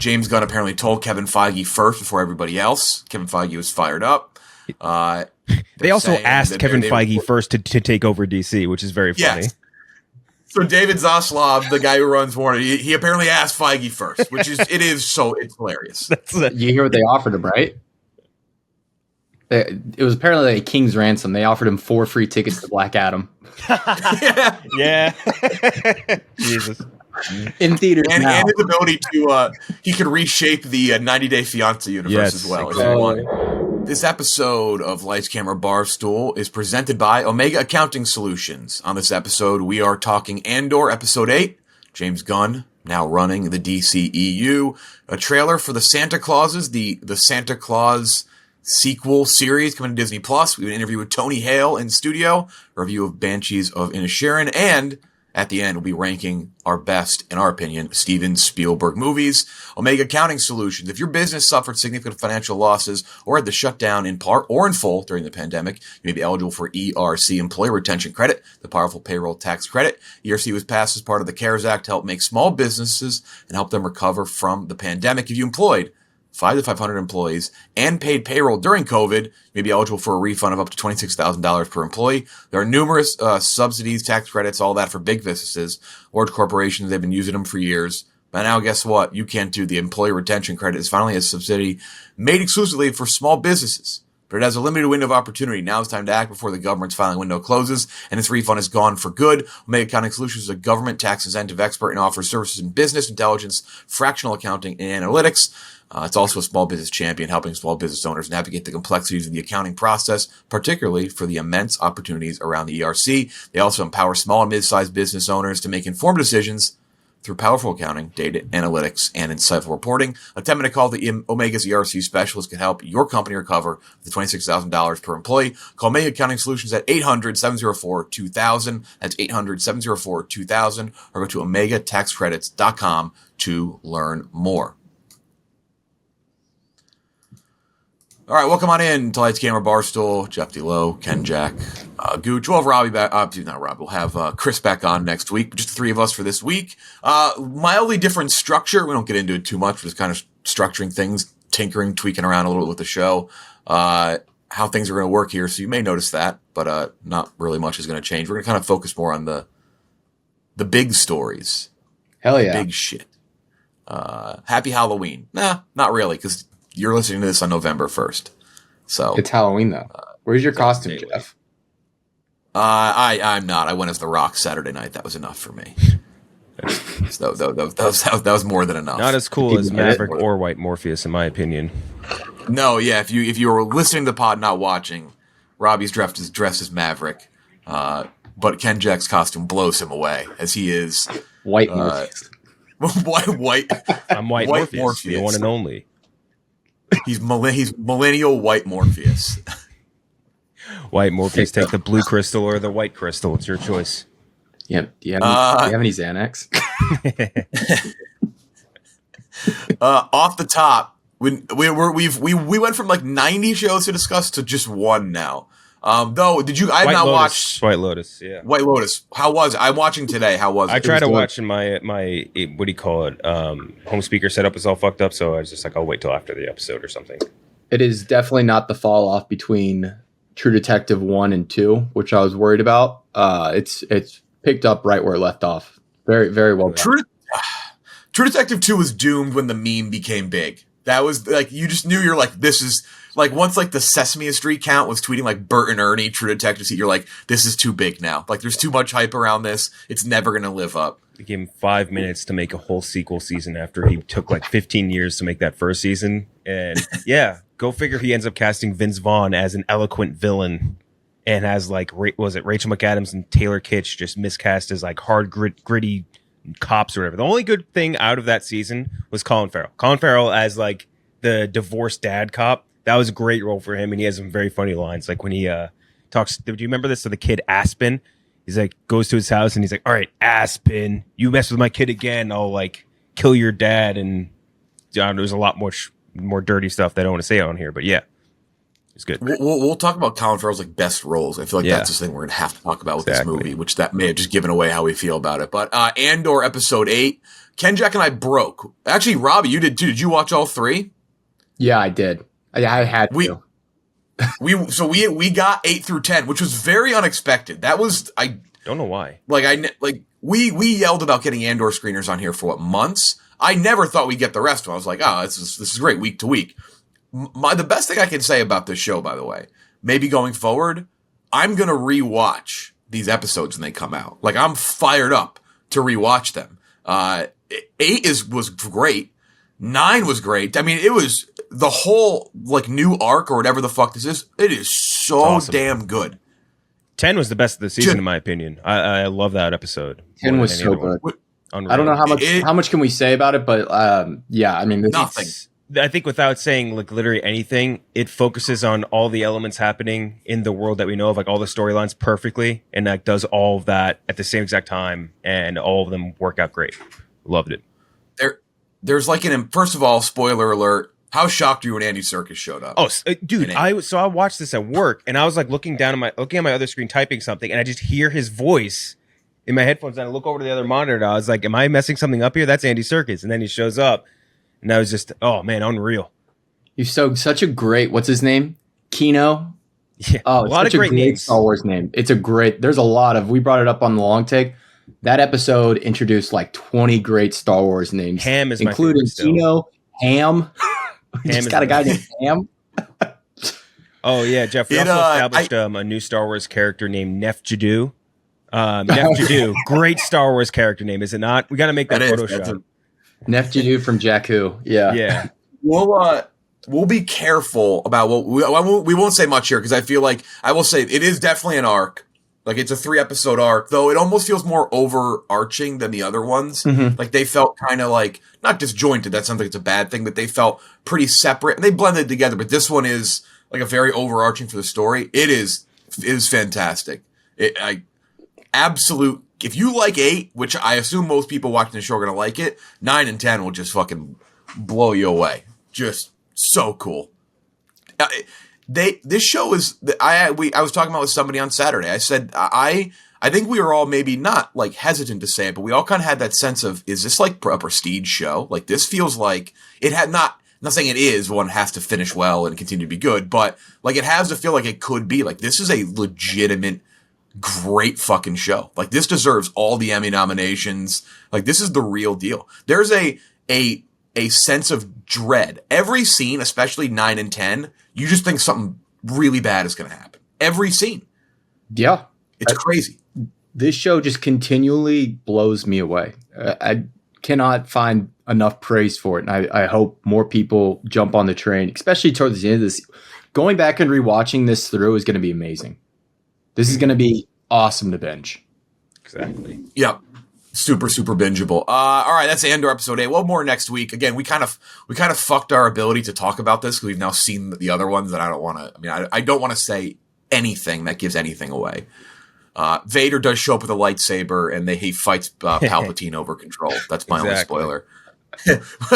James Gunn apparently told Kevin Feige first before everybody else. Kevin Feige was fired up. They also asked Kevin Feige first to take over DC, which is very funny. Yes. So David Zaslav, the guy who runs Warner, he apparently asked Feige first, which is it's hilarious. You hear what they offered him, right? It was apparently a king's ransom. They offered him 4 free tickets to Black Adam. Yeah. Jesus. In theaters and now. his ability to he could reshape the 90 Day Fiancé universe as well. Exactly. This episode of Lights Camera Barstool is presented by Omega Accounting Solutions. On this episode, we are talking Andor Episode 8, James Gunn now running the DCEU, a trailer for the Santa Clauses, the Santa Claus sequel series coming to Disney+. We have an interview with Tony Hale in studio, a review of Banshees of Inisherin, and at the end, we'll be ranking our best, in our opinion, Steven Spielberg movies. Omega Accounting Solutions. If your business suffered significant financial losses or had to shut down in part or in full during the pandemic, you may be eligible for ERC Employee Retention Credit, the powerful payroll tax credit. ERC was passed as part of the CARES Act to help make small businesses and help them recover from the pandemic. If you employed 5 to 500 employees and paid payroll during COVID, you may be eligible for a refund of up to $26,000 per employee. There are numerous subsidies, tax credits, all that for big businesses. Large corporations, they've been using them for years. But now guess what? You can't do. The Employee Retention Credit is finally a subsidy made exclusively for small businesses. But it has a limited window of opportunity. Now it's time to act before the government's filing window closes, and this refund is gone for good. Omega Accounting Solutions is a government tax incentive expert and offers services in business intelligence, fractional accounting, and analytics. It's also a small business champion, helping small business owners navigate the complexities of the accounting process, particularly for the immense opportunities around the ERC. They also empower small and mid-sized business owners to make informed decisions through powerful accounting, data analytics, and insightful reporting. A 10-minute call to Omega's ERC specialist can help your company recover the $26,000 per employee. Call Omega Accounting Solutions at 800-704-2000. That's 800-704-2000. Or go to OmegaTaxCredits.com to learn more. All right, welcome on in to Lights Camera Barstool. Jeff D'Lo, Ken Jack, Gooch. We'll have Robbie back. Not Rob. We'll have Chris back on next week. Just the 3 of us for this week. Mildly different structure. We don't get into it too much. We're just kind of structuring things, tinkering, tweaking around a little bit with the show. How things are going to work here. So you may notice that, but not really much is going to change. We're going to kind of focus more on the big stories. Hell yeah. Big shit. Happy Halloween. Nah, not really, because you're listening to this on November 1st. So it's Halloween, though. Where's your costume, Jeff? I'm not. I went as The Rock Saturday night. That was enough for me. That was more than enough. Not as cool as Maverick or White Morpheus, in my opinion. No, yeah. If you were listening to the pod, not watching, Robbie's dressed as Maverick. But Ken Jack's costume blows him away, as he is White Morpheus. white. I'm White Morpheus, the one and only. He's millennial White Morpheus. White Morpheus, take the blue crystal or the white crystal. It's your choice. Yeah. Do you have any Xanax? Off the top, we went from like 90 shows to discuss to just one now. Though, I have not watched White Lotus. Yeah, White Lotus. How was it? I'm watching today. How was it? I tried to watch and my what do you call it? Home speaker setup is all fucked up, so I was just like, I'll wait till after the episode or something. It is definitely not the fall off between True Detective 1 and 2, which I was worried about. It's picked up right where it left off. Very, very well done. True Detective 2 was doomed when the meme became big. That was like, you just knew you're like, this is like, once like the Sesame Street count was tweeting like Bert and Ernie, True Detective, you're like, this is too big now. Like, there's too much hype around this. It's never going to live up. They gave him 5 minutes to make a whole sequel season after he took like 15 years to make that first season. And yeah, go figure he ends up casting Vince Vaughn as an eloquent villain and has like, was it Rachel McAdams and Taylor Kitsch just miscast as like hard gritty cops or whatever. The only good thing out of that season was Colin Farrell. Colin Farrell as like the divorced dad cop. That was a great role for him, and he has some very funny lines. Like when he talks, do you remember this? So the kid Aspen, he's like goes to his house and he's like, "All right, Aspen, you mess with my kid again, I'll like kill your dad." And there's a lot more dirty stuff that I don't want to say on here, but yeah, it's good. We'll talk about Colin Farrell's like best roles. I feel like that's the thing we're gonna have to talk about with this movie, which that may have just given away how we feel about it. But Andor Episode 8, Ken, Jack, and I broke. Actually, Robbie, you did too. Did you watch all 3? Yeah, I did. I had to. We got 8 through 10, which was very unexpected. That was I don't know why. We yelled about getting Andor screeners on here for what, months? I never thought we'd get the rest of them. I was like, oh, this is great week to week. The best thing I can say about this show, by the way, maybe going forward, I'm gonna rewatch these episodes when they come out. Like, I'm fired up to rewatch them. 8 was great. 9 was great. I mean, it was the whole like new arc or whatever the fuck this is. It is so awesome. Damn good. 10 was the best of the season, in my opinion. I love that episode. 10 was so good. Unreal. I don't know how much can we say about it, but yeah, I mean, nothing. I think without saying like literally anything, it focuses on all the elements happening in the world that we know of, like all the storylines perfectly, and like does all of that at the same exact time, and all of them work out great. Loved it. There's like first of all, spoiler alert. How shocked were you when Andy Serkis showed up? Oh, dude, I watched this at work, and I was like looking at my other screen, typing something, and I just hear his voice in my headphones, and I look over to the other monitor. I was like, "Am I messing something up here?" That's Andy Serkis, and then he shows up, and I was just, oh man, unreal. You're such a great. What's his name? Kino. Yeah, a lot of great names. Star Wars name. It's a great. There's a lot of. We brought it up on the long take. That episode introduced like 20 great Star Wars names. Ham is including my favorite Kino, Ham. We just got a guy named Ham. Oh yeah, Jeff. We also established a new Star Wars character named Nef Jadu. Nef Jadu, great Star Wars character name, is it not? We got to make that Photoshop. Nef Jadu from Jakku. Yeah. We'll be careful about what we won't say much here, because I feel like I will say it is definitely an arc. Like, it's a 3-episode arc, though it almost feels more overarching than the other ones. Mm-hmm. Like, they felt kind of like, not disjointed, that sounds like it's a bad thing, but they felt pretty separate, and they blended together. But this one is like a very overarching for the story. It is fantastic. Absolute. If you like 8, which I assume most people watching the show are going to like it, 9 and 10 will just fucking blow you away. Just so cool. This show is, I was talking about with somebody on Saturday. I said, I think we were all maybe not like hesitant to say it, but we all kind of had that sense of, is this like a prestige show? Like, this feels like it had not saying it is, one has to finish well and continue to be good, but like it has to feel like it could be. Like, this is a legitimate, great fucking show. Like, this deserves all the Emmy nominations. Like, this is the real deal. There's a sense of dread. Every scene, especially 9 and 10, you just think something really bad is going to happen. Every scene. Yeah. It's crazy. This show just continually blows me away. I cannot find enough praise for it. And I hope more people jump on the train, especially towards the end of this. Going back and rewatching this through is going to be amazing. This is going to be awesome to binge. Exactly. Yep. Super, super bingeable. All right, that's Andor episode 8. One more next week. Again, we kind of fucked our ability to talk about this because we've now seen the other ones, and I don't want to. I mean, I don't want to say anything that gives anything away. Vader does show up with a lightsaber, and he fights Palpatine over control. That's my only spoiler.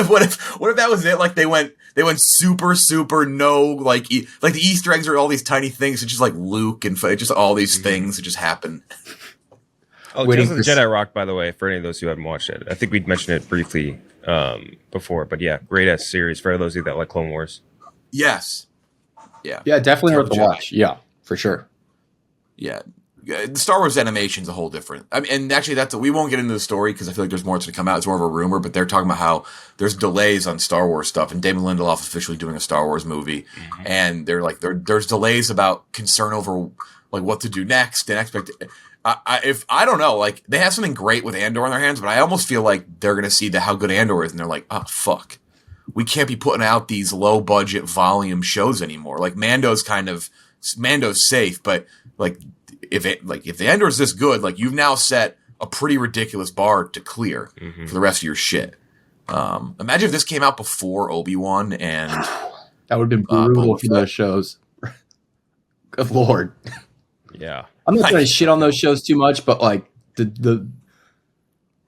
What if that was it? Like, they went super, super no, like the Easter eggs are all these tiny things. It's just like Luke and just all these things that just happen. Oh, Tales of the Jedi rocked, by the way, for any of those who haven't watched it. I think we'd mentioned it briefly before, but yeah, great ass series for those of you that like Clone Wars. Yes. Yeah. Yeah, definitely worth the watch. Yeah, for sure. Yeah. The Star Wars animation is a whole different. I mean, and actually, we won't get into the story because I feel like there's more that's going to come out. It's more of a rumor, but they're talking about how there's delays on Star Wars stuff, and Damon Lindelof officially doing a Star Wars movie, and they're like, there's delays about concern over like what to do next and expect. I don't know, like, they have something great with Andor in their hands, but I almost feel like they're going to see how good Andor is, and they're like, oh, fuck. We can't be putting out these low-budget volume shows anymore. Like, Mando's safe, but, like, if the Andor is this good, like, you've now set a pretty ridiculous bar to clear for the rest of your shit. Imagine if this came out before Obi-Wan and... That would have been brutal for those shows. Good Lord. Yeah. I'm not trying to shit on those shows too much, but like the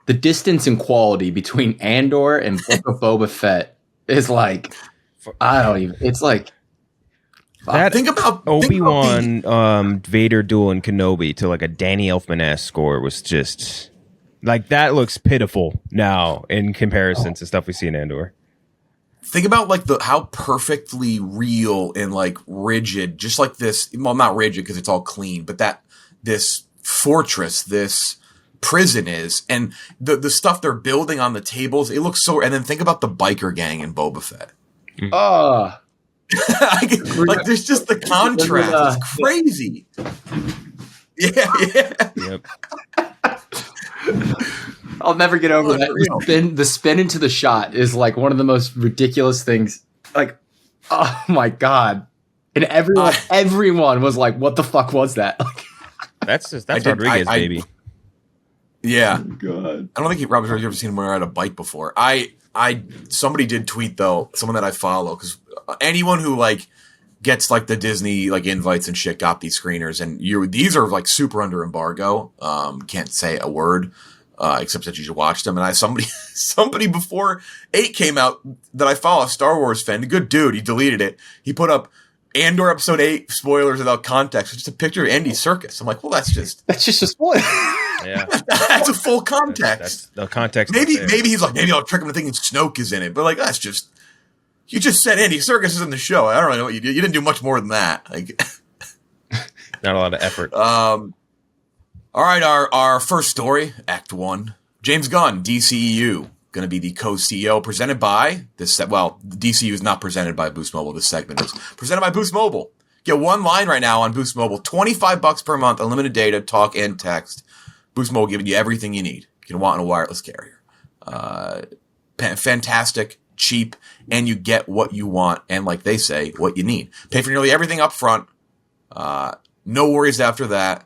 distance in quality between Andor and Book of Boba Fett is like, I don't even. It's like think about Obi-Wan, Vader duel and Kenobi to like a Danny Elfman-esque score was just Like that looks pitiful now in comparison to stuff we see in Andor. Think about like how perfectly real and like rigid, just like this. Well, not rigid because it's all clean, but that this fortress, this prison is, and the stuff they're building on the tables, it looks so. And then think about the biker gang in Boba Fett. Like there's just the contrast. It's crazy. Yeah. Yep. I'll never get over that. The spin into the shot is like one of the most ridiculous things. Like, oh my god! And everyone was like, "What the fuck was that?" That's Rodriguez, baby. Yeah. Oh god. I don't think Robert's ever seen him ride a bike before. Somebody did tweet though, someone that I follow, because anyone who like gets like the Disney like invites and shit got these screeners, and these are like super under embargo. Can't say a word. Except that you should watch them. And somebody before 8 came out that I follow, a Star Wars fan, a good dude, he deleted it. He put up Andor episode 8 spoilers without context. It's just a picture of Andy Serkis. I'm like, well, that's just a spoiler. Yeah, that's a full context. That's the context. Maybe he's like, maybe I'll trick him into thinking Snoke is in it. But like, that's just, you just said Andy Serkis is in the show. I don't really know what you did. You didn't do much more than that. Like, not a lot of effort. All right, our first story, Act 1. James Gunn, DCEU, going to be the co-CEO, presented by this. Well, DCEU is not presented by Boost Mobile. This segment is presented by Boost Mobile. Get one line right now on Boost Mobile, $25 per month, unlimited data, talk, and text. Boost Mobile giving you everything you need. You can want in a wireless carrier. Fantastic, cheap, and you get what you want, and like they say, what you need. Pay for nearly everything up front. No worries after that.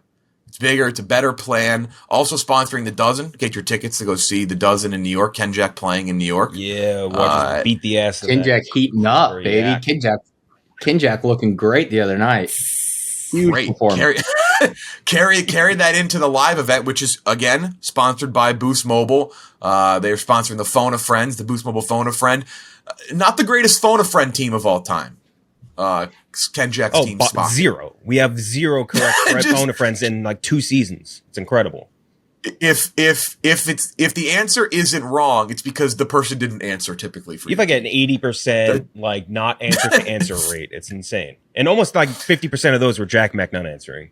It's bigger. It's a better plan. Also sponsoring The Dozen. Get your tickets to go see The Dozen in New York. Ken Jack playing in New York. Yeah, watch beat the ass of Ken Jack heating up, baby. Yeah. Ken Jack looking great the other night. Huge Great. performance. Carry that into the live event, which is, again, sponsored by Boost Mobile. They're sponsoring the Phone a Friend, the Boost Mobile Phone a Friend. Not the greatest Phone a Friend team of all time. Ken Jack's team spot. Zero. We have zero correct phone a friends in like 2 seasons. It's incredible. If the answer isn't wrong, it's because the person didn't answer typically for you. If I get an 80% like not answer to answer rate, it's insane. And almost like 50% of those were Jack Mack not answering.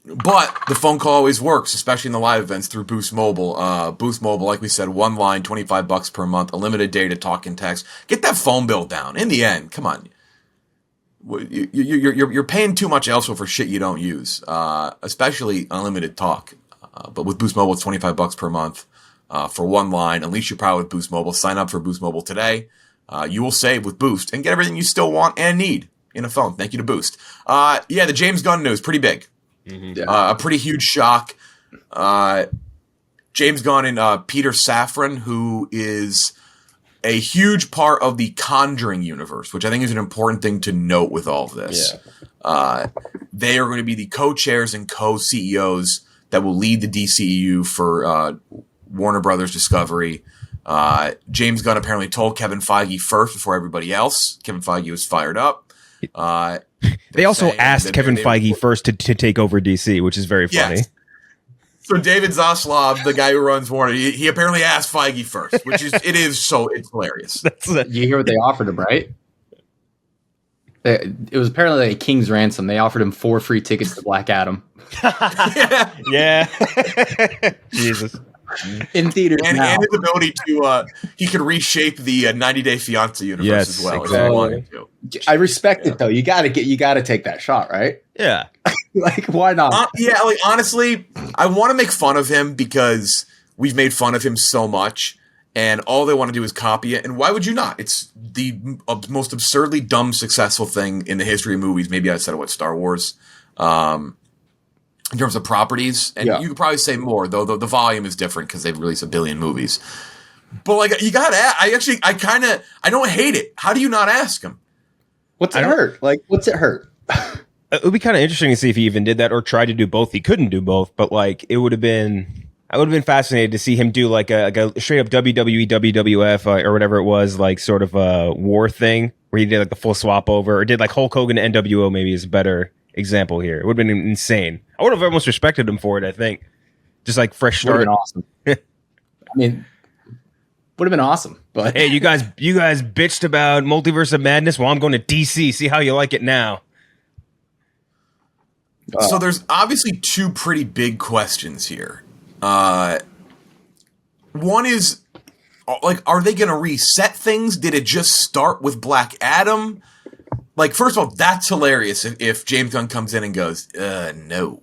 But the phone call always works, especially in the live events through Boost Mobile. Boost Mobile, like we said, one line, $25 per month, unlimited data, talk, and text. Get that phone bill down. In the end, come on. You're paying too much elsewhere for shit you don't use, especially unlimited talk. But with Boost Mobile, it's $25 per month for one line. Unleash your power with Boost Mobile. Sign up for Boost Mobile today. You will save with Boost and get everything you still want and need in a phone. Thank you to Boost. The James Gunn news, pretty big. Mm-hmm. A pretty huge shock. James Gunn and Peter Safran, who is a huge part of the Conjuring universe, which I think is an important thing to note with all of this. Yeah. They are going to be the co-chairs and co-CEOs that will lead the DCEU for Warner Brothers Discovery. James Gunn apparently told Kevin Feige first before everybody else. Kevin Feige was fired up. They also asked Kevin Feige first to take over DC, which is very funny. Yes. So David Zaslav, the guy who runs Warner, he apparently asked Feige first, which is it's hilarious. You hear what they offered him, right? It was apparently a king's ransom. They offered him 4 free tickets to Black Adam. Yeah. Jesus. In theaters and now. his ability to he could reshape the 90 Day Fiancé universe as well. Exactly. If he wanted to. I respect it though. You got to take that shot, right? Yeah. Like, why not? Like honestly, I want to make fun of him because we've made fun of him so much, and all they want to do is copy it. And why would you not? It's the most absurdly dumb successful thing in the history of movies. Maybe I said it with Star Wars. In terms of properties, and you could probably say more, though the volume is different because they've released 1 billion movies. But like, you gotta, I don't hate it. How do you not ask him? What's it hurt? Like, what's it hurt? It would be kind of interesting to see if he even did that or tried to do both. He couldn't do both, but like, I would have been fascinated to see him do like a straight up WWE, WWF or whatever it was, like sort of a war thing where he did like the full swap over, or did like Hulk Hogan to NWO. Maybe is a better example here. It would have been insane. I would have almost respected him for it, I think. Just like fresh start. Would have been awesome. I mean, would have been awesome. But hey, you guys bitched about Multiverse of Madness. Well, I'm going to DC. See how you like it now. So there's obviously two pretty big questions here. One is, like, are they going to reset things? Did it just start with Black Adam? Like, first of all, that's hilarious if James Gunn comes in and goes, no.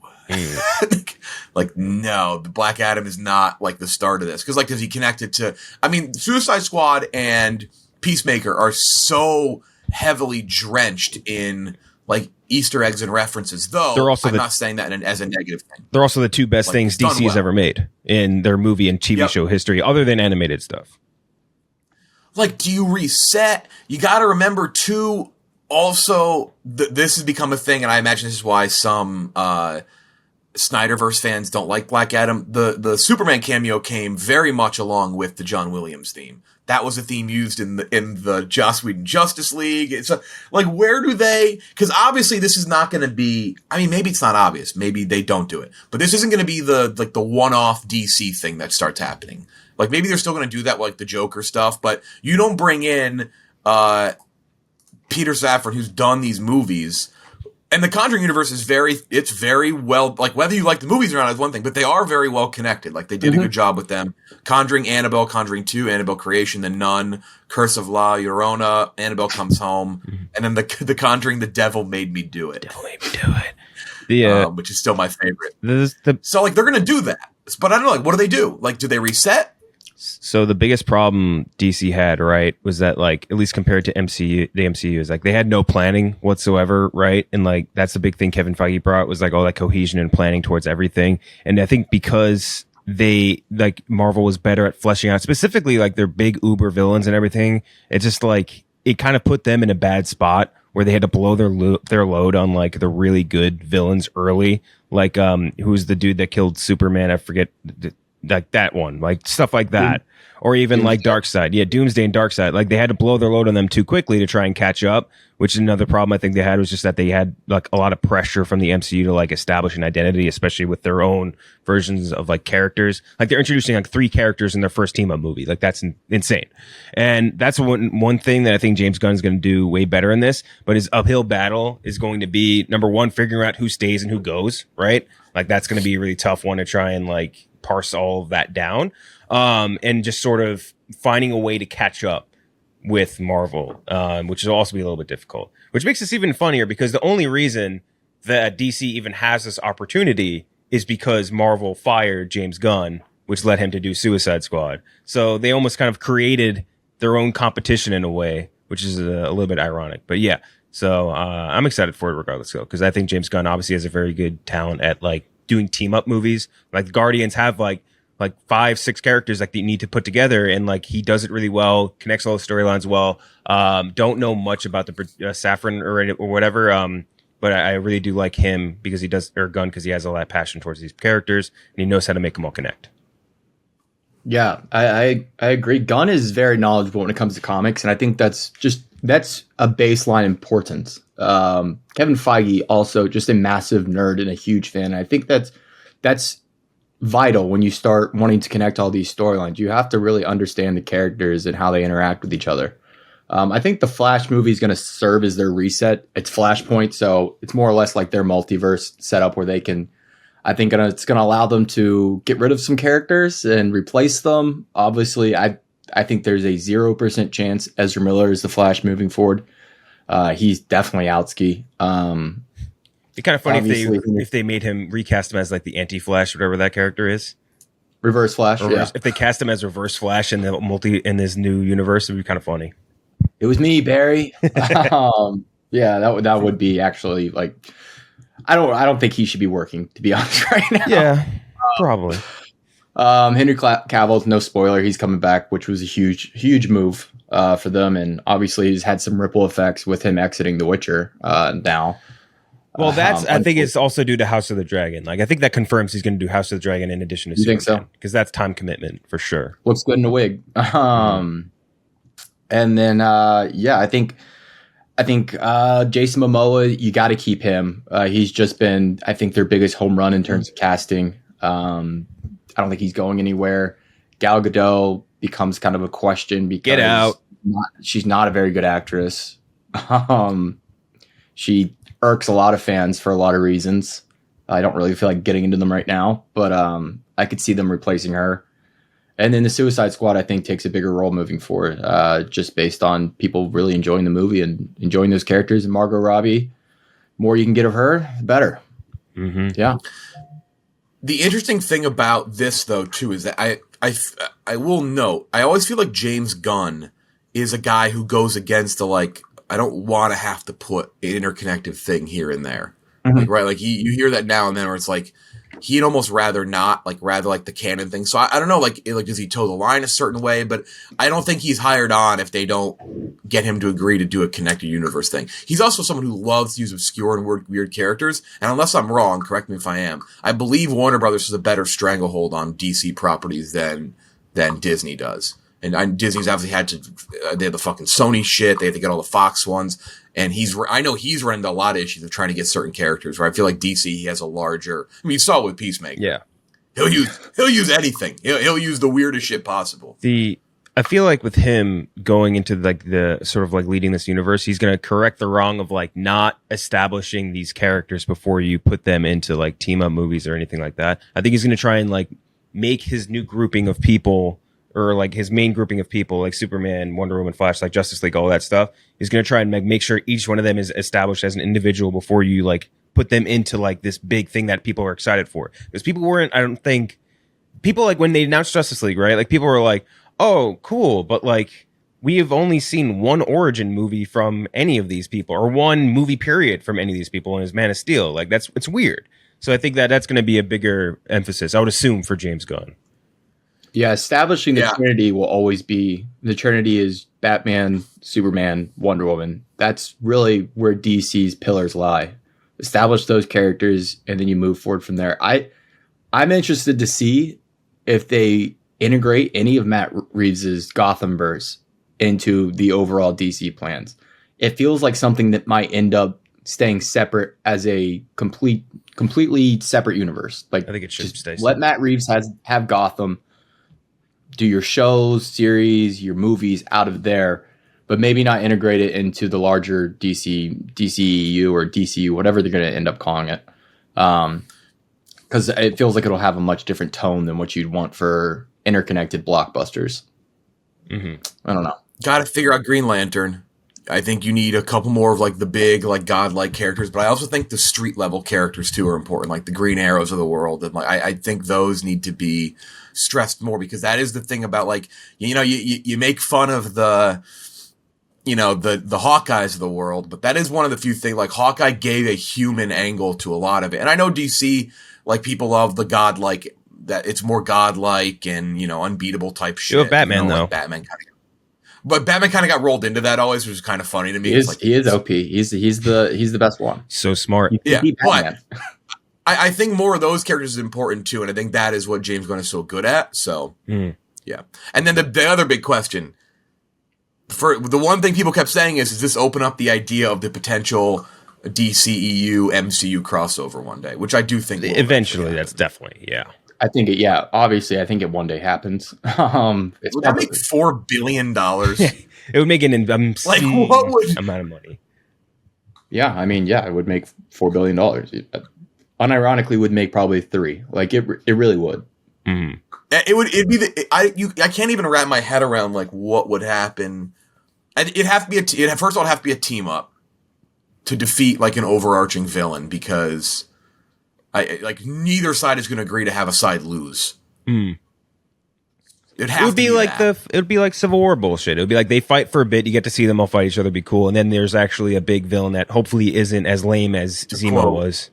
Like, no, the Black Adam is not, like, the start of this. Because, like, does he connect it to... I mean, Suicide Squad and Peacemaker are so heavily drenched in, like, Easter eggs and references, though they're also I'm not saying that as a negative thing. They're also the two best things DC has ever made in their movie and TV show history, other than animated stuff. Like, do you reset? You got to remember, too, also, this has become a thing, and I imagine this is why some Snyderverse fans don't like Black Adam. The Superman cameo came very much along with the John Williams theme. That was a theme used in the Joss Whedon Justice League. It's like, where do they? Because obviously this is not going to be. I mean, maybe it's not obvious. Maybe they don't do it. But this isn't going to be the one-off DC thing that starts happening. Like, maybe they're still going to do that, like the Joker stuff. But you don't bring in Peter Safran, who's done these movies. And the Conjuring universe is very well, like, whether you like the movies or not is one thing, but they are very well connected. Like, they did a good job with them. Conjuring, Annabelle, Conjuring 2, Annabelle Creation, The Nun, Curse of La Llorona, Annabelle Comes Home, and then the Conjuring, The Devil Made Me Do It. Devil Made Me Do It. Which is still my favorite. So, like, they're going to do that. But I don't know, like, what do they do? Like, do they reset? So the biggest problem DC had, right, was that, like, at least compared to the MCU is, like, they had no planning whatsoever, right? And, like, that's the big thing Kevin Feige brought was, like, all that cohesion and planning towards everything. And I think because Marvel was better at fleshing out specifically, like, their big uber villains and everything, it just, like, it kind of put them in a bad spot where they had to blow their load on, like, the really good villains early. Like, who's the dude that killed Superman? I forget. Like that one, like stuff like that, or even Doomsday. Like Darkseid. Yeah, Doomsday and Darkseid. Like, they had to blow their load on them too quickly to try and catch up, which is another problem I think they had was just that they had, like, a lot of pressure from the MCU to, like, establish an identity, especially with their own versions of, like, characters. Like, they're introducing, like, 3 characters in their first team-up movie. Like, that's insane. And that's one thing that I think James Gunn is going to do way better in this, but his uphill battle is going to be, number one, figuring out who stays and who goes, right? Like, that's going to be a really tough one to try and, like, parse all of that down, and just sort of finding a way to catch up with Marvel, which will also be a little bit difficult, which makes this even funnier because the only reason that DC even has this opportunity is because Marvel fired James Gunn, which led him to do Suicide Squad. So they almost kind of created their own competition in a way, which is a little bit ironic, but yeah. So I'm excited for it regardless, though, because I think James Gunn obviously has a very good talent at, like, doing team up movies. Like, the Guardians have like 5-6 characters like they need to put together, and, like, he does it really well, connects all the storylines well. Don't know much about the Safran or whatever, but I really do like him because he does, or Gunn, because he has all that passion towards these characters and he knows how to make them all connect. Yeah, I agree. Gunn is very knowledgeable when it comes to comics, and I think that's a baseline importance. Kevin Feige also just a massive nerd and a huge fan. I think that's vital when you start wanting to connect all these storylines. You have to really understand the characters and how they interact with each other. I think the Flash movie is going to serve as their reset. It's Flashpoint, so it's more or less like their multiverse setup where they can. I think it's going to allow them to get rid of some characters and replace them. Obviously, I think there's a 0% chance Ezra Miller is the Flash moving forward. He's definitely outski. It'd be kind of funny if they made him recast him as, like, the anti-Flash, whatever that character is. Reverse Flash. Yeah. If they cast him as Reverse Flash in this new universe, it would be kind of funny. It was me, Barry. Yeah, that would be actually, like, I don't think he should be working, to be honest, right now. Yeah, probably. Henry Cavill's, no spoiler, he's coming back, which was a huge move for them, and obviously he's had some ripple effects with him exiting The Witcher now. Well, I think it's also due to House of the Dragon. Like, I think that confirms he's going to do House of the Dragon in addition to Superman. You think so? Because that's time commitment for sure. Looks good in a wig. And then I think Jason Momoa, you got to keep him. He's just been, I think, their biggest home run in terms of casting. I don't think he's going anywhere. Gal Gadot becomes kind of a question because Get out. She's not a very good actress. She irks a lot of fans for a lot of reasons. I don't really feel like getting into them right now, but I could see them replacing her. And then the Suicide Squad, I think, takes a bigger role moving forward, just based on people really enjoying the movie and enjoying those characters. And Margot Robbie, more you can get of her, the better. Mm-hmm. Yeah. The interesting thing about this, though, too, is that I will note, I always feel like James Gunn is a guy who goes against the, like, I don't want to have to put an interconnected thing here and there. Mm-hmm. Like, right? Like, you hear that now and then where it's like, he'd almost rather not, like, rather like the canon thing. So I don't know, like, does he toe the line a certain way? But I don't think he's hired on if they don't get him to agree to do a connected universe thing. He's also someone who loves to use obscure and weird characters. And unless I'm wrong, correct me if I am, I believe Warner Brothers has a better stranglehold on DC properties than Disney does. And Disney's obviously had to, they had the fucking Sony shit. They had to get all the Fox ones. And I know he's run into a lot of issues of trying to get certain characters, right? I feel like DC, he has a larger, I mean, you saw it with Peacemaker. Yeah. He'll use anything. He'll use the weirdest shit possible. I feel like with him going into like the sort of like leading this universe, he's going to correct the wrong of like not establishing these characters before you put them into like team up movies or anything like that. I think he's going to try and like make his new grouping of people, or like his main grouping of people, like Superman, Wonder Woman, Flash, like Justice League, all that stuff. He's going to try and make sure each one of them is established as an individual before you like put them into like this big thing that people are excited for. Because people weren't, I don't think, people like when they announced Justice League, right? Like people were like, oh, cool. But like, we have only seen one origin movie from any of these people, or one movie period from any of these people, and it's Man of Steel. Like it's weird. So I think that's going to be a bigger emphasis, I would assume, for James Gunn. Yeah, establishing the Trinity will always be, the Trinity is Batman, Superman, Wonder Woman. That's really where DC's pillars lie. Establish those characters, and then you move forward from there. I'm interested to see if they integrate any of Matt Reeves' Gothamverse into the overall DC plans. It feels like something that might end up staying separate as a completely separate universe. Like, I think it should just stay let Matt Reeves have Gotham. Do your shows, series, your movies out of there, but maybe not integrate it into the larger DCEU or DCU, whatever they're going to end up calling it. Because it feels like it'll have a much different tone than what you'd want for interconnected blockbusters. Mm-hmm. I don't know. Got to figure out Green Lantern. I think you need a couple more of like the big, like godlike characters, but I also think the street level characters too are important, like the Green Arrows of the world. And like, I think those need to be stressed more, because that is the thing about like, you make fun of the Hawkeyes of the world, but that is one of the few things, like Hawkeye gave a human angle to a lot of it. And I know DC, like people love the godlike, that it's more godlike and, unbeatable type shit. You have Batman though. Like Batman kind of got rolled into that always, which is kind of funny to me. He is OP. He's the best one. So smart. Yeah, but I think more of those characters is important too, and I think that is what James Gunn is so good at. So yeah. And then the other big question, for the one thing people kept saying is, does this open up the idea of the potential DCEU MCU crossover one day? Which I do think eventually. That's definitely I think obviously I think it one day happens. Would that make $4 billion? It would make an amount of money. Yeah, I mean, it would make $4 billion. Unironically, would make probably 3. Like it really would. Mm-hmm. It'd be I can't even wrap my head around like what would happen. It'd have to be first of all, it'd have to be a team up to defeat like an overarching villain, because neither side is going to agree to have a side lose. Mm. It would be like Civil War bullshit. It would be like they fight for a bit, you get to see them all fight each other, be cool, and then there's actually a big villain that hopefully isn't as lame as Zemo was.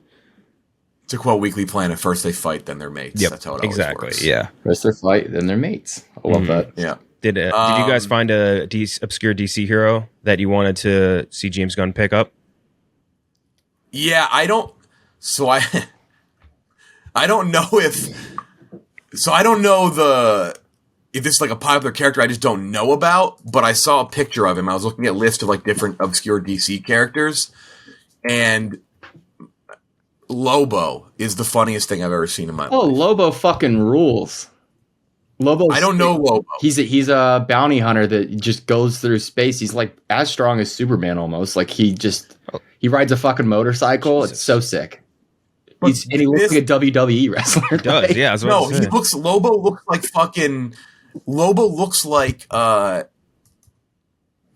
To quote Weekly Planet, first they fight, then they're mates. Yep, that's how it always works. Yeah. First they fight, then they're mates. I love that. Yeah. Did you guys find a obscure DC hero that you wanted to see James Gunn pick up? Yeah, I don't. So I don't know if this is like a popular character I just don't know about, but I saw a picture of him. I was looking at a list of like different obscure DC characters, and Lobo is the funniest thing I've ever seen in my life. Oh, Lobo fucking rules. Lobo. I don't know Lobo. He's a bounty hunter that just goes through space. He's like as strong as Superman almost. Like he rides a fucking motorcycle. Jesus. It's so sick. And he looks like a WWE wrestler. He does, like, yeah. Lobo looks like fucking Lobo looks like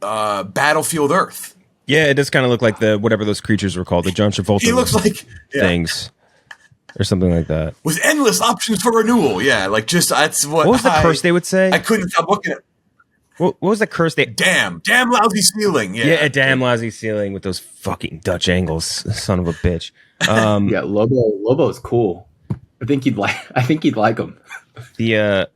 Battlefield Earth. Yeah, it does kind of look like whatever those creatures were called, the John Travolta. He looks like things. Or something like that. With endless options for renewal. Yeah, like just that's what. What was the curse they would say? I couldn't stop looking at. What was the curse they? Damn lousy ceiling. Yeah, a damn lousy ceiling with those fucking Dutch angles. Son of a bitch. Yeah, Lobo's cool. I think you'd like him. There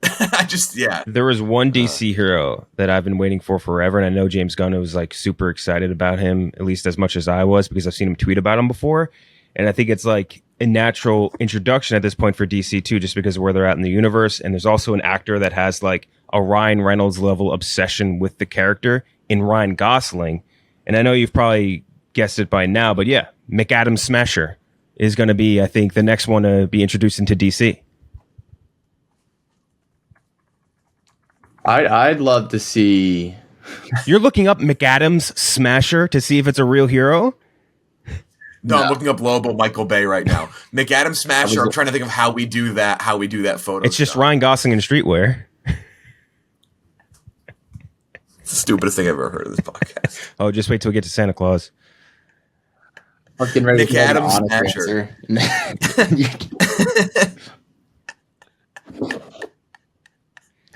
was one DC hero that I've been waiting for forever, and I know James Gunn was like super excited about him, at least as much as I was, because I've seen him tweet about him before, and I think it's like a natural introduction at this point for DC too, just because of where they're at in the universe. And there's also an actor that has like a Ryan Reynolds level obsession with the character in Ryan Gosling, and I know you've probably guessed it by now, but yeah, McAdams Smasher is going to be, I think, the next one to be introduced into DC. I'd love to see. You're looking up McAdams Smasher to see if it's a real hero? No, I'm looking up Lobo Michael Bay right now. McAdams Smasher. I'm trying to think of how we do that photo. It's just Ryan Gosling in streetwear. It's the stupidest thing I've ever heard of this podcast. Oh, just wait till we get to Santa Claus. McAdams Smasher.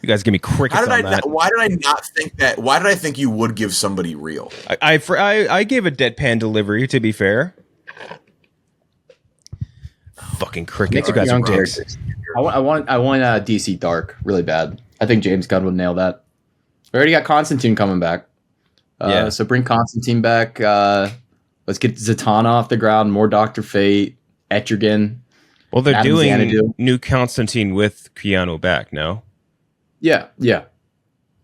You guys give me crickets on that. Why did I not think that? Why did I think you would give somebody real? I gave a deadpan delivery, to be fair. Fucking crickets. You guys are dicks. I want DC Dark really bad. I think James Gunn would nail that. We already got Constantine coming back. So bring Constantine back. Let's get Zatanna off the ground. More Dr. Fate. Etrigan. Well, they're doing new Constantine with Keanu back, no? Yeah.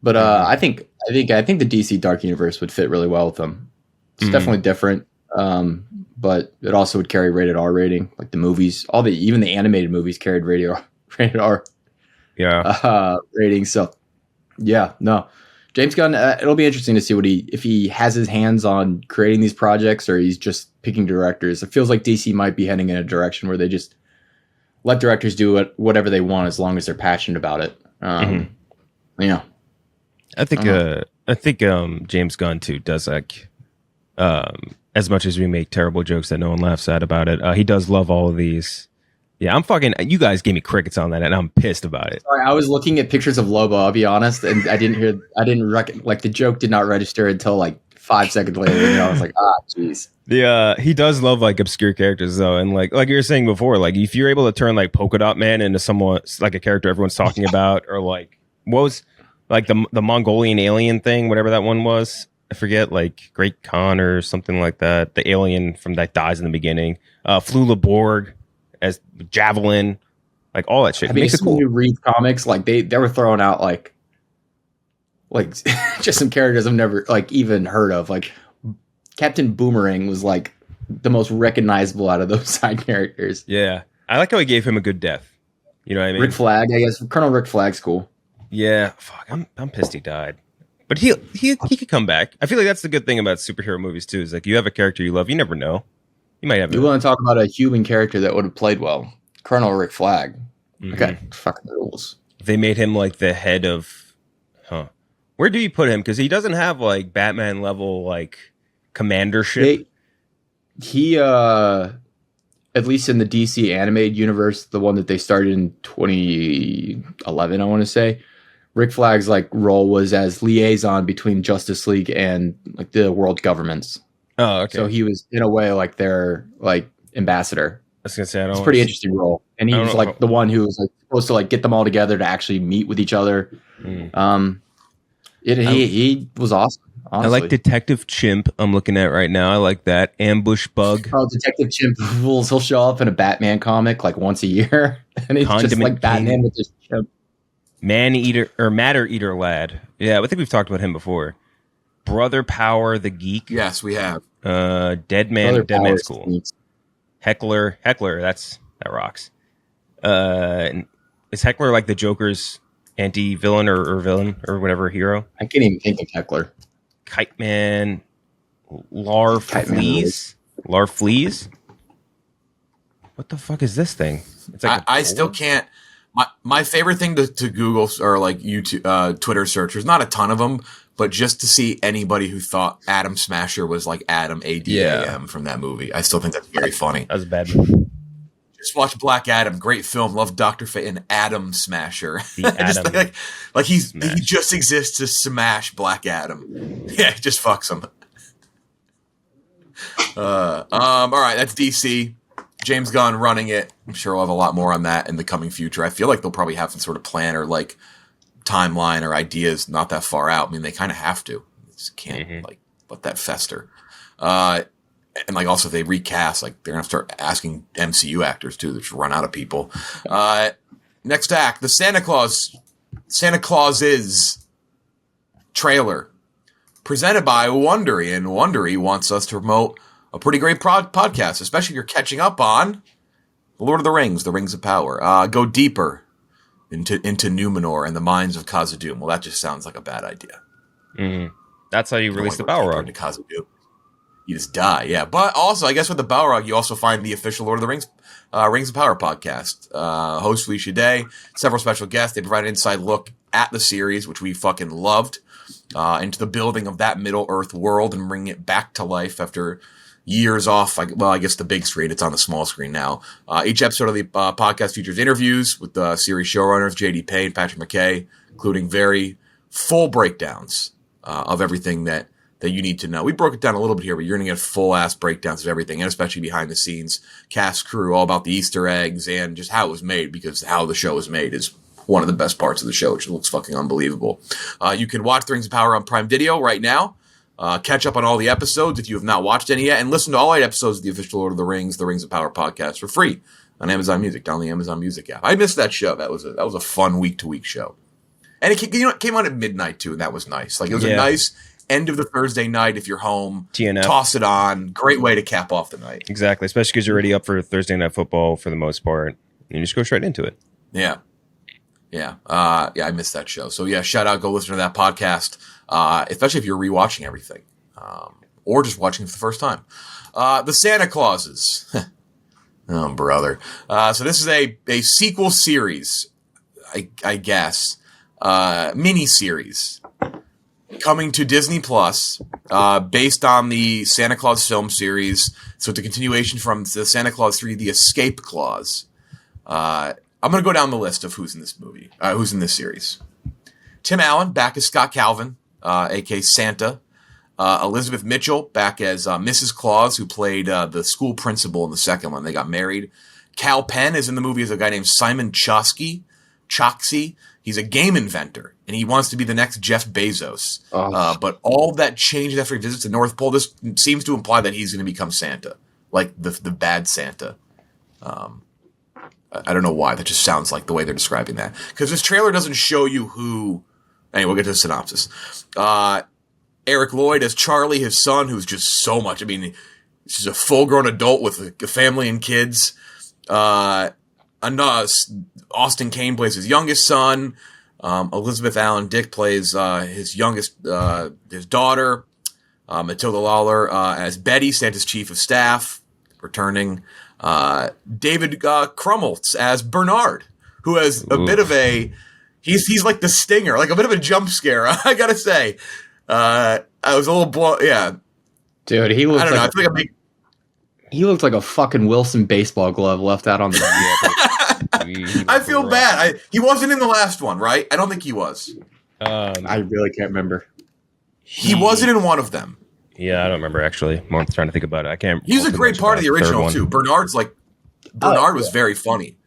But I think the DC Dark Universe would fit really well with them. It's definitely different. But it also would carry rated R rating, like the movies. Even the animated movies carried rated R. Yeah. Ratings. So yeah, no. James Gunn, it'll be interesting to see if he has his hands on creating these projects or he's just picking directors. It feels like DC might be heading in a direction where they just let directors do whatever they want as long as they're passionate about it. Yeah. I think James Gunn too does like as much as we make terrible jokes that no one laughs at about it, he does love all of these. Yeah, you guys gave me crickets on that and I'm pissed about it. Sorry, I was looking at pictures of Lobo, I'll be honest, and the joke did not register until like 5 seconds later. And I was like, jeez. Yeah, he does love like obscure characters though, and like you were saying before, like if you're able to turn like Polka Dot Man into someone like a character everyone's talking about, or like what was like the Mongolian alien thing, whatever that one was, I forget, like Great Khan or something like that, the alien from that dies in the beginning, Flula Borg as Javelin, like all that shit. Have you seen cool. Read comics? Like they were throwing out like just some characters I've never like even heard of. Like Captain Boomerang was like the most recognizable out of those side characters. Yeah, I like how he gave him a good death. You know what I mean? Rick Flag, I guess. Colonel Rick Flag's cool. Yeah, fuck, I'm pissed he died. But he could come back. I feel like that's the good thing about superhero movies too. Is like you have a character you love, you never know. You might have. You want to talk about a human character that would have played well? Colonel Rick Flag. Okay, fucking rules. They made him like the head of, Where do you put him? Because he doesn't have like Batman level like commandership. He at least in the DC animated universe, the one that they started in 2011, I want to say, Rick Flag's like role was as liaison between Justice League and like the world governments. Oh, okay. So he was in a way like their like ambassador. I was gonna say it's a pretty interesting role, and he was like the one who was like supposed to like get them all together to actually meet with each other. He was awesome. Honestly. I like Detective Chimp. I'm looking at right now. I like that Ambush Bug. Oh, Detective Chimp rules. He'll show up in a Batman comic like once a year, and he's just like Batman with this chimp. Man Eater or Matter Eater Lad. Yeah, I think we've talked about him before. Brother Power the Geek. Yes, we have. Dead Man. Dead Man's cool. Heckler, that rocks. Is Heckler like the Joker's anti-villain or villain or whatever hero? I can't even think of Heckler. Kite Man, Larfleeze. What the fuck is this thing? It's like I still can't. My favorite thing to Google or like YouTube, Twitter search. There's not a ton of them, but just to see anybody who thought Adam Smasher was like Adam ADAM from that movie, I still think that's very funny. That was a bad movie. Just watch Black Adam, great film. Love Dr. Fate and Adam Smasher. Just like he just exists to smash Black Adam. Yeah, just fucks him. All right, that's DC. James Gunn running it. I'm sure we'll have a lot more on that in the coming future. I feel like they'll probably have some sort of plan or like timeline or ideas not that far out. I mean, they kind of have to. They just can't like let that fester. And like also if they recast, like they're gonna start asking MCU actors too. They just run out of people. Next act, the Santa Clauses trailer presented by Wondery, and Wondery wants us to promote a pretty great podcast, especially if you're catching up on The Lord of the Rings of Power. Go deeper into Numenor and the mines of Khazad-dûm. Well, that just sounds like a bad idea. Mm-hmm. That's how you release the Balrog. Into Khazad-dûm. You just die, yeah. But also, I guess with the Balrog, you also find the official Lord of the Rings of Power podcast. Host Felicia Day, several special guests. They provide an inside look at the series, which we fucking loved, into the building of that Middle-earth world and bringing it back to life after years off. I guess the big screen. It's on the small screen now. Each episode of the podcast features interviews with the series showrunners J.D. Payne, Patrick McKay, including very full breakdowns of everything that you need to know. We broke it down a little bit here, but you're going to get full-ass breakdowns of everything, and especially behind the scenes, cast, crew, all about the Easter eggs and just how it was made, because how the show was made is one of the best parts of the show, which looks fucking unbelievable. You can watch The Rings of Power on Prime Video right now. Catch up on all the episodes if you have not watched any yet, and listen to all 8 episodes of the official Lord of the Rings of Power podcast for free on Amazon Music, down the Amazon Music app. I missed that show. That was a fun week-to-week show. And it came on at midnight, too, and that was nice. Like, it was a nice end of the Thursday night if you're home. TNF. Toss it on. Great way to cap off the night. Exactly, especially because you're already up for Thursday Night Football for the most part. And you just go straight into it. Yeah. Yeah. I missed that show. So, yeah, shout out. Go listen to that podcast, especially if you're rewatching everything or just watching it for the first time. The Santa Clauses. Oh, brother. So this is a sequel series, I guess, mini-series coming to Disney Plus, based on the Santa Claus film series. So it's a continuation from the Santa Claus 3, The Escape Clause. I'm going to go down the list of who's in this movie, who's in this series. Tim Allen, back as Scott Calvin, a.k.a. Santa. Elizabeth Mitchell, back as Mrs. Claus, who played the school principal in the second one. They got married. Cal Penn is in the movie as a guy named Simon Choksey. He's a game inventor, and he wants to be the next Jeff Bezos. But all that changes after he visits the North Pole. This seems to imply that he's going to become Santa, like the bad Santa. I don't know why. That just sounds like the way they're describing that. Because this trailer doesn't show you who... Anyway, we'll get to the synopsis. Eric Lloyd as Charlie, his son, who's just so much. I mean, he's just a full-grown adult with a family and kids. Austin Kane plays his youngest son. Elizabeth Allen Dick plays his daughter. Matilda Lawler as Betty, Santa's chief of staff, returning. David Krumholtz as Bernard, who has a bit of a... He's like the stinger, like a bit of a jump scare, I gotta say. I was a little blown... Yeah. Dude, he looks he looked like a fucking Wilson baseball glove left out on the I feel bad. He wasn't in the last one, right? I don't think he was. I really can't remember. He wasn't in one of them. Yeah, I don't remember, actually. I'm trying to think about it. I can't... He's a great part of the original, too. Bernard was very funny.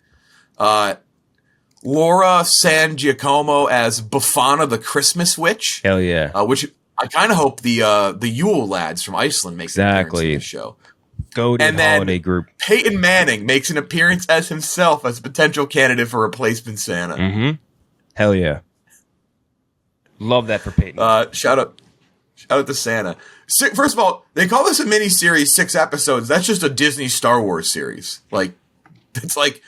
Laura San Giacomo as Befana the Christmas Witch. Hell yeah. Which I kind of hope the Yule lads from Iceland make an appearance in the show. Goated holiday group. Peyton Manning makes an appearance as himself as a potential candidate for replacement Santa. Mm-hmm. Hell yeah. Love that for Peyton. Shout Shout out to Santa. First of all, they call this a mini-series, 6 episodes. That's just a Disney Star Wars series. Like, it's like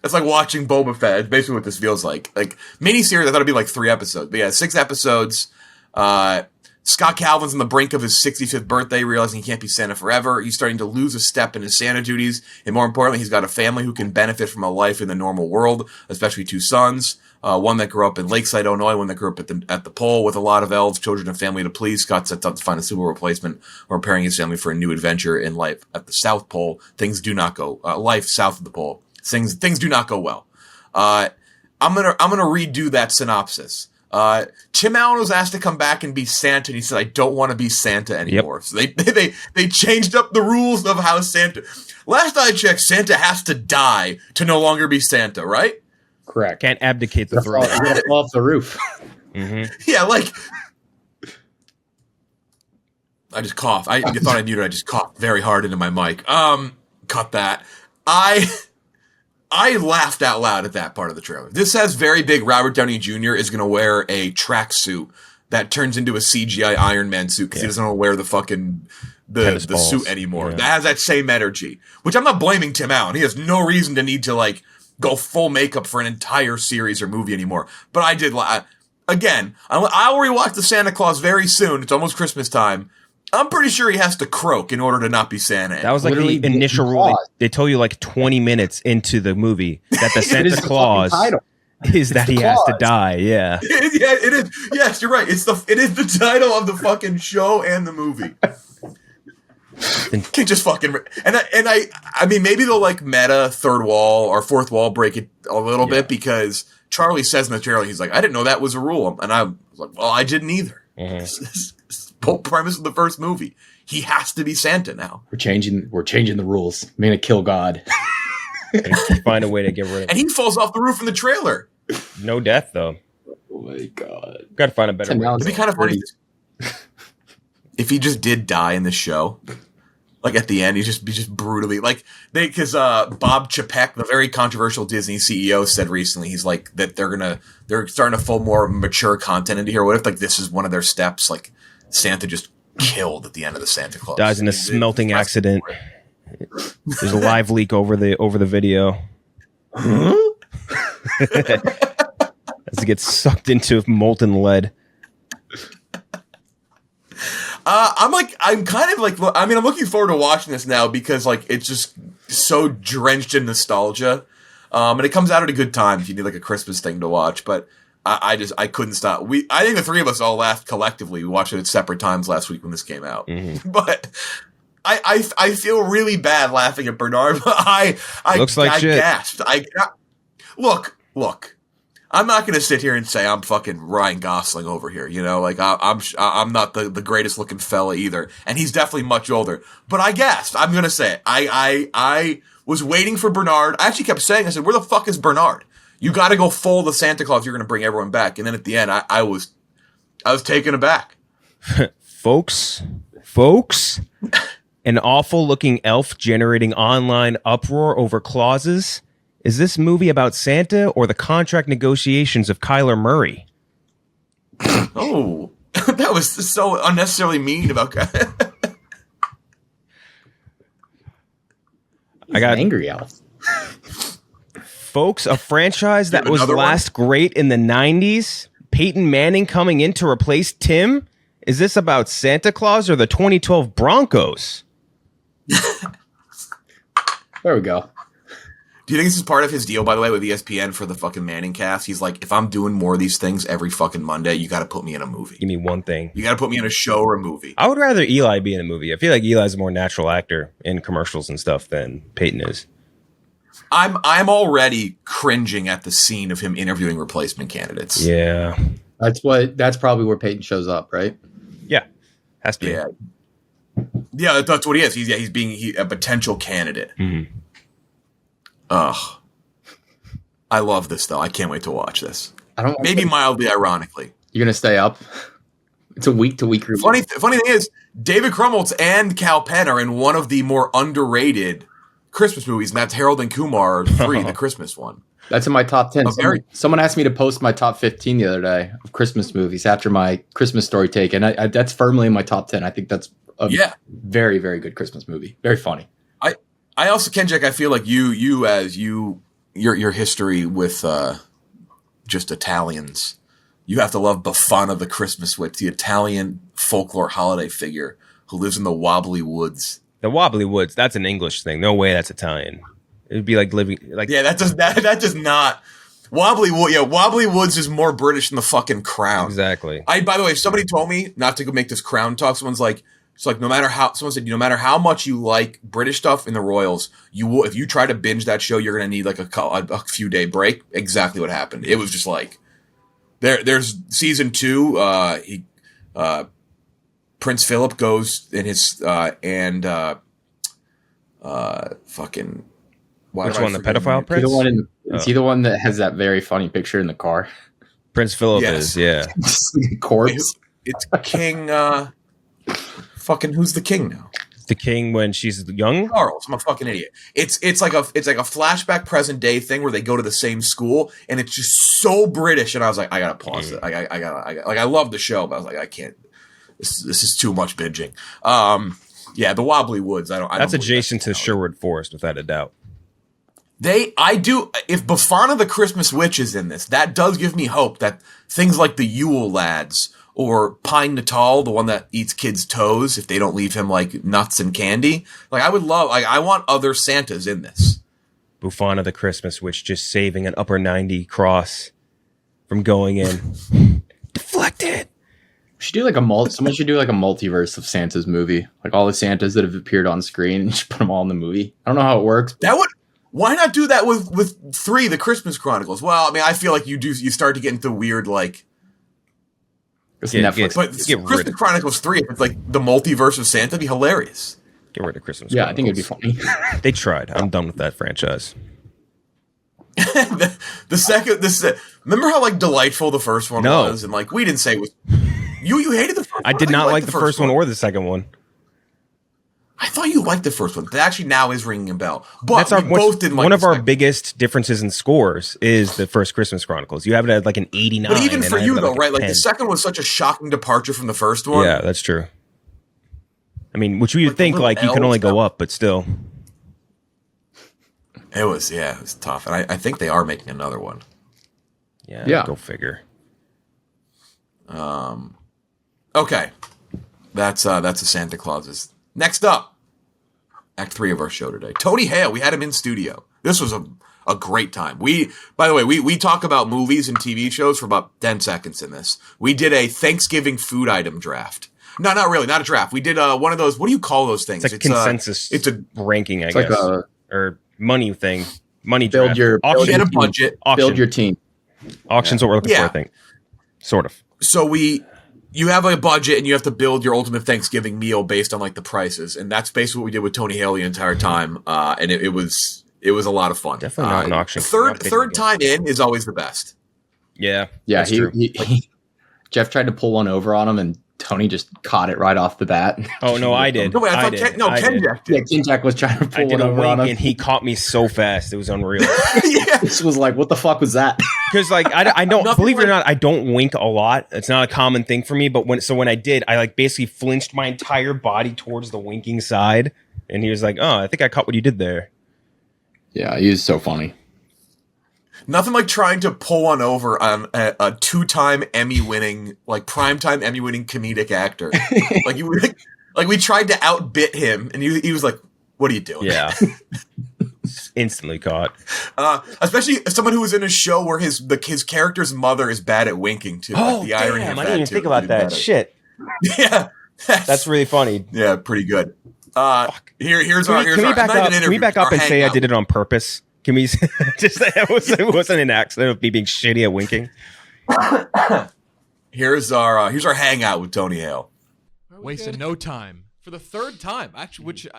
watching Boba Fett. It's basically what this feels like. Like, mini-series, I thought it'd be like 3 episodes. But yeah, 6 episodes. Scott Calvin's on the brink of his 65th birthday, realizing he can't be Santa forever. He's starting to lose a step in his Santa duties. And more importantly, he's got a family who can benefit from a life in the normal world, especially 2 sons. One that grew up in Lakeside, Illinois, one that grew up at the pole with a lot of elves, children, and family to please. Scott sets out to find a suitable replacement or preparing his family for a new adventure in life. At the South Pole, things do not go, life south of the pole. Things do not go well. I'm gonna redo that synopsis. Tim Allen was asked to come back and be Santa, and he said, "I don't want to be Santa anymore." Yep. So they changed up the rules of how Santa. Last I checked, Santa has to die to no longer be Santa, right? Correct. Can't abdicate the throne. Off the roof. Mm-hmm. Yeah, like I just coughed. You thought I muted. I just coughed very hard into my mic. Cut that. I laughed out loud at that part of the trailer. This has very big Robert Downey Jr. is going to wear a tracksuit that turns into a CGI Iron Man suit because he doesn't want to wear the fucking the suit anymore. Yeah. That has that same energy, which I'm not blaming Tim Allen. He has no reason to need to like go full makeup for an entire series or movie anymore. But I did again. I'll rewatch the Santa Claus very soon. It's almost Christmas time. I'm pretty sure he has to croak in order to not be Santa. That was like the initial rule. They told you like 20 minutes into the movie that the Santa Claus is that he has to die. Yeah. It is. Yes, you're right. It is the title of the fucking show and the movie. Can just fucking I mean maybe they'll like meta third wall or fourth wall break it a little bit because Charlie says in the trailer he's like I didn't know that was a rule and I was like well I didn't either. Mm-hmm. This is the whole premise of the first movie. He has to be Santa now. We're changing the rules. I'm gonna kill God. Find a way to get rid of him. And he falls off the roof in the trailer. No death though. Oh my God. Got to find a better way. It'd be kind of funny if he just did die in the show. Like at the end, he'd just be brutally like because Bob Chapek, the very controversial Disney CEO, said recently he's like that they're starting to fold more mature content into here. What if like this is one of their steps? Like Santa just killed at the end of the Santa Claus. Dies in a smelting accident. There's a live leak over the video. As it gets sucked into molten lead. I'm looking forward to watching this now because like it's just so drenched in nostalgia. And it comes out at a good time if you need like a Christmas thing to watch, but I couldn't stop. I think the three of us all laughed collectively. We watched it at separate times last week when this came out. Mm-hmm. But I feel really bad laughing at Bernard. I gasped. Look. I'm not going to sit here and say I'm fucking Ryan Gosling over here, you know, like I'm not the greatest looking fella either. And he's definitely much older, but I gasped. I'm going to say it. I was waiting for Bernard. I actually kept saying, I said, where the fuck is Bernard? You got to go full the Santa Claus. You're going to bring everyone back. And then at the end, I was taken aback. Folks, an awful looking elf generating online uproar over clauses. Is this movie about Santa or the contract negotiations of Kyler Murray? Oh, that was so unnecessarily mean about I got angry Elf. Folks, a franchise that was last great in the 90s. Peyton Manning coming in to replace Tim. Is this about Santa Claus or the 2012 Broncos? There we go. Do you think this is part of his deal, by the way, with ESPN for the fucking Manning cast? He's like, if I'm doing more of these things every fucking Monday, you got to put me in a movie. Give me one thing. You got to put me in a show or a movie. I would rather Eli be in a movie. I feel like Eli's a more natural actor in commercials and stuff than Peyton is. I'm already cringing at the scene of him interviewing replacement candidates. Yeah. That's probably where Peyton shows up, right? Yeah. Has to be. Yeah, that's what he is. He's being a potential candidate. Mm-hmm. Ugh. I love this, though. I can't wait to watch this. Maybe mildly ironically. You're going to stay up? It's a week-to-week review. Funny thing is, David Krumholtz and Cal Penn are in one of the more underrated Christmas movies, and that's Harold and Kumar 3, the Christmas one. That's in my top 10. Someone asked me to post my top 15 the other day of Christmas movies after my Christmas Story take, and that's firmly in my top 10. I think that's a very, very good Christmas movie. Very funny. I also, Kenjack, I feel like your history with just Italians, you have to love Befana the Christmas Witch, the Italian folklore holiday figure who lives in the Wobbly Woods. The Wobbly Woods, that's an English thing. No way that's Italian. It'd be like living like that does not. Wobbly Woods is more British than the fucking Crown. Exactly. By the way, if somebody told me not to go make this Crown talk, someone said no matter how much you like British stuff in the Royals, you will, if you try to binge that show, you're gonna need like a few day break. Exactly what happened. It was just like there's season 2. Prince Philip goes in his fucking. Which one? The pedophile prince? Is he the one that has that very funny picture in the car? Prince Philip is, yeah. Corpse. It's King. Fucking who's the king now? The king when she's young? Charles. I'm a fucking idiot. It's like a flashback present day thing where they go to the same school, and it's just so British. And I was like, I gotta pause it. I love the show, but I was like, I can't. This is too much binging. The Wobbly Woods. That's adjacent to Sherwood Forest, without a doubt. If Befana the Christmas Witch is in this, that does give me hope that things like the Yule Lads or Pine Natal, the one that eats kids' toes if they don't leave him like nuts and candy. Like I want other Santas in this. Bufana the Christmas Witch just saving an upper 90 cross from going in. Deflected. Someone should do like a multiverse of Santa's movie. Like all the Santas that have appeared on screen and just put them all in the movie. I don't know how it works. Why not do that with 3, the Christmas Chronicles? Well, I mean, I feel like you start to get into weird like. Netflix. But Christmas Chronicles 3, if it's like the multiverse of Santa, it'd be hilarious. Get rid of Christmas Chronicles. I think it'd be funny. They tried. I'm done with that franchise. Remember how like delightful the first one was, and like we didn't say it was. You hated the first one. I did not like the first one or the second one. I thought you liked the first one. That actually now is ringing a bell. But both didn't like one of our biggest differences in scores is the first Christmas Chronicles. You have it at like an 89. But even for you though, right? Like the second was such a shocking departure from the first one. Yeah, that's true. I mean, which we would think like you can only go up, but still. It was tough. And I think they are making another one. Yeah. Go figure. Okay. That's the Santa Clauses. Next up. Act 3 of our show today. Tony Hale, we had him in studio. This was a great time. By the way, we talk about movies and TV shows for about 10 seconds in this. We did a Thanksgiving food item draft. No, not really, not a draft. We did one of those, what do you call those things? It's a consensus. It's a ranking, I guess. Like or money thing. Money draft. You had a budget. Build your team. Auction's what we're looking for, I think. Sort of. So you have a budget and you have to build your ultimate Thanksgiving meal based on like the prices. And that's basically what we did with Tony Hale the entire time. And it was a lot of fun. Definitely not an auction. Third time in is always the best. Yeah. Yeah. Jeff tried to pull one over on him and Tony just caught it right off the bat. Oh, no, I did. No, wait, I thought Kenjack did. Yeah, Kenjack was trying to pull one over on him. And he caught me so fast. It was unreal. This was like, what the fuck was that? Because like I don't believe it or not, I don't wink a lot. It's not a common thing for me. But when I did, I like basically flinched my entire body towards the winking side, and he was like, "Oh, I think I caught what you did there." Yeah, he was so funny. Nothing like trying to pull one over on a 2-time Emmy-winning, like primetime Emmy-winning comedic actor. like we tried to outbit him, and he was like, "What are you doing?" Yeah. Instantly caught. Especially someone who was in a show where his character's mother is bad at winking too. Oh, like the irony damn! of I that didn't even think about that. Better. Shit. Yeah, that's really funny. Yeah, pretty good. Here's our. Can we back up and say I did it on purpose? Can we just it wasn't an accident of me being shitty at winking? Here's our hangout with Tony Hale. Wasting no time for the third time, actually,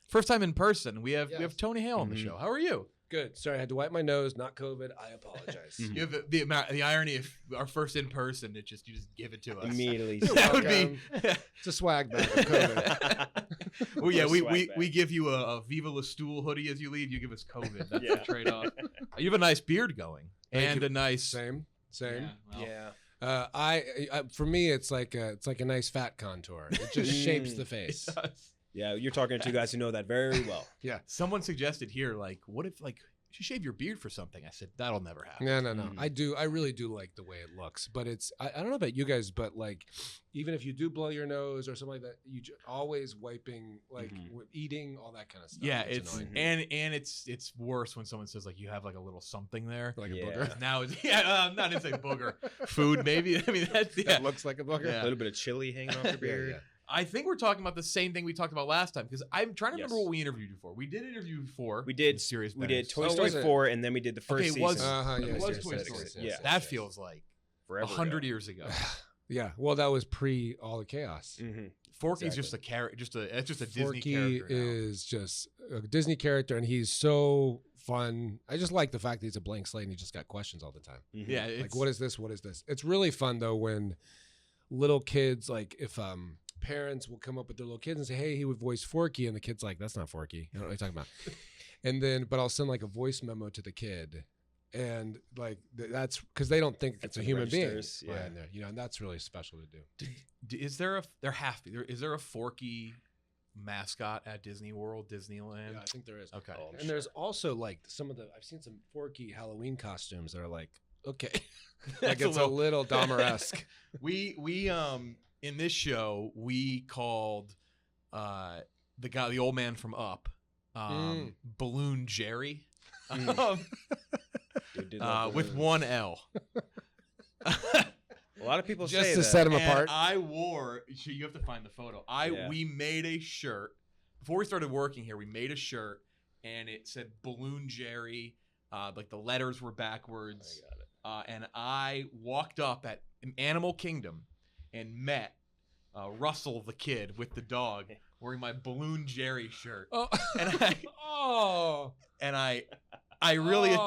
first time in person. We have Tony Hale on the show. How are you? Good. Sorry, I had to wipe my nose. Not COVID. I apologize. You have the irony of our first in person. You just give it to us immediately. That would be it's a swag bag of COVID. Well, yeah, we give you a Viva La Stool hoodie as you leave. You give us COVID. That's the trade-off. You have a nice beard going, and a nice same. Yeah. For me, it's like a nice fat contour. It just shapes the face. Yeah, you're talking to two guys who know that very well. Yeah. Someone suggested here, like, what if like you shave your beard for something? I said that'll never happen. No. I really do like the way it looks, but I don't know about you guys, but like, even if you do blow your nose or something like that, you always wiping, like eating, all that kind of stuff. Yeah, it's it's annoying. and it's worse when someone says like you have like a little something there, Like a booger. Now it's not to say booger, food maybe. I mean That looks like a booger. A little bit of chili hanging off your beard. Yeah. I think we're talking about the same thing we talked about last time because I'm trying to remember what we interviewed you for. We did interview before. We did Serious. We did Toy Oh, Story was it? 4, and then we did the first season. it was Serious Toy Story. Story. Yeah. That feels like Forever 100 ago. years ago. Yeah. Well, that was pre all the chaos. Forky's just a character, it's just a Disney Forky character now. is just a Disney character, and he's so fun. I just like the fact that he's a blank slate and he just got questions all the time. Yeah, Like, what is this? What is this? It's really fun though when little kids, like if parents will come up with their little kids and say, "Hey, he would voice Forky," and the kid's like, "That's not Forky. I don't know what you're talking about." And then, but I'll send like a voice memo to the kid, and like that's because they don't think it's a human being. registers, yeah. Right in there, and that's really special to do. Is there is there a Forky mascot at Disney World, Disneyland? Yeah, I think there is. Okay. Oh, And there's also like I've seen some Forky Halloween costumes that are like, okay, like it's a little Dahmer-esque. We in this show we called the old man from Up Balloon Jerry with one L. A lot of people Just say to that. set him And apart. I wore. You have to find the photo. We made a shirt before we started working here. We made a shirt, and it said Balloon Jerry. Like the letters were backwards. I got it. And I walked up at Animal Kingdom and met Russell the kid with the dog wearing my Balloon Jerry shirt. Oh, And I really.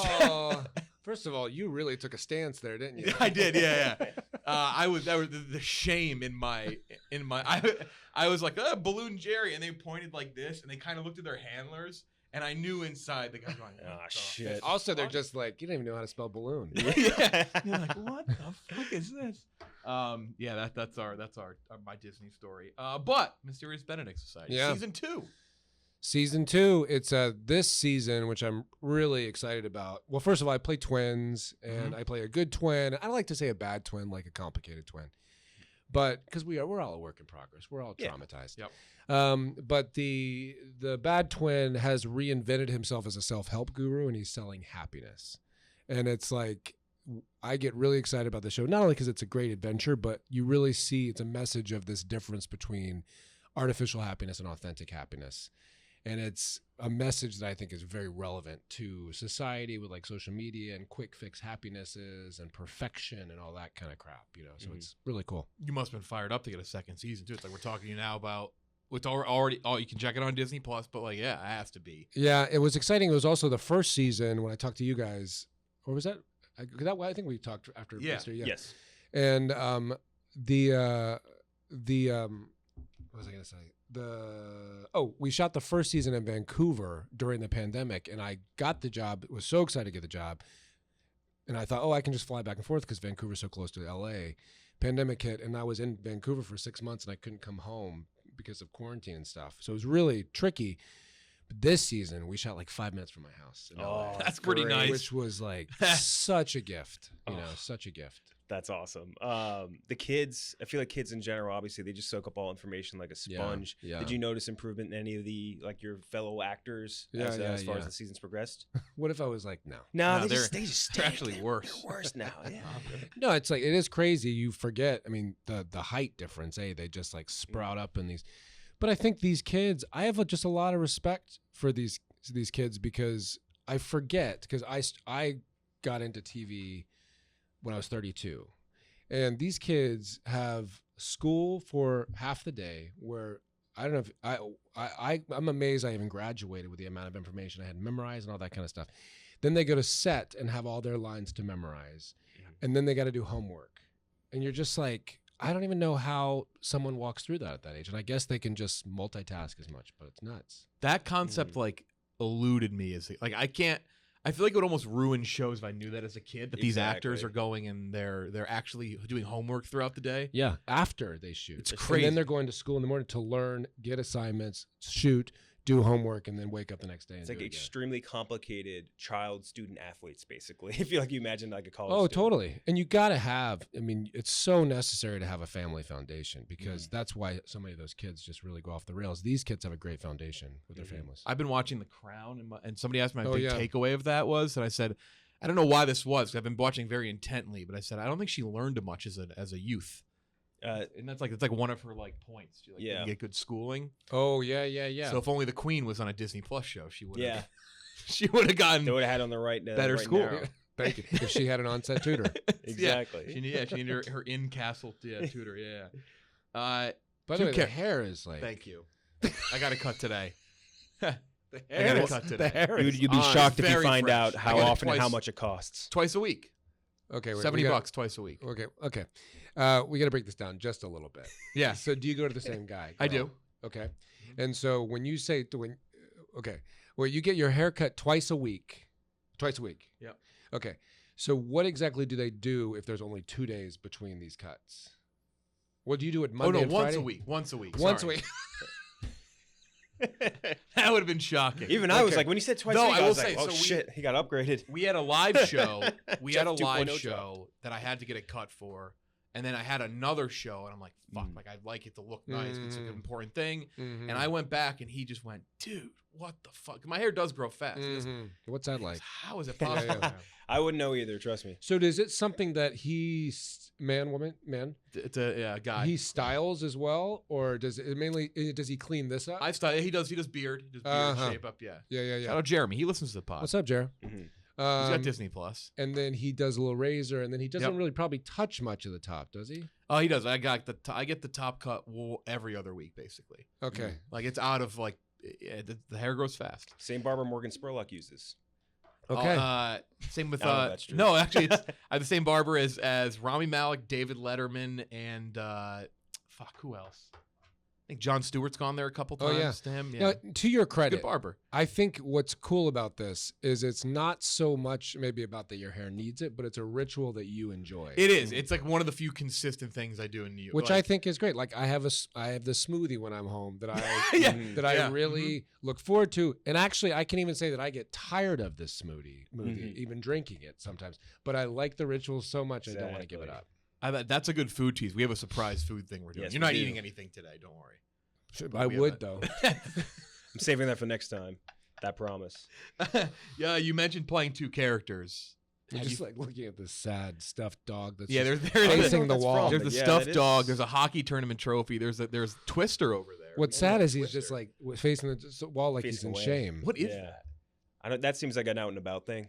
First of all, you really took a stance there, didn't you? I did, yeah. That was the shame in my. I was like, Balloon Jerry, and they pointed like this, and they kind of looked at their handlers, and I knew inside the guys were like, Oh, shit. Also, they're just like, you don't even know how to spell balloon. yeah. You're like, what the fuck is this? Yeah, that's my Disney story. But Mysterious Benedict Society, Yeah. season 2. Season 2, it's this season, which I'm really excited about. Well, first of all, I play twins, and I play a good twin. I don't like to say a bad twin, like a complicated twin, but because we're all a work in progress. We're all traumatized. Yep. But the bad twin has reinvented himself as a self-help guru, and he's selling happiness. And it's like, I get really excited about the show, not only because it's a great adventure, but you really see it's a message of this difference between artificial happiness and authentic happiness. And it's a message that I think is very relevant to society with like social media and quick fix happinesses and perfection and all that kind of crap, So it's really cool. You must have been fired up to get a second season too. It's like we're talking to you now about. It's already. Oh, you can check it on Disney Plus, but like, yeah, it has to be. Yeah, it was exciting. It was also the first season when I talked to you guys. Or was that? I think we talked after. Yeah. Mr. Yes. And what was I going to say? We shot the first season in Vancouver during the pandemic, and I got the job. Was so excited to get the job, and I thought, I can just fly back and forth because Vancouver's so close to LA. Pandemic hit, and I was in Vancouver for 6 months, and I couldn't come home because of quarantine and stuff. So it was really tricky. But this season, we shot like 5 minutes from my house. in LA, That's pretty nice. which was like such a gift. Such a gift. That's awesome. The kids, I feel like kids in general, obviously, they just soak up all information like a sponge. Yeah. Did you notice improvement in any of the, like your fellow actors as far as the seasons progressed? What if I was like, no? No, No, they they're just actually worse. They're worse now. Yeah. No, it's like, it is crazy. You forget, I mean, the height difference, they just like sprout up in these. But I think these kids, I have just a lot of respect for these kids because I forget, because I got into TV when I was 32. And these kids have school for half the day where I don't know if I'm amazed I even graduated with the amount of information I had memorized and all that kind of stuff. Then they go to set and have all their lines to memorize. And then they got to do homework. And you're just like, I don't even know how someone walks through that at that age. And I guess they can just multitask as much, but it's nuts. That concept like eluded me as like I can't. I feel like it would almost ruin shows if I knew that as a kid that these actors are going and they're actually doing homework throughout the day. Yeah, after they shoot. It's crazy. And then they're going to school in the morning to learn, get assignments, shoot, do homework, and then wake up the next day. It's like extremely complicated child student athletes, basically. If you imagine like a college. Oh, student. totally. And you got to have, I mean, it's so necessary to have a family foundation because that's why so many of those kids just really go off the rails. These kids have a great foundation with their families. I've been watching The Crown, and somebody asked me my big yeah. takeaway of that was, and I said, I don't know why this was, 'cause I've been watching very intently, but I said I don't think she learned much as a youth. And it's like one of her like points. She didn't get good schooling. Oh yeah. So if only the Queen was on a Disney Plus show, she would have. She would have gotten. They would have had on the right better right school. narrow. Thank you. If she had an on-set tutor. Exactly. She needed her in-castle tutor. Yeah. By the way, the hair is like. Thank you. I got to cut today. The hair is You'd be shocked if you find fresh. out how often and how much it costs. Twice a week. Okay, $70 twice a week. Okay. We got to break this down just a little bit. Yeah. So do you go to the same guy? I do. Okay. And so when you say you get your hair cut twice a week. Yeah. Okay. So what exactly do they do if there's only 2 days between these cuts? What do you do at Monday and once Friday? a week. Once a week. Once a week. That would have been shocking. Even I was like, when you said twice a week, I was like, oh shit, he got upgraded. We had a live show. Jeff 2.0 that I had to get a cut for. And then I had another show, and I'm like, fuck, like I'd like it to look nice. It's an important thing. And I went back, and he just went, dude, what the fuck? My hair does grow fast. What's that like? How is it possible? I wouldn't know either, trust me. So is it something that man? It's a guy. He styles as well, or does he clean this up? He does beard. He does beard shape up, yeah. Yeah. Shout out Jeremy. He listens to the pod. What's up, Jer? He's got Disney Plus. And then he does a little razor, and then he doesn't really probably touch much of the top, does he? Oh, he does. I get the top cut every other week, basically. Okay. Like it's out of like the hair grows fast. Same barber Morgan Spurlock uses. Okay. Same with that's true. no, actually, it's I have the same barber as Rami Malek, David Letterman, and who else? I think Jon Stewart's gone there a couple times to him. Yeah. Now, to your credit, Good barber. I think what's cool about this is it's not so much maybe about that your hair needs it, but it's a ritual that you enjoy. It is. It's like one of the few consistent things I do in New York. Which I think is great. Like I have the smoothie when I'm home that I really look forward to. And actually, I can even say that I get tired of this smoothie, even drinking it sometimes. But I like the ritual so much, I don't want to give it up. That's a good food tease. We have a surprise food thing we're doing. Yes, You're not eating anything today. Don't worry. I would, though. I'm saving that for next time. That promise. Yeah, you mentioned playing two characters. I'm just like looking at this sad stuffed dog that's there's facing the wall. There's the stuffed dog. There's a hockey tournament trophy. There's Twister over there. What's sad is he's just like facing the wall like he's in shame. What is that? That seems like an out and about thing.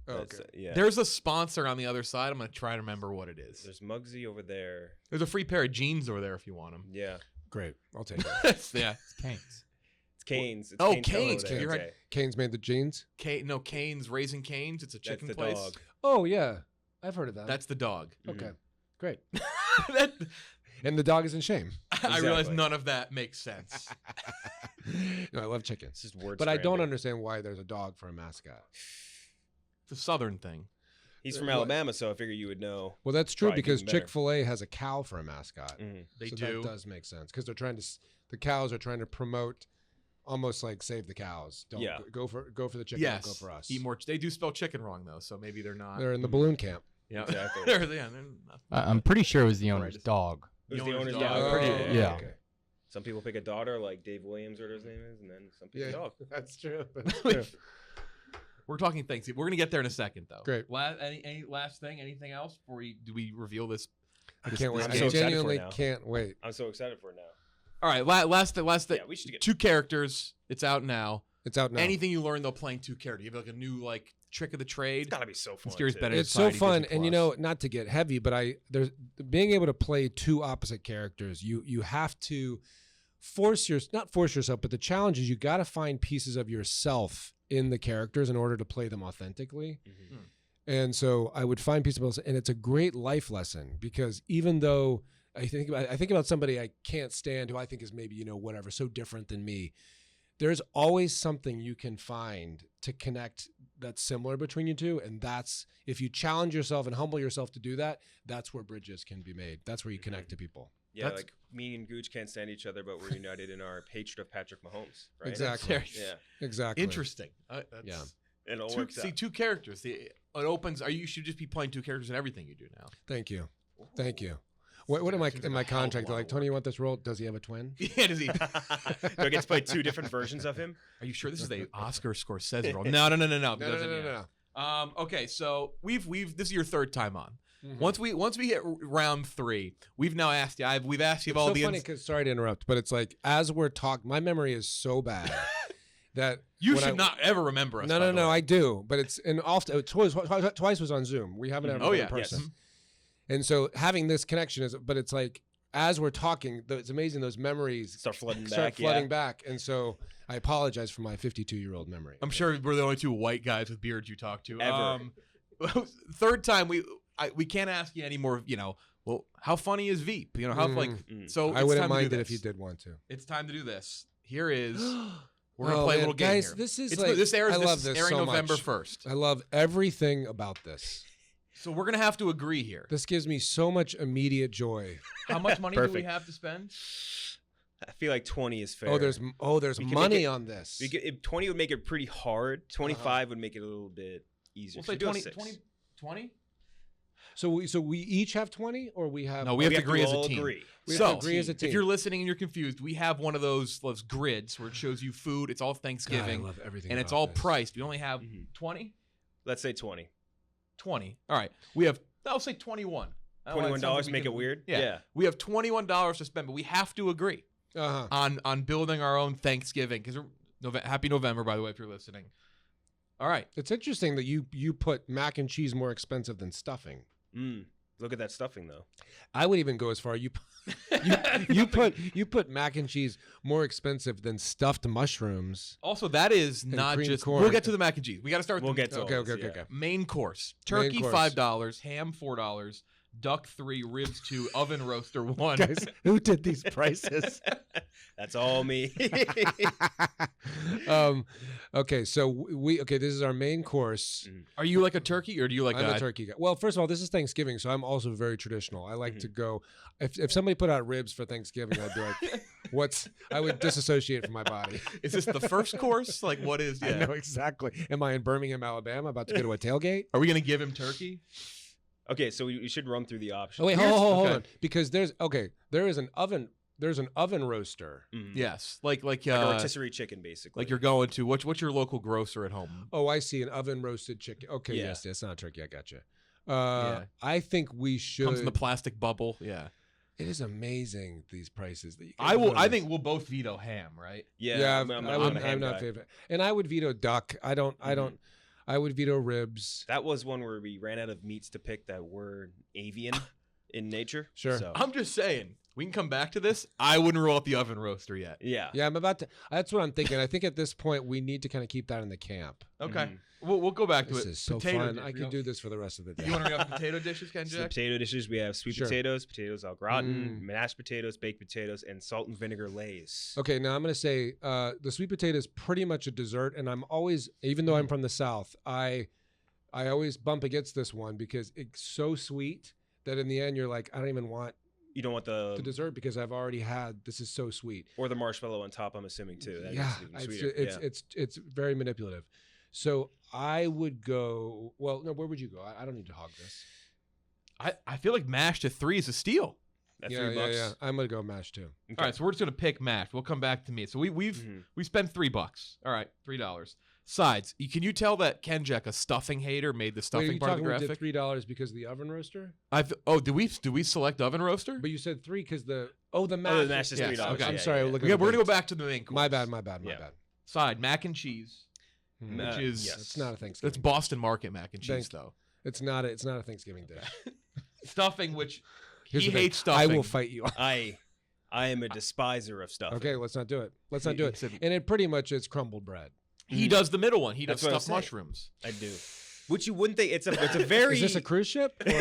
Oh, okay. There's a sponsor on the other side. I'm going to try to remember what it is. There's Muggsy over there. There's a free pair of jeans over there if you want them. Yeah. Great. I'll take it. It's Cane's. It's Cane's. It's Cane's. You're right. Cane's made the jeans? Cane's Raising Cane's. It's a chicken That's the place. dog. Oh, yeah. I've heard of that. That's the dog. Okay. Great. That, And the dog is in shame. I realize none of that makes sense. No, I love chicken. It's just word but I don't scrambling. understand why there's a dog for a mascot. It's a southern thing. He's from Alabama, so I figure you would know. Well, that's true Probably because even better. Chick-fil-A has a cow for a mascot. They so do. That does make sense because they're trying to. The cows are trying to promote, almost like save the cows. Don't go for the chicken. Yes. Don't go for us. Eat more. They do spell chicken wrong though, so maybe they're not. They're in the balloon camp. Yeah, Exactly. they're not. I'm pretty sure it was the owner's dog. It was the owner's dog. dog. Yeah. Okay. Some people pick a daughter, like Dave Williams, or his name is, and then some pick a dog. That's true. That's true. We're talking things. We're gonna get there in a second, though. Great. Any last thing? Anything else before we reveal this? I can't wait. I'm I so excited for it genuinely now. can't wait. I'm so excited for it now. All right. Last thing. Yeah, we should get 2 characters. It's out now. It's out now. Anything you learn though playing 2 characters? You have like a new trick of the trade. It's gotta be so fun. Mysterious too. Better It's so Society, fun, Disney and Plus. not to get heavy, but there's being able to play 2 opposite characters. You have to not force yourself, but the challenge is you got to find pieces of yourself in the characters in order to play them authentically. And so I would find pieces of myself, and it's a great life lesson because even though I think about somebody I can't stand who I think is maybe, whatever, so different than me. There's always something you can find to connect that's similar between you two. And that's, if you challenge yourself and humble yourself to do that, that's where bridges can be made. That's where you connect to people. Yeah, like me and Gooch can't stand each other, but we're united in our hatred of Patrick Mahomes, right? Exactly. Yeah. Exactly. Interesting. Yeah. And it works out. Two characters. It opens. You should just be playing two characters in everything you do now. Thank you. Thank you. What am I in my contract? They're like, Tony, you want this role? Does he have a twin? Yeah, does he? Do I get to play two different versions of him? Are you sure this is the Oscar Scorsese role? No. No. Okay, so we've this is your third time on. Mm-hmm. Once we hit round 3, we've now asked you. We've asked you it's all so the. Funny because sorry to interrupt, but it's like as we're talking, my memory is so bad that you should not ever remember us. No, I do, but it's and often twice was on Zoom. We haven't ever been in person. Yes. And so having this connection but it's like as we're talking, it's amazing those memories start flooding back. And so I apologize for my 52-year-old memory. I'm sure we're the only two white guys with beards you talk to. Ever. Third time we can't ask you anymore. Well, how funny is Veep? So I wouldn't mind it if you did want to. It's time to do this. Here is. We're gonna play a little game guys, here. This is this airs. I love this this airing so November much. 1st. I love everything about this. So we're gonna have to agree here. This gives me so much immediate joy. How much money do we have to spend? I feel like 20 is fair. There's money on this. 20 would make it pretty hard. 25 would make it a little bit easier. We'll say 20? So we each have 20, or we have? No, we have to agree as a team. We have to agree as a team. If you're listening and you're confused, we have one of those grids where it shows you food. It's all Thanksgiving. God, I love everything, and it's all priced. We only have 20. Let's say 20. 20. All right. We have. I'll say 21. $21 make it weird. Yeah. We have $21 to spend, but we have to agree on building our own Thanksgiving because happy November, by the way, if you're listening. All right. It's interesting that you put mac and cheese more expensive than stuffing. Look at that stuffing, though. I would even go as far. You put mac and cheese more expensive than stuffed mushrooms. Also, that is not just. Corn. We'll get to the mac and cheese. We got to start. We'll get to okay. Main course: turkey $5, ham $4, duck $3, ribs $2, oven roaster $1. Guys, who did these prices? That's all me. Okay, so this is our main course. Are you like a turkey or do you like I'm a turkey guy. Well, first of all, this is Thanksgiving, so I'm also very traditional. I like to go if somebody put out ribs for Thanksgiving, I'd be like, I would disassociate from my body. Is this the first course? Like what is I know exactly. Am I in Birmingham, Alabama, about to go to a tailgate? Are we gonna give him turkey? Okay, so we should run through the options. Oh wait, hold on. Because there is an oven. There's an oven roaster. Yes, like a rotisserie chicken, basically. Like you're going to what's your local grocer at home? Oh, I see, an oven roasted chicken. Okay, yes, it's not a turkey. I got you. I think we should. Comes in the plastic bubble. Yeah, it is amazing these prices that you. I think we'll both veto ham, right? Yeah. I'm not favorite, and I would veto duck. I would veto ribs. That was one where we ran out of meats to pick that were avian in nature. Sure. So. I'm just saying. We can come back to this. I wouldn't roll out the oven roaster yet. Yeah. Yeah, I'm about to. That's what I'm thinking. I think at this point we need to kind of keep that in the camp. Okay. We'll go back to it. This is so fun. I could do this for the rest of the day. You want to read off potato dishes, Ken Jack? Potato dishes. We have sweet potatoes, potatoes au gratin, mashed potatoes, baked potatoes, and salt and vinegar lays. Okay, now I'm going to say the sweet potato is pretty much a dessert, and I'm always, even though I'm from the South, I always bump against this one because it's so sweet that in the end you're like, I don't even want. You don't want the dessert because I've already had. This is so sweet. Or the marshmallow on top. I'm assuming too. That it's very manipulative. So I would go. Well, no. Where would you go? I don't need to hog this. I feel like mashed at 3 is a steal. At $3. Yeah. I'm gonna go mash too. Okay. All right, so we're just gonna pick mash. We'll come back to me. So we spent $3. All right, $3. Sides. Can you tell that Ken Jack, a stuffing hater, made the stuffing part of the graphic? We did $3 because of the oven roaster. Do we select oven roaster? But you said 3 because the mash. Oh, the mash is $3. Okay. I'm sorry. We're gonna go back to the main course. My bad. Side mack and cheese, which is it's not a Thanksgiving. That's Boston Market mac and cheese though. It's not a Thanksgiving dish. Stuffing, which he hates stuffing. I will fight you. I am a despiser of stuffing. Okay, let's not do it. And it pretty much is crumbled bread. He does the middle one. He does stuffed mushrooms. I do. Which you wouldn't think. It's a very. Is this a cruise ship? Or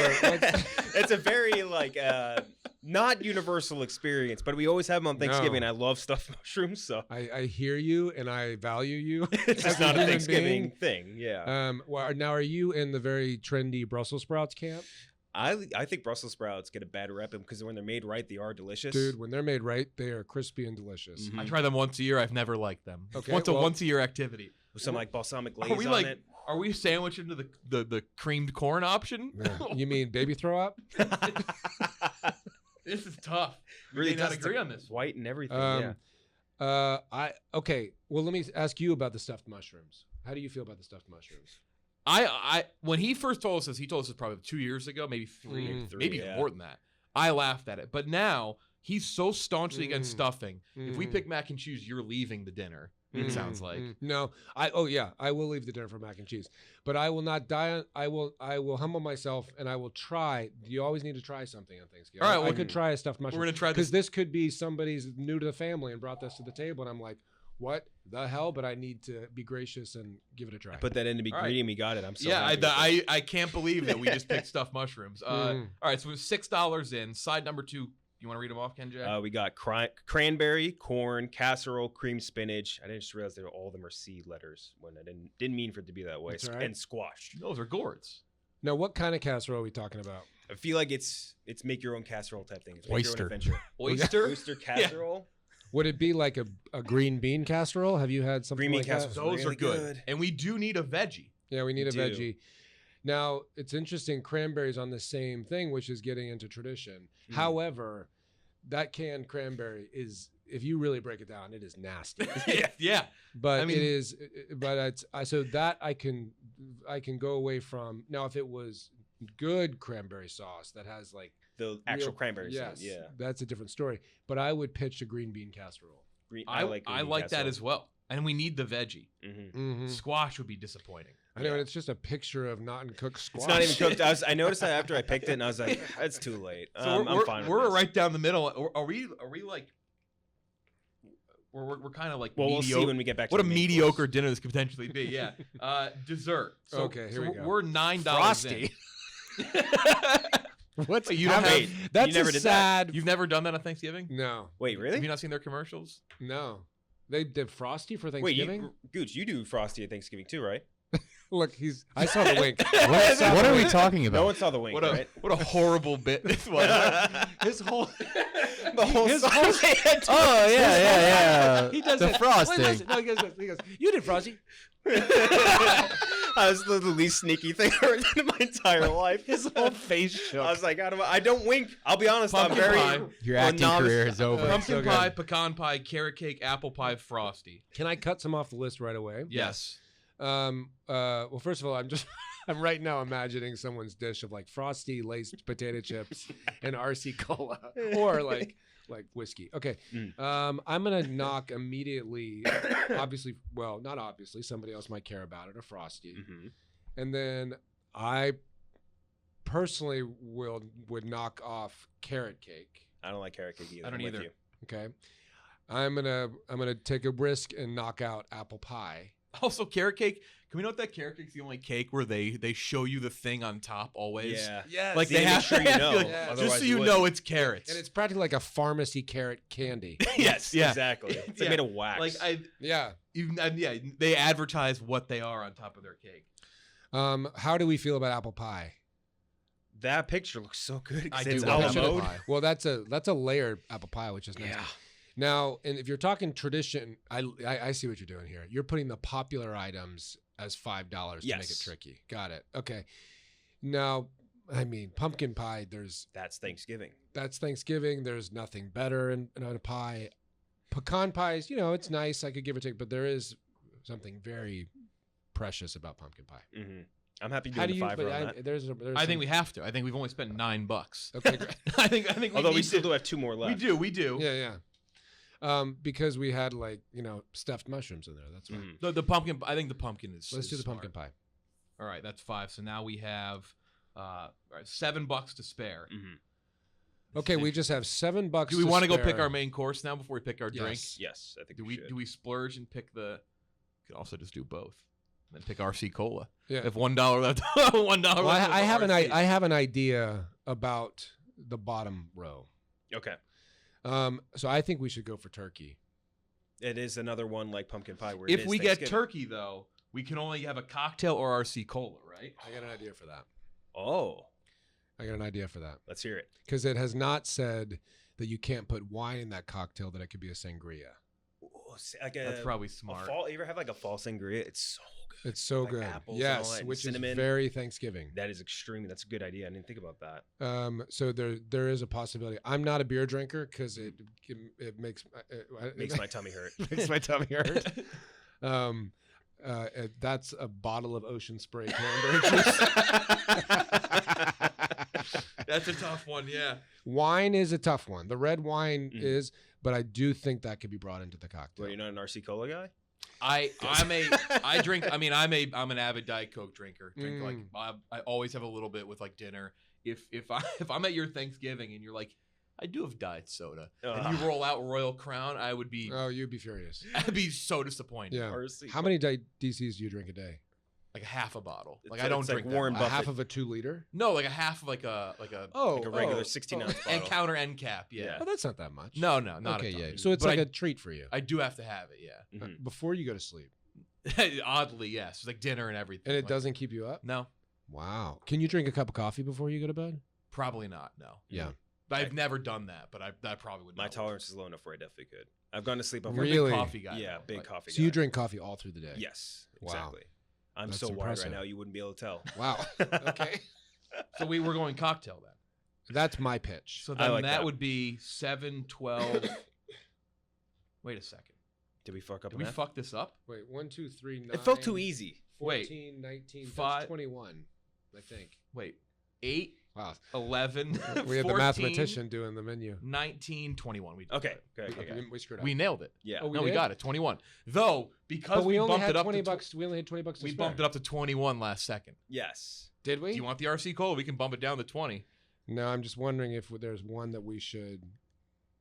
It's a very not universal experience, but we always have them on Thanksgiving. No. I love stuffed mushrooms, so I hear you and I value you. it's just not a human Thanksgiving being. thing. Yeah. Well, now are you in the very trendy Brussels sprouts camp? I think Brussels sprouts get a bad rep because when they're made right, they are delicious. Dude, when they're made right, they are crispy and delicious. Mhm. I try them once a year. I've never liked them. Okay, Once a year activity. With some balsamic glaze Are we on it. Are we sandwiched into the creamed corn option? Yeah. You mean baby throw up? This is tough. We Really may not does. agree on this. White and everything. Yeah. Okay. Well, let me ask you about the stuffed mushrooms. How do you feel about the stuffed mushrooms? I when he first told us this, he told us this probably 2 years ago, maybe three, maybe even more than that. I laughed at it, but now he's so staunchly against stuffing. If we pick mac and cheese, you're leaving the dinner. It sounds like No, I will leave the dinner for mac and cheese, but I will not die. I will humble myself and I will try. You always need to try something on Thanksgiving. All right, I could try a stuffed mushroom. we're gonna try because this could be somebody's new to the family and brought this to the table, and I'm like, what the hell? But I need to be gracious and give it a try. Put that in to be All right. greedy and we got it. I'm so yeah, happy with this. I can't believe that we just picked stuffed mushrooms. All right, so it was $6 in. Side number 2. You want to read them off, Ken Jack? We got cranberry, corn, casserole, cream spinach. I didn't just realize that all of them are C letters when I didn't mean for it to be that way. That's all right. And squash. Those are gourds. Now, what kind of casserole are we talking about? I feel like it's make your own casserole type thing. It's make Oyster. your own adventure. Oyster casserole. Would it be like a green bean casserole? Have you had something Green bean like that? casserole. Those Really are good. And we do need a veggie. Yeah, we need We a do. veggie. Now, it's interesting. Cranberry's on the same thing, which is getting into tradition. However, that canned cranberry is, if you really break it down, it is nasty. yeah. But I mean- it is. But it's so that I can go away from. Now, if it was good cranberry sauce that has like The actual real- cranberry yes, sauce. Yeah. that's a different story. But I would pitch a green bean casserole. I like that as well. And we need the veggie. Mm-hmm. Squash would be disappointing. I know, and it's just a picture of not cooked squash. It's not even cooked. I noticed that after I picked it, and I was like, "It's too late." So I'm fine with we're this. right down the middle. Are we like? We're kind of like Well, we'll mediocre. see when we get back. What to a the main mediocre course. dinner this could potentially be. Yeah. Dessert. So, Okay, here we go. We're $9 Frosty. in. What's Wait, you don't Wait, have, That's you never a did sad. You've never done that on Thanksgiving? No, Wait, really? Have you not seen their commercials? no. They did Frosty for Wait, Thanksgiving. Gooch, you do Frosty at Thanksgiving too, right? Look, I saw the wink. What are we talking No about? one saw the wink, What a right? what a horrible bit this was. His whole. The whole His song whole- they had to- Oh yeah. He does the it. frosting. Wait, listen. No, he goes. You did Frosty. That was the least sneaky thing I ever done in my entire life. His whole face shook. I was like, I don't wink. I'll be honest. Pumpkin I'm very pie. Your well, acting novice- career is over. Pumpkin so good. pie, pecan pie, carrot cake, apple pie, frosty. Can I cut some off the list right away? Yes. Well, first of all, I'm right now imagining someone's dish of like Frosty laced potato chips and RC cola or like whiskey. Okay. I'm gonna knock immediately. Obviously, well, not obviously. Somebody else might care about it. A Frosty, Mhm. and then I personally would knock off carrot cake. I don't like carrot cake either. I don't I'm with either. you. Okay. I'm gonna take a risk and knock out apple pie. Also, carrot cake. Can we note that carrot cake's the only cake where they show you the thing on top always? Yeah. Yes. Like See, they make have sure you know. like, Yeah. just Otherwise so you you know it's carrots. And it's practically like a pharmacy carrot candy. yes, yeah. Exactly. It's Yeah. made of wax. Like Yeah. yeah, they advertise what they are on top of their cake. How do we feel about apple pie? that picture looks so good. I It's do a love la apple mode. pie. Well, that's a layered apple pie, which is nice. Yeah. Now, and if you're talking tradition, I see what you're doing here. You're putting the popular items as $5 to make it Yes. tricky. Got it. Okay. Now, I mean, pumpkin pie. That's Thanksgiving. That's Thanksgiving. There's nothing better in a pie. Pecan pies, it's nice. I could give or take, but there is something very precious about pumpkin pie. Mm-hmm. I'm happy How doing do the you? $5 But on I, that. there's I think we have to. I think we've only spent $9. Okay. Great. I think we Although we need still to- do have two more left. We do. Yeah. Because we had stuffed mushrooms in there. That's why. Mhm. The pumpkin. I think the pumpkin is. Let's do the smart. pumpkin pie. All right, that's 5. So now we have all right, $7 to spare. Mhm. Okay, we just have $7. Do we want to go pick spare. our main course now before we pick our drink? Yes. Yes, I think Do we we should. do we splurge and pick the? We could also just do both. Then pick RC Cola. Yeah. If $1 left, $1 Well, left. I have RC. I have an idea about the bottom row. Okay. So I think we should go for turkey. It is another one like pumpkin pie. Where If we get turkey, though, we can only have a cocktail or RC Cola, right? I got an idea for that. Oh, I got an idea for that. let's hear it. Because it has not said that you can't put wine in that cocktail, that it could be a sangria. Ooh, like That's probably smart. You ever have like a fall sangria? It's so good. It's so Like good. apples and all Yes, that, which cinnamon. is very Thanksgiving. That's a good idea. I didn't think about that. So there is a possibility. I'm not a beer drinker because it makes Makes my tummy hurt. makes my tummy hurt. That's a bottle of Ocean Spray cranberry juice. That's a tough one, yeah. Wine is a tough one. The red wine is, but I do think that could be brought into the cocktail. Well, you're not an RC Cola guy? I'm an avid Diet Coke drinker. I always have a little bit with like dinner. If I'm at your Thanksgiving and you're like, I do have diet soda, and you roll out Royal Crown, I would be. Oh, you'd be furious. I'd be so disappointed. Yeah. RC How many DCs do you drink a day? Like a half a bottle. Like So I don't it's like drink Warren that A much. Buffett. half of a 2-liter? No, like a half of like a Like a regular 16-ounce bottle. and counter end cap. Yeah. Oh, that's not that much. No, not okay, a ton. yeah. So it's But like I, a treat for you. I do have to have it. Yeah. Mhm. Before you go to sleep. Oddly, yes. It's like dinner and everything. And it Like, doesn't keep you up? No, Wow. Can you drink a cup of coffee before you go to bed? probably not. No. Yeah. But I've never done that. But I probably would. My not tolerance is low enough where I definitely could. I've gone to sleep on I'm a big Really? coffee guy. Yeah, though. big Like, coffee So you guy. drink coffee all through the day? Yes, Wow. exactly. I'm That's so wired impressive. right now, you wouldn't be able to tell. Wow. Okay. So we're going cocktail then. That's my pitch. So then like that that. would be 7, 12. Wait a second. Did we fuck up Did on we that? fuck this up? Wait, 1, 2, 3, 9. It felt too easy. 14, 19, that's 5 21, I think. Wait. 8, Wow. 11. We had 14, the mathematician doing the menu. 19, 21. We did Okay, it. good. We screwed up. We nailed it. Yeah. Oh, No, we did? got it. 21. Though, because But we only bumped had it up 20 to bucks. We only had 20 bucks to we spare. bumped it up to 21 last second. Yes. Did we? Do you want the RC Cola? We can bump it down to 20. No, I'm just wondering if there's one that we should.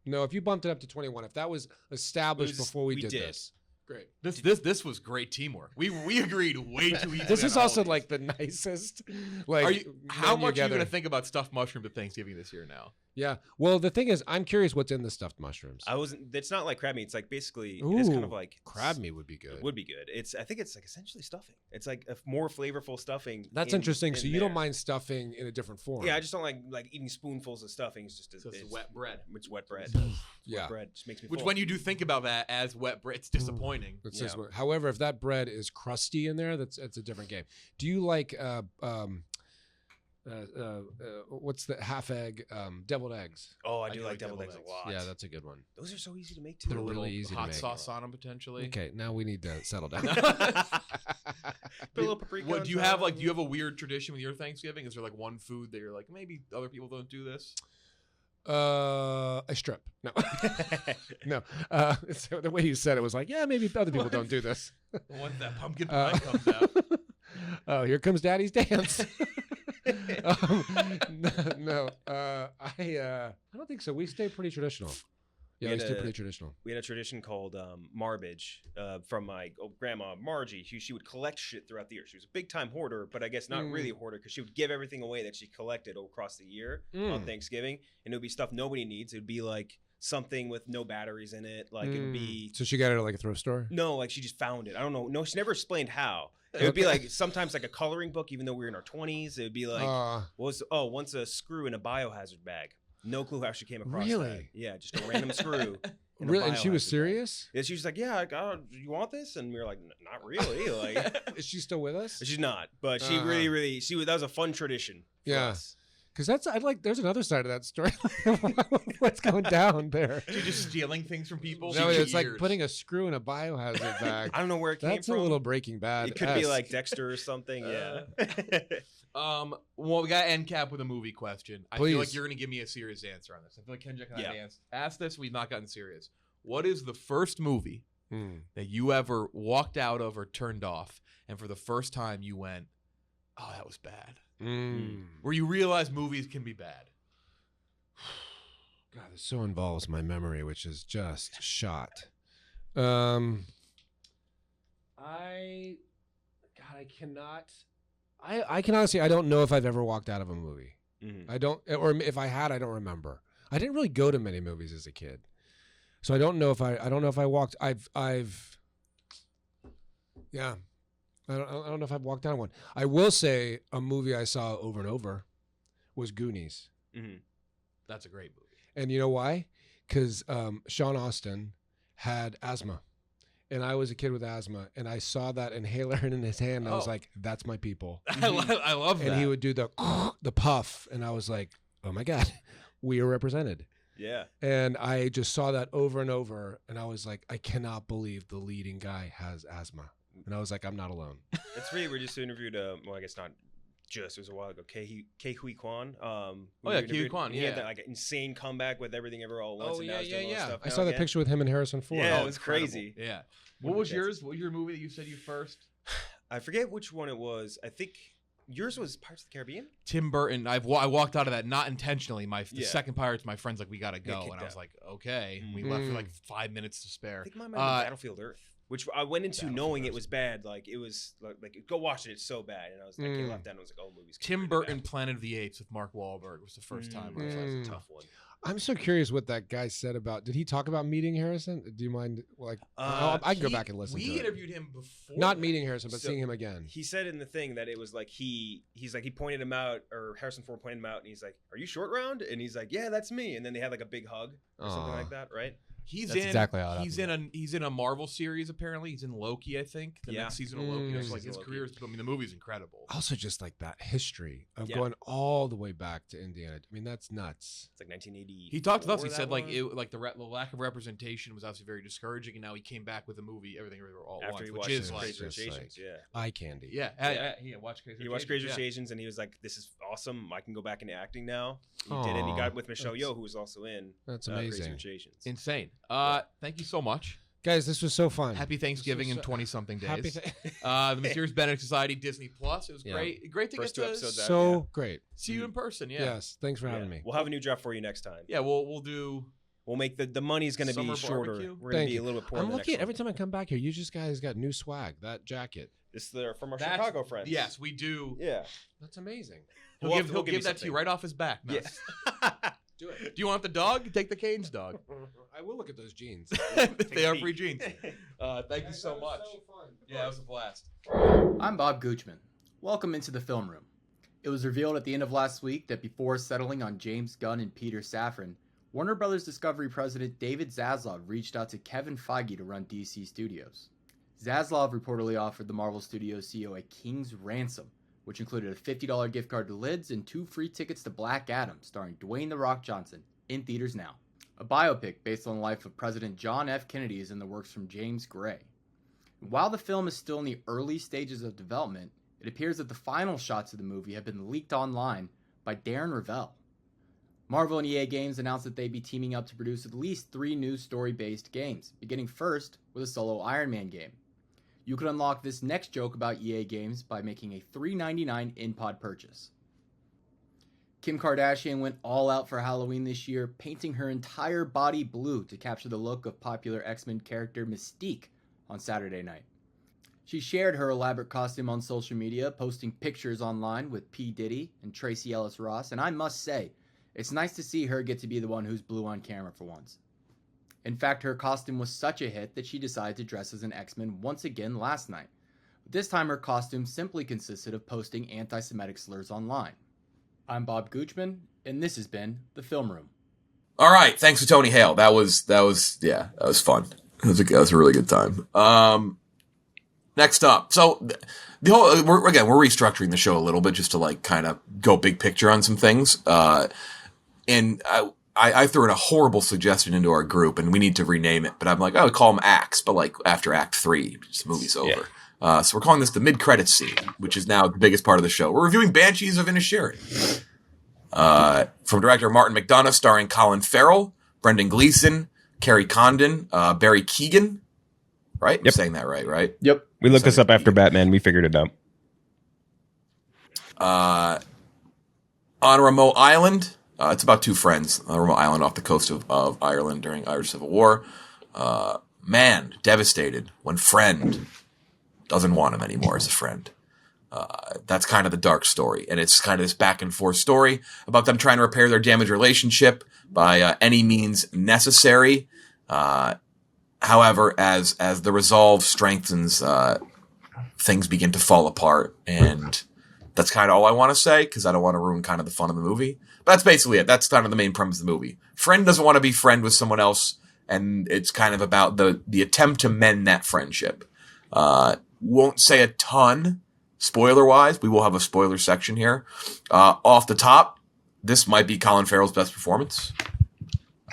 No, if you bumped it up to 21, if that was established before we did this. Great. This was great teamwork. We agreed way too easily. This is on all also of these. like the nicest. Like, Are you, how menu much are you gathering. going to think about stuffed mushroom at Thanksgiving this year now? Yeah. Well, the thing is, I'm curious what's in the stuffed mushrooms. I wasn't. It's not like crab meat. It's like basically. It's kind of like crab meat would be good. It would be good. I think it's like essentially stuffing. It's like a more flavorful stuffing. That's interesting. So you don't mind stuffing in a different form? Yeah, I just don't like eating spoonfuls of stuffing. It's just So it's wet bread. It's wet bread. Yeah. Wet bread just makes me. Which, full. when you do think about that as wet bread, it's disappointing. It's just- however, if that bread is crusty in there, it's a different game. Do you like what's the half egg deviled eggs? Oh, I do do like like deviled deviled eggs a eggs. lot. Yeah, that's a good one. Those are so easy to make too. They're A little really easy to hot make. sauce on them potentially. Okay, now we need to settle down. Put a little paprika. What on do you top. have? Like, do you have a weird tradition with your Thanksgiving? Is there like one food that you're like, maybe other people don't do this? A strip. No, no. So the way you said it was like, yeah, maybe other people don't do this. Once that pumpkin pie comes out. Oh, here comes Daddy's dance. No, I don't think so. We stay pretty traditional. Yeah, we stay pretty traditional. We had a tradition called Marbage from my grandma Margie. She would collect shit throughout the year. She was a big time hoarder, but I guess not really a hoarder because she would give everything away that she collected across the year on Thanksgiving, and it would be stuff nobody needs. It would be like something with no batteries in it. Like it would be. So she got it at like a thrift store. No, like she just found it. I don't know. No, she never explained how. It would be like sometimes like a coloring book, even though we were in our 20s. It would be like once a screw in a biohazard bag. No clue how she came across Really? that. Yeah, just a random screw. in a Really? And she was biohazard serious? bag. Yeah, she was like, yeah, you want this? And we were like, not really. Like, Is she still with us? she's not, but she really, that was a fun tradition. For Yeah. us. Because there's another side of that story. What's going down there? You're just stealing things from people. No, for it's like years. putting a screw in a biohazard bag. I don't know where it came That's from. a little Breaking Bad. It could be like Dexter or something. Yeah. Well, we got to end cap with a movie question. I Please. feel like you're going to give me a serious answer on this. I feel like Kendrick and I have asked this. We've not gotten serious. What is the first movie that you ever walked out of or turned off, and for the first time you went, oh, that was bad? Where you realize movies can be bad. God, this so involves my memory, which is just shot. God, I cannot. I can honestly. I don't know if I've ever walked out of a movie. Mhm. I don't, or if I had, I don't remember. I didn't really go to many movies as a kid, so I don't know if I don't know if I walked. Yeah. I don't know if I've walked out of one. I will say a movie I saw over and over was Goonies. Mhm. That's a great movie. And you know why? Because Sean Astin had asthma. And I was a kid with asthma. And I saw that inhaler in his hand. And I was like, that's my people. I love that. And he would do the puff. And I was like, oh my God, we are represented. Yeah. And I just saw that over and over. And I was like, I cannot believe the leading guy has asthma. And I was like, I'm not alone. It's weird. We just interviewed, well, I guess not just, it was a while ago, Ke Huy Quan. Ke Huy Quan, He had that like insane comeback with Everything Ever All at Once. And now he's doing all this stuff I now saw the again. picture with him and Harrison Ford. Yeah, Oh, it was crazy. Yeah. What was yours? What was your movie that you said you first? I forget which one it was. I think yours was Pirates of the Caribbean. Tim Burton. I walked out of that not intentionally. The second Pirates, my friend's like, we gotta go, and I was like, okay. We left for like 5 minutes to spare. I think mine might be Battlefield Earth, which I went into knowing it was bad. Like it was like go watch it. It's so bad, and I was like, I left that and I was like, oh, movies. Tim Burton, Planet of the Apes with Mark Wahlberg was the first time. That was a tough one. I'm so curious what that guy said about. Did he talk about meeting Harrison? Do you mind? Like, I can go back and listen. We to interviewed him before. Not meeting Harrison, but seeing him again. He said in the thing that it was like he pointed him out, or Harrison Ford pointed him out, and he's like, "Are you short round?" And he's like, "Yeah, that's me." And then they had like a big hug or something like that, right? He's exactly how it he's in a Marvel series apparently. He's in Loki, I think. The next season of Loki. It's like his career is. I mean, the movie's incredible. Also, just like that history of going all the way back to Indiana. I mean, that's nuts. It's like 1980. He talked to us. He said like the lack of representation was obviously very discouraging, and now he came back with a movie, Everything Everywhere All at Once, which is like Crazy Rich Asians. Eye candy. Yeah, watch Crazy Rich Asians. He watched Crazy Rich Asians, and he was like, "This is awesome. I can go back into acting now." He did it. He got with Michelle Yeoh, who was also in. That's amazing. Crazy Rich Asians. Insane. Thank you so much. Guys, this was so fun. Happy Thanksgiving in 20-something days. The Mysterious Benedict Society, Disney Plus. It was great. Great to First get two to episodes so great. see you in person. Yeah. Yes. Thanks for having me. We'll have a new draft for you next time. Yeah, we'll do. We'll make the money's going to be Summer shorter. barbecue? We're going to be a little bit poorer. I'm looking at every time I come back here. You just guys got new swag. That jacket. This is from our Chicago friends. Yes, we do. Yeah. That's amazing. He'll give that to you right off his back. No. Yes. Do it. Do you want the dog? Take the Canes dog. I will look at those jeans. They are free jeans. Thank you so much. Yeah, it was a blast. I'm Bob Goochman. Welcome into the film room. It was revealed at the end of last week that before settling on James Gunn and Peter Safran, Warner Brothers Discovery president David Zaslav reached out to Kevin Feige to run DC Studios. Zaslav reportedly offered the Marvel Studios CEO a king's ransom, which included a $50 gift card to Lids and 2 free tickets to Black Adam, starring Dwayne "The Rock" Johnson, in theaters now. A biopic based on the life of President John F. Kennedy is in the works from James Gray. While the film is still in the early stages of development, it appears that the final shots of the movie have been leaked online by Darren Ravel. Marvel and EA Games announced that they'd be teaming up to produce at least 3 new story-based games, beginning first with a solo Iron Man game. You can unlock this next joke about EA Games by making a $3.99 in-pod purchase. Kim Kardashian went all out for Halloween this year, painting her entire body blue to capture the look of popular X-Men character Mystique on Saturday night. She shared her elaborate costume on social media, posting pictures online with P. Diddy and Tracy Ellis Ross, and I must say, it's nice to see her get to be the one who's blue on camera for once. In fact, her costume was such a hit that she decided to dress as an X-Men once again last night. But this time her costume simply consisted of posting anti-Semitic slurs online. I'm Bob Goochman, and this has been The Film Room. All right, thanks to Tony Hale. That was fun. That was a really good time. Next up, so the whole we're restructuring the show a little bit just to like kind of go big picture on some things. And I threw in a horrible suggestion into our group, and we need to rename it. But I'm like, I would call them acts, but like after Act 3, the movie's over. So we're calling this the mid-credits scene, which is now the biggest part of the show. We're reviewing Banshees of Inisherin. From director Martin McDonough, starring Colin Farrell, Brendan Gleeson, Kerry Condon, Barry Keoghan. Right? Yep. I'm saying that right? Yep. We looked this up after Batman. We figured it out. On a remote island. It's about 2 friends on a remote island off the coast of Ireland during Irish Civil War. Man devastated when friend doesn't want him anymore as a friend. That's kind of the dark story. And it's kind of this back and forth story about them trying to repair their damaged relationship by any means necessary. However, as the resolve strengthens, things begin to fall apart. And that's kind of all I want to say, because I don't want to ruin kind of the fun of the movie. But that's basically it. That's kind of the main premise of the movie. Friend doesn't want to be friend with someone else, and it's kind of about the attempt to mend that friendship. Won't say a ton, spoiler-wise. We will have a spoiler section here. Off the top, this might be Colin Farrell's best performance.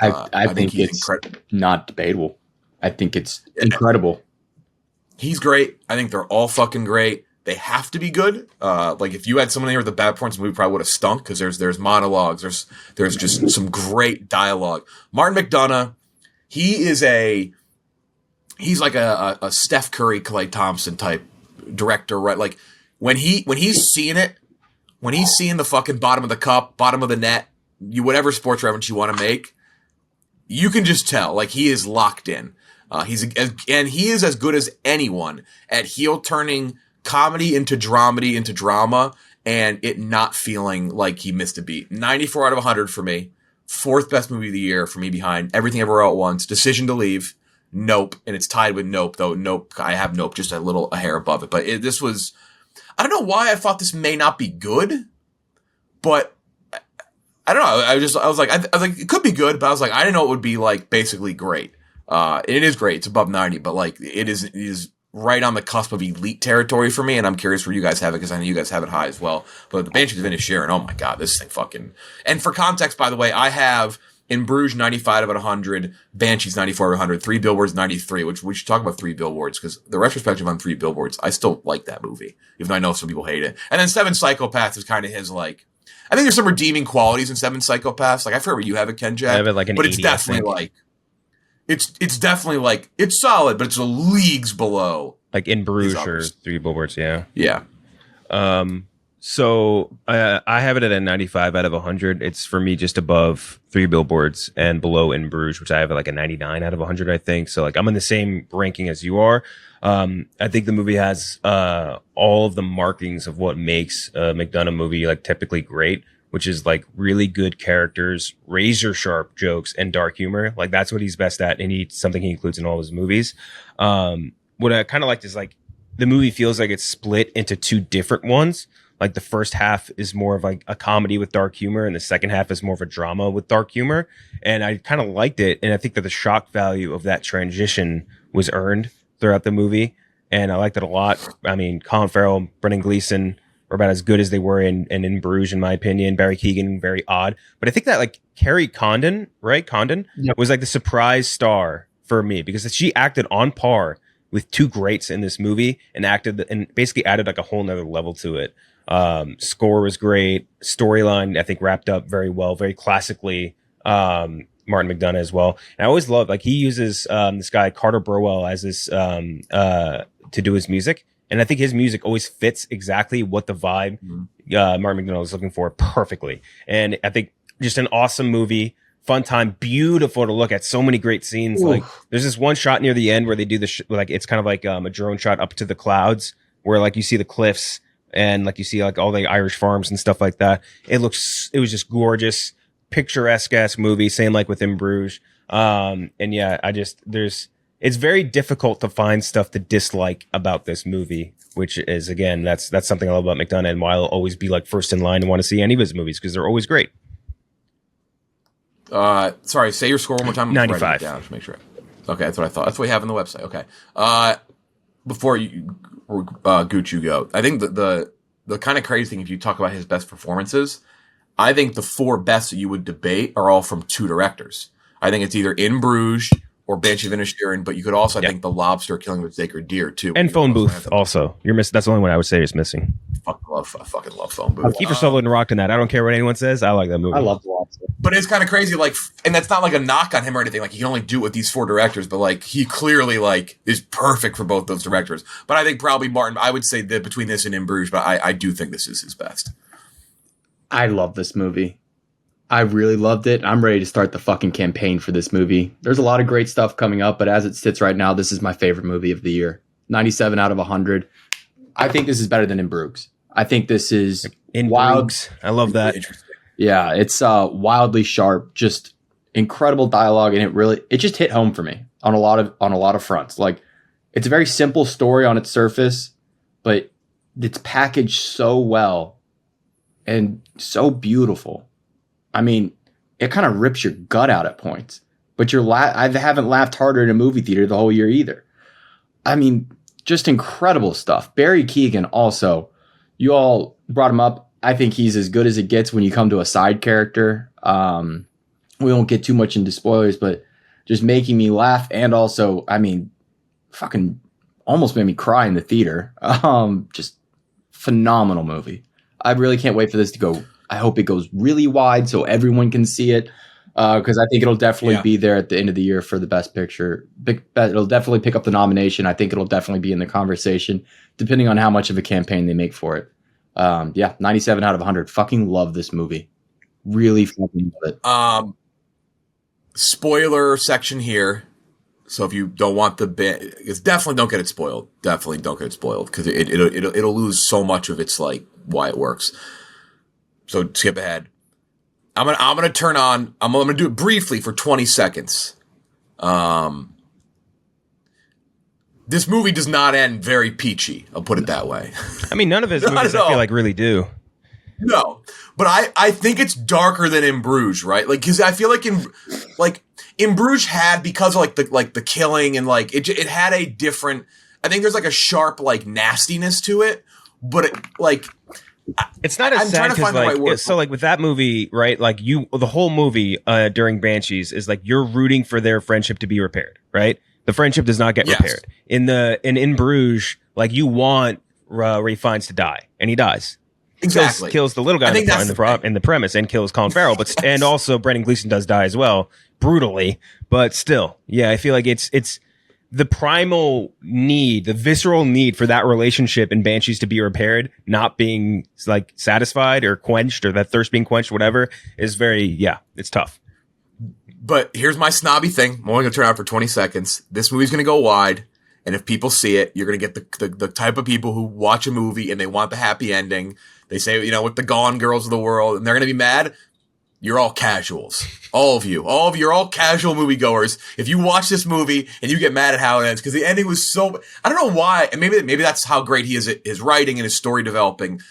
I think it's not debatable. I think it's incredible. He's great. I think they're all fucking great. They have to be good. Like if you had someone here with the bad points, the movie probably would have stunk, because there's monologues, there's just some great dialogue. Martin McDonagh, he's like a Steph Curry, Klay Thompson type director, right? Like when he's seeing the fucking bottom of the cup, bottom of the net, whatever sports reference you want to make, you can just tell, like, he is locked in. He is as good as anyone at heel turning comedy into dramedy into drama, and it not feeling like he missed a beat. 94 out of 100 for me. Fourth best movie of the year for me, behind Everything Everywhere All at Once, Decision to Leave, Nope, and it's tied with Nope, though Nope, I have Nope just a hair above it. But this was, I don't know why I thought this may not be good, but I don't know. I was like, it could be good, but I was like, I didn't know it would be like basically great. It is great. It's above 90, but like it is right on the cusp of elite territory for me, and I'm curious where you guys have it, because I know you guys have it high as well. But the Banshees of Inisherin, oh my god, this thing fucking... And for context, by the way, I have In Bruges 95 out of 100, Banshees 94 out of 100, Three Billboards 93, which we should talk about Three Billboards, because the retrospective on Three Billboards, I still like that movie, even though I know some people hate it. And then Seven Psychopaths is kind of his, like... I think there's some redeeming qualities in Seven Psychopaths. Like, I forget where you have it, Ken Jack. I have it like an but it's 80, definitely like... It's definitely like... It's solid, but it's a leagues below... Like In Bruges or Three Billboards, yeah. Yeah. So I have it at a 95 out of 100. It's for me just above Three Billboards and below In Bruges, which I have like a 99 out of 100, I think. So like I'm in the same ranking as you are. I think the movie has all of the markings of what makes a McDonagh movie like typically great, which is like really good characters, razor sharp jokes, and dark humor. Like that's what he's best at, and something he includes in all his movies. What I kind of liked is like the movie feels like it's split into two different ones. Like the first half is more of like a comedy with dark humor, and the second half is more of a drama with dark humor. And I kind of liked it. And I think that the shock value of that transition was earned throughout the movie. And I liked it a lot. I mean, Colin Farrell, Brendan Gleeson were about as good as they were in Bruges, in my opinion. Barry Keoghan, very odd. But I think that like Carrie Condon, right? Condon was like the surprise star for me, because she acted on par with two greats in this movie, and basically added like a whole nother level to it. Score was great. Storyline, I think, wrapped up very well, very classically. Martin McDonagh as well. And I always love, like, he uses this guy Carter Burwell as this to do his music, and I think his music always fits exactly what the vibe Martin McDonagh was looking for perfectly. And I think just an awesome movie. Fun time, beautiful to look at. So many great scenes. Ooh. Like there's this one shot near the end where they do like it's kind of like a drone shot up to the clouds, where like you see the cliffs and like you see like all the Irish farms and stuff like that. It was just gorgeous, picturesque ass movie. Same like with In Bruges. And yeah, it's very difficult to find stuff to dislike about this movie, which is, again, that's something I love about McDonagh, and why I'll always be like first in line and want to see any of his movies, because they're always great. Sorry, say your score one more time. 95. Down to make sure. Okay, that's what I thought. That's what we have on the website. Okay. Before you Gooch, you go. I think the kind of crazy thing, if you talk about his best performances, I think the four best that you would debate are all from two directors. I think it's either In Bruges or Banshees of Inisherin, but you could also, I think, The Lobster, Killing of a Sacred Deer, too. And Phone Booth, also. You're missing. That's the only one I would say is missing. I fucking love Phone Booth. Kiefer Sutherland rocked in that. I don't care what anyone says. I like that movie. I love The Lobster. But it's kind of crazy, like, and that's not like a knock on him or anything. Like, he can only do it with these four directors, but like, he clearly like is perfect for both those directors. But I think probably Martin, I would say that between this and In Bruges, but I do think this is his best. I love this movie. I really loved it. I'm ready to start the fucking campaign for this movie. There's a lot of great stuff coming up, but as it sits right now, this is my favorite movie of the year. 97 out of 100. I think this is better than In Bruges. I think this is In wild. Bruges. I love that. Interesting. Yeah, it's wildly sharp, just incredible dialogue, and it just hit home for me on a lot of fronts. Like, it's a very simple story on its surface, but it's packaged so well and so beautiful. I mean, it kind of rips your gut out at points, but I haven't laughed harder in a movie theater the whole year either. I mean, just incredible stuff. Barry Keoghan also, you all brought him up. I think he's as good as it gets when you come to a side character. We won't get too much into spoilers, but just making me laugh, and also, I mean, fucking almost made me cry in the theater. Just phenomenal movie. I really can't wait for this to go. I hope it goes really wide so everyone can see it, because I think it'll definitely be there at the end of the year for the Best Picture. It'll definitely pick up the nomination. I think it'll definitely be in the conversation, depending on how much of a campaign they make for it. 97 out of 100. Fucking love this movie. Really fucking love it. Spoiler section here. So if you don't want the bit, it's definitely don't get it spoiled. Definitely don't get it spoiled, because it'll lose so much of its like why it works. So skip ahead. I'm gonna turn on. I'm gonna do it briefly for 20 seconds. This movie does not end very peachy. I'll put it that way. I mean, none of his movies I feel like really do. No, but I think it's darker than In Bruges, right? Like, because I feel like In Bruges had, because of the killing, and like it had a different. I think there's like a sharp like nastiness to it, but it's not as sad because like so like with that movie, right? Like the whole movie during Banshees is like you're rooting for their friendship to be repaired, right? The friendship does not get repaired. In Bruges, like you want Ralph Fiennes to die, and he dies. Exactly. Kills the little guy in the premise, and kills Colin Farrell, but and also Brendan Gleeson does die as well, brutally. But still, yeah, I feel like it's the primal need, the visceral need for that relationship in Banshees to be repaired, not being like satisfied or quenched, or that thirst being quenched, whatever, is it's tough. But here's my snobby thing. I'm only going to turn out for 20 seconds. This movie's going to go wide. And if people see it, you're going to get the type of people who watch a movie and they want the happy ending. They say, with the Gone Girls of the world, and they're going to be mad. You're all casuals. All of you are all casual moviegoers. If you watch this movie and you get mad at how it ends, because the ending was so, I don't know why, and maybe that's how great he is at his writing and his story developing.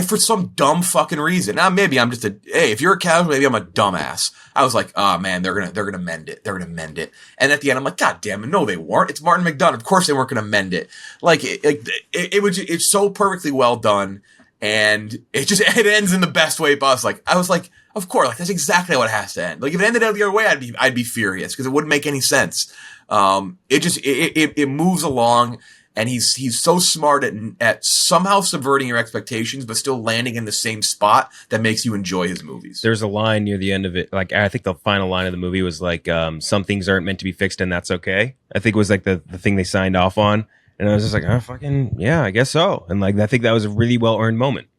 For some dumb fucking reason. Now maybe I'm just if you're a casual, maybe I'm a dumbass. I was like, oh man, they're gonna mend it. They're gonna mend it. And at the end, I'm like, God damn it, no, they weren't. It's Martin McDonagh. Of course they weren't gonna mend it. It's so perfectly well done, and it ends in the best way possible. I was like, of course, that's exactly how it has to end. Like if it ended out the other way, I'd be furious, because it wouldn't make any sense. It moves along. And he's so smart at somehow subverting your expectations, but still landing in the same spot that makes you enjoy his movies. There's a line near the end of it. Like, I think the final line of the movie was like, some things aren't meant to be fixed, and that's okay. I think it was like the thing they signed off on. And I was just like, oh, fucking, yeah, I guess so. And like, I think that was a really well earned moment.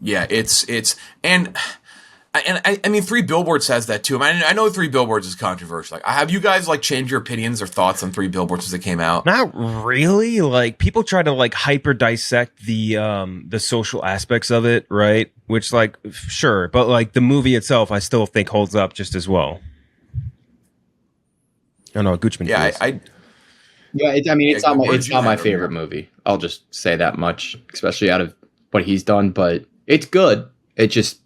Yeah, I mean, Three Billboards has that too. I mean, I know Three Billboards is controversial. Like, have you guys like changed your opinions or thoughts on Three Billboards as it came out? Not really. Like, people try to like hyper dissect the social aspects of it, right? Which, like, sure, but like the movie itself, I still think holds up just as well. I don't know, Goochman. Yeah, it's not my favorite movie. I'll just say that much, especially out of what he's done. But it's good. It just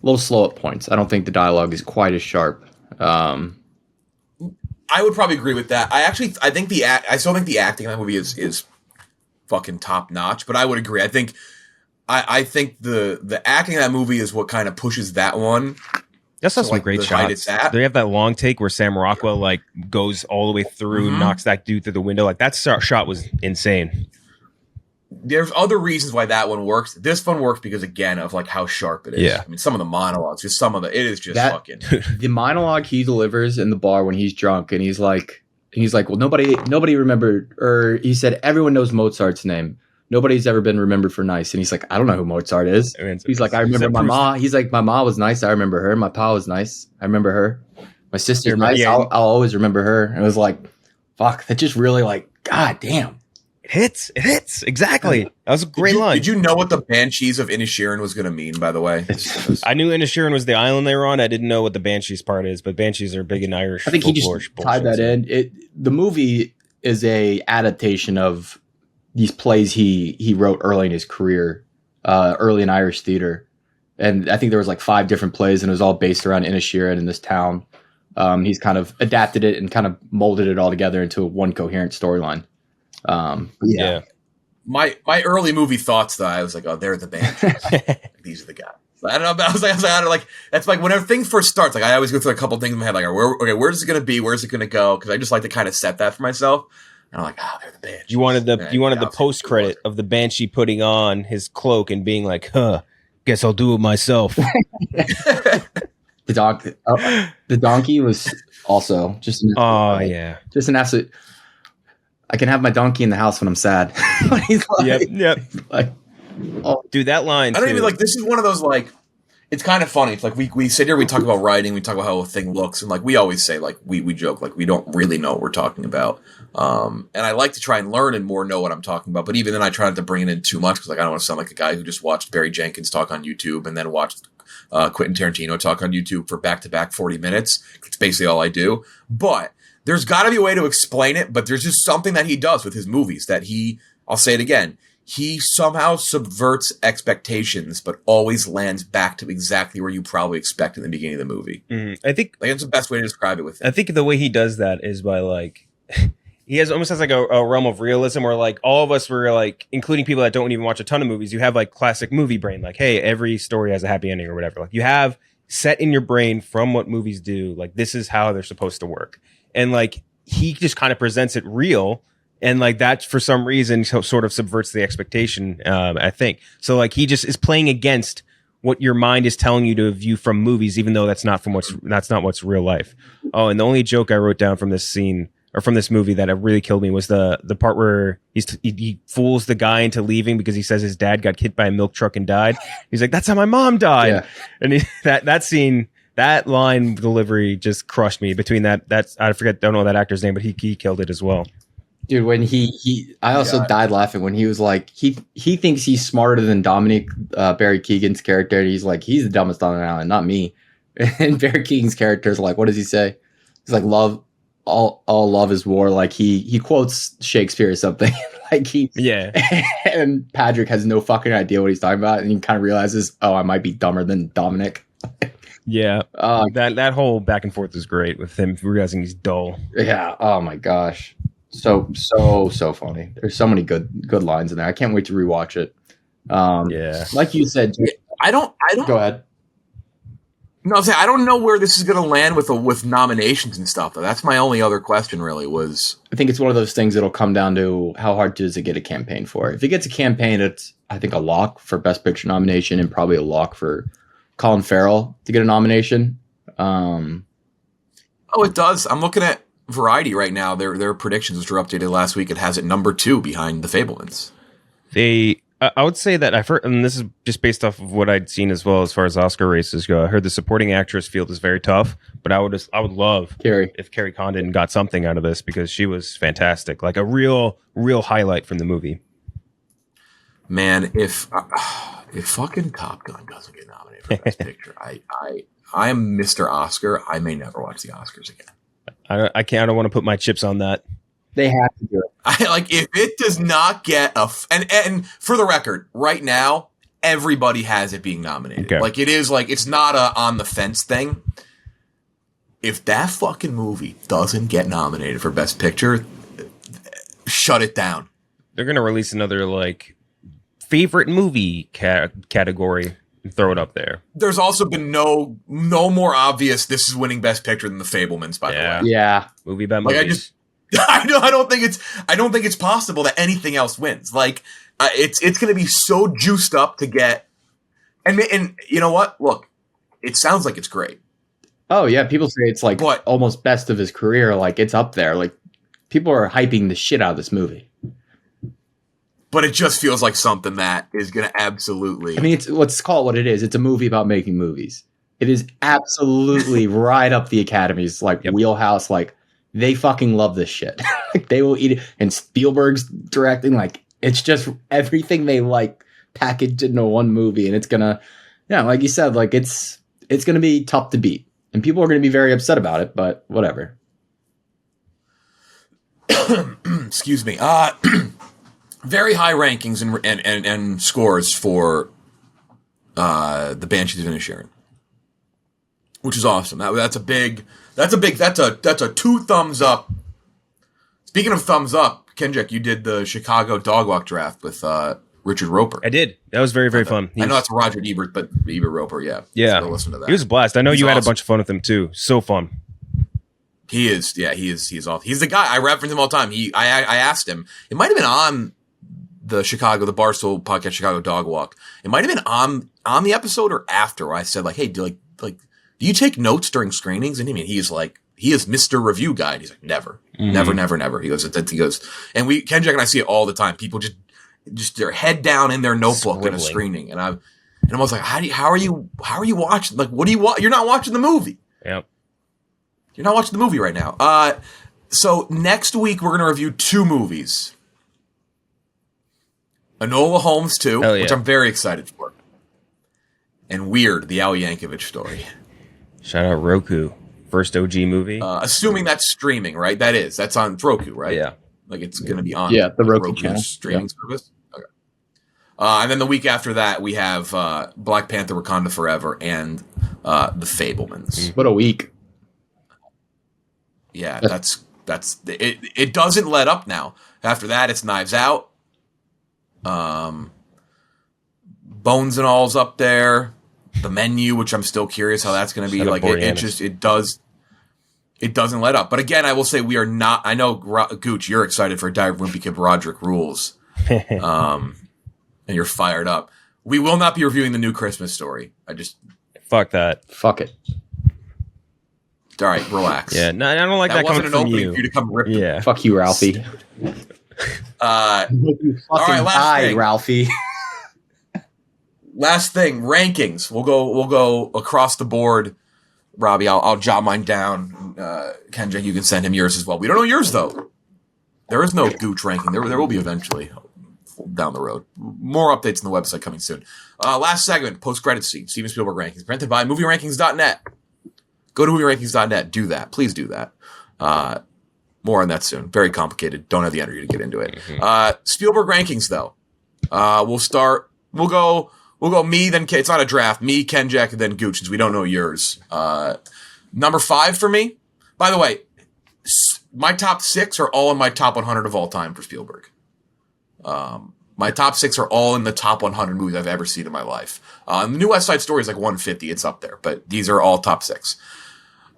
a little slow at points. I don't think the dialogue is quite as sharp. I would probably agree with that. I still think the acting in that movie is fucking top notch. But I would agree. I think the acting in that movie is what kind of pushes that one. That's some great shots. They have that long take where Sam Rockwell like goes all the way through, knocks that dude through the window. Like that shot was insane. There's other reasons why that one works. This one works because, again, of like how sharp it is. Yeah. I mean, some of the monologues, it is just fucking. The monologue he delivers in the bar when he's drunk, and he's like, well, nobody remembered, or he said, everyone knows Mozart's name. Nobody's ever been remembered for nice. And he's like, I don't know who Mozart is. He's like, I remember my mom. He's like, my mom was nice. I remember her. My pa was nice. I remember her. My sister's nice. I'll always remember her. And it was like, fuck, that just really like, God damn. It hits. Exactly. That was a great line. Did you know what the Banshees of Inisherin was going to mean, by the way? I knew Inisherin was the island they were on. I didn't know what the Banshees part is, but Banshees are big in Irish. I think he just tied that in. The movie is a adaptation of these plays he wrote early in his career, early in Irish theater. And I think there was like 5 different plays, and it was all based around Inisherin in this town. He's kind of adapted it and kind of molded it all together into one coherent storyline. Yeah. My early movie thoughts, though, I was like, oh, they're the Banshees. These are the guys. I don't know. I was like, that's like whenever thing first starts, like I always go through a couple things in my head, like, where's it going to be? Where's it going to go? Because I just like to kind of set that for myself. And I'm like, oh, they're the Banshees. You wanted the post credit of the Banshee putting on his cloak and being like, huh, guess I'll do it myself. The donkey was also just an absolute. I can have my donkey in the house when I'm sad. He's like, yep. Like, oh. Dude, that line. I don't even like. This is one of those like. It's kind of funny. It's like we sit here, we talk about writing, we talk about how a thing looks, and like we always say, like we joke, like we don't really know what we're talking about. And I like to try and learn and more know what I'm talking about. But even then, I try not to bring it in too much because like I don't want to sound like a guy who just watched Barry Jenkins talk on YouTube and then watched Quentin Tarantino talk on YouTube for back-to-back 40 minutes. It's basically all I do. But there's got to be a way to explain it. But there's just something that he does with his movies that I'll say it again. He somehow subverts expectations, but always lands back to exactly where you probably expect in the beginning of the movie. I think that's the best way to describe it. I think the way he does that is by like he almost has like a realm of realism where like all of us were like, including people that don't even watch a ton of movies, you have like classic movie brain, like, hey, every story has a happy ending or whatever. Like you have set in your brain from what movies do, like this is how they're supposed to work, and like he just kind of presents it real. And like that, for some reason, sort of subverts the expectation. I think so. Like he just is playing against what your mind is telling you to view from movies, even though that's not what's real life. Oh, and the only joke I wrote down from this scene or from this movie that really killed me was the part where he fools the guy into leaving because he says his dad got hit by a milk truck and died. He's like, "That's how my mom died." Yeah. And that scene. That line delivery just crushed me. Between that's I don't know that actor's name, but he killed it as well. Dude, when I also died laughing when he was like, he thinks he's smarter than Dominic, Barry Keegan's character. And he's like, he's the dumbest on the island, not me. And Barry Keegan's character is like, what does he say? He's like, love, all love is war. Like he quotes Shakespeare or something. And Patrick has no fucking idea what he's talking about. And he kind of realizes, oh, I might be dumber than Dominic. Yeah. That whole back and forth is great with him realizing he's dull. Yeah. Oh my gosh. So funny. There's so many good lines in there. I can't wait to rewatch it. Like you said, I don't go ahead. No, I'm saying I don't know where this is going to land with nominations and stuff. Though. That's my only other question. Really, was I think it's one of those things that'll come down to how hard does it get a campaign for. If it gets a campaign, it's I think a lock for Best Picture nomination and probably a lock for Colin Farrell to get a nomination. Oh, it does. I'm looking at Variety right now. Their predictions, which were updated last week, it has it number 2 behind The Fabelmans. I would say that I've heard, and this is just based off of what I'd seen as well as far as Oscar races go. I heard the supporting actress field is very tough, but I would love if Carrie Condon got something out of this because she was fantastic, like a real highlight from the movie. Man, if fucking Top Gun doesn't get nominated for Best Picture, I am Mr. Oscar. I may never watch the Oscars again. I don't want to put my chips on that. They have to do it. If it does not get and for the record, right now everybody has it being nominated. Okay. Like it is like it's not a on the fence thing. If that fucking movie doesn't get nominated for Best Picture, shut it down. They're gonna release another like favorite movie category. Throw it up there. There's also been no more obvious this is winning Best Picture than The Fabelmans, by the way. Yeah. Movie by movie. I don't think it's possible that anything else wins. Like it's going to be so juiced up to get and you know what? Look, it sounds like it's great. Oh yeah, people say it's like almost best of his career, like it's up there. Like people are hyping the shit out of this movie. But it just feels like something that is going to absolutely... I mean, let's call it what it is. It's a movie about making movies. It is absolutely right up the Academy's wheelhouse. Like, they fucking love this shit. Like they will eat it. And Spielberg's directing, like it's just everything they like packaged into one movie. And it's gonna, yeah, like you said, like it's gonna be tough to beat. And people are gonna be very upset about it, but whatever. Excuse me. Very high rankings and scores for the Banshees of Inisherin, which is awesome. That's a 2 thumbs up. Speaking of thumbs up, Kenjek, you did the Chicago Dog Walk draft with Richard Roper. I did. That was very, very fun. I know that's Roger Ebert, but Ebert Roper, yeah. Yeah. So listen to that. He was a blast. I know He's you had a awesome. bunch of fun with him too. So fun. He is. Yeah, he is. He's awesome. He's the guy. I reference him all the time. I asked him. It might have been on the Barstool podcast, Chicago Dog Walk. It might have been on the episode or after, where I said like, "Hey, do you take notes during screenings?" And he is Mr. Review Guy. And he's like, never. He goes, and Kenjek and I see it all the time. People just their head down in their notebook in a screening, and I was like, how are you watching? Like, what do you want? You're not watching the movie. Yep. You're not watching the movie right now. So next week we're going to review 2 movies. Enola Holmes 2, Hell yeah. which I'm very excited for. And Weird, the Al Yankovic story. Shout out Roku. First OG movie. Assuming that's streaming, right? That's on Roku, right? Yeah. Like it's going to be on the Roku channel. Streaming service. Okay. And then the week after that, we have Black Panther: Wakanda Forever and The Fabelmans. What a week. Yeah, that's it. It doesn't let up now. After that, it's Knives Out. Bones and All's up there. The Menu, which I'm still curious how that's going to be. Like it doesn't let up. But again, I will say we are not. I know Gooch, you're excited for Diary of Wimpy Kid Roderick Rules, and you're fired up. We will not be reviewing the New Christmas Story. Fuck that. Fuck it. All right, relax. Yeah, no, I don't like that wasn't coming an from opening you. for you to come rip. Yeah. Fuck you, Ralphie. You You all right, fucking last die, thing. Ralphie. Last thing, rankings. We'll go across the board. Robbie, I'll jot mine down. Kenjek, you can send him yours as well. We don't know yours though. There is no Gooch ranking. There will be eventually down the road. More updates on the website coming soon. Last segment, post-credit scene. Steven Spielberg rankings, presented by MovieRankings.net. Go to MovieRankings.net. Do that. Please do that. More on that soon. Very complicated. Don't have the energy to get into it. Spielberg rankings, though. We'll start. We'll go me, then it's not a draft. Me, Kenjek, then Gooch, since we don't know yours. Number 5 for me. By the way, my top 6 are all in my top 100 of all time for Spielberg. My top 6 are all in the top 100 movies I've ever seen in my life. The New West Side Story is like 150. It's up there, but these are all top 6.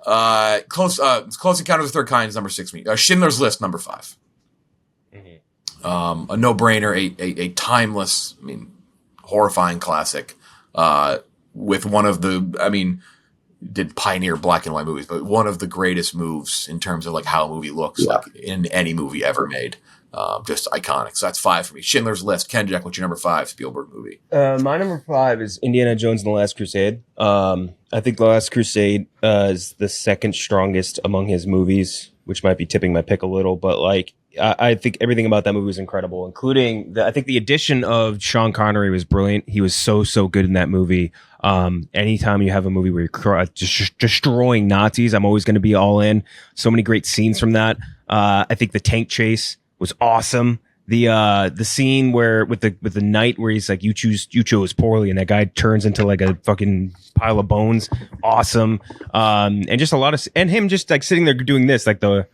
Close Encounter of the Third Kind is number 6 me. Schindler's List, number 5. A no-brainer, a timeless, horrifying classic. With one of the, did pioneer black and white movies, but one of the greatest moves in terms of like how a movie looks like in any movie ever made. Just iconic. So that's 5 for me. Schindler's List. Kenjek, what's your number 5 Spielberg movie? My number 5 is Indiana Jones and the Last Crusade. I think The Last Crusade is the second strongest among his movies, which might be tipping my pick a little, but like I think everything about that movie was incredible, including I think the addition of Sean Connery was brilliant. He was so good in that movie. Anytime you have a movie where you're just destroying Nazis, I'm always going to be all in. So many great scenes from that. I think the tank chase was awesome. The scene where with the knight where he's like, you chose poorly, and that guy turns into like a fucking pile of bones. Awesome. And just a lot of, and him just like sitting there doing this, like the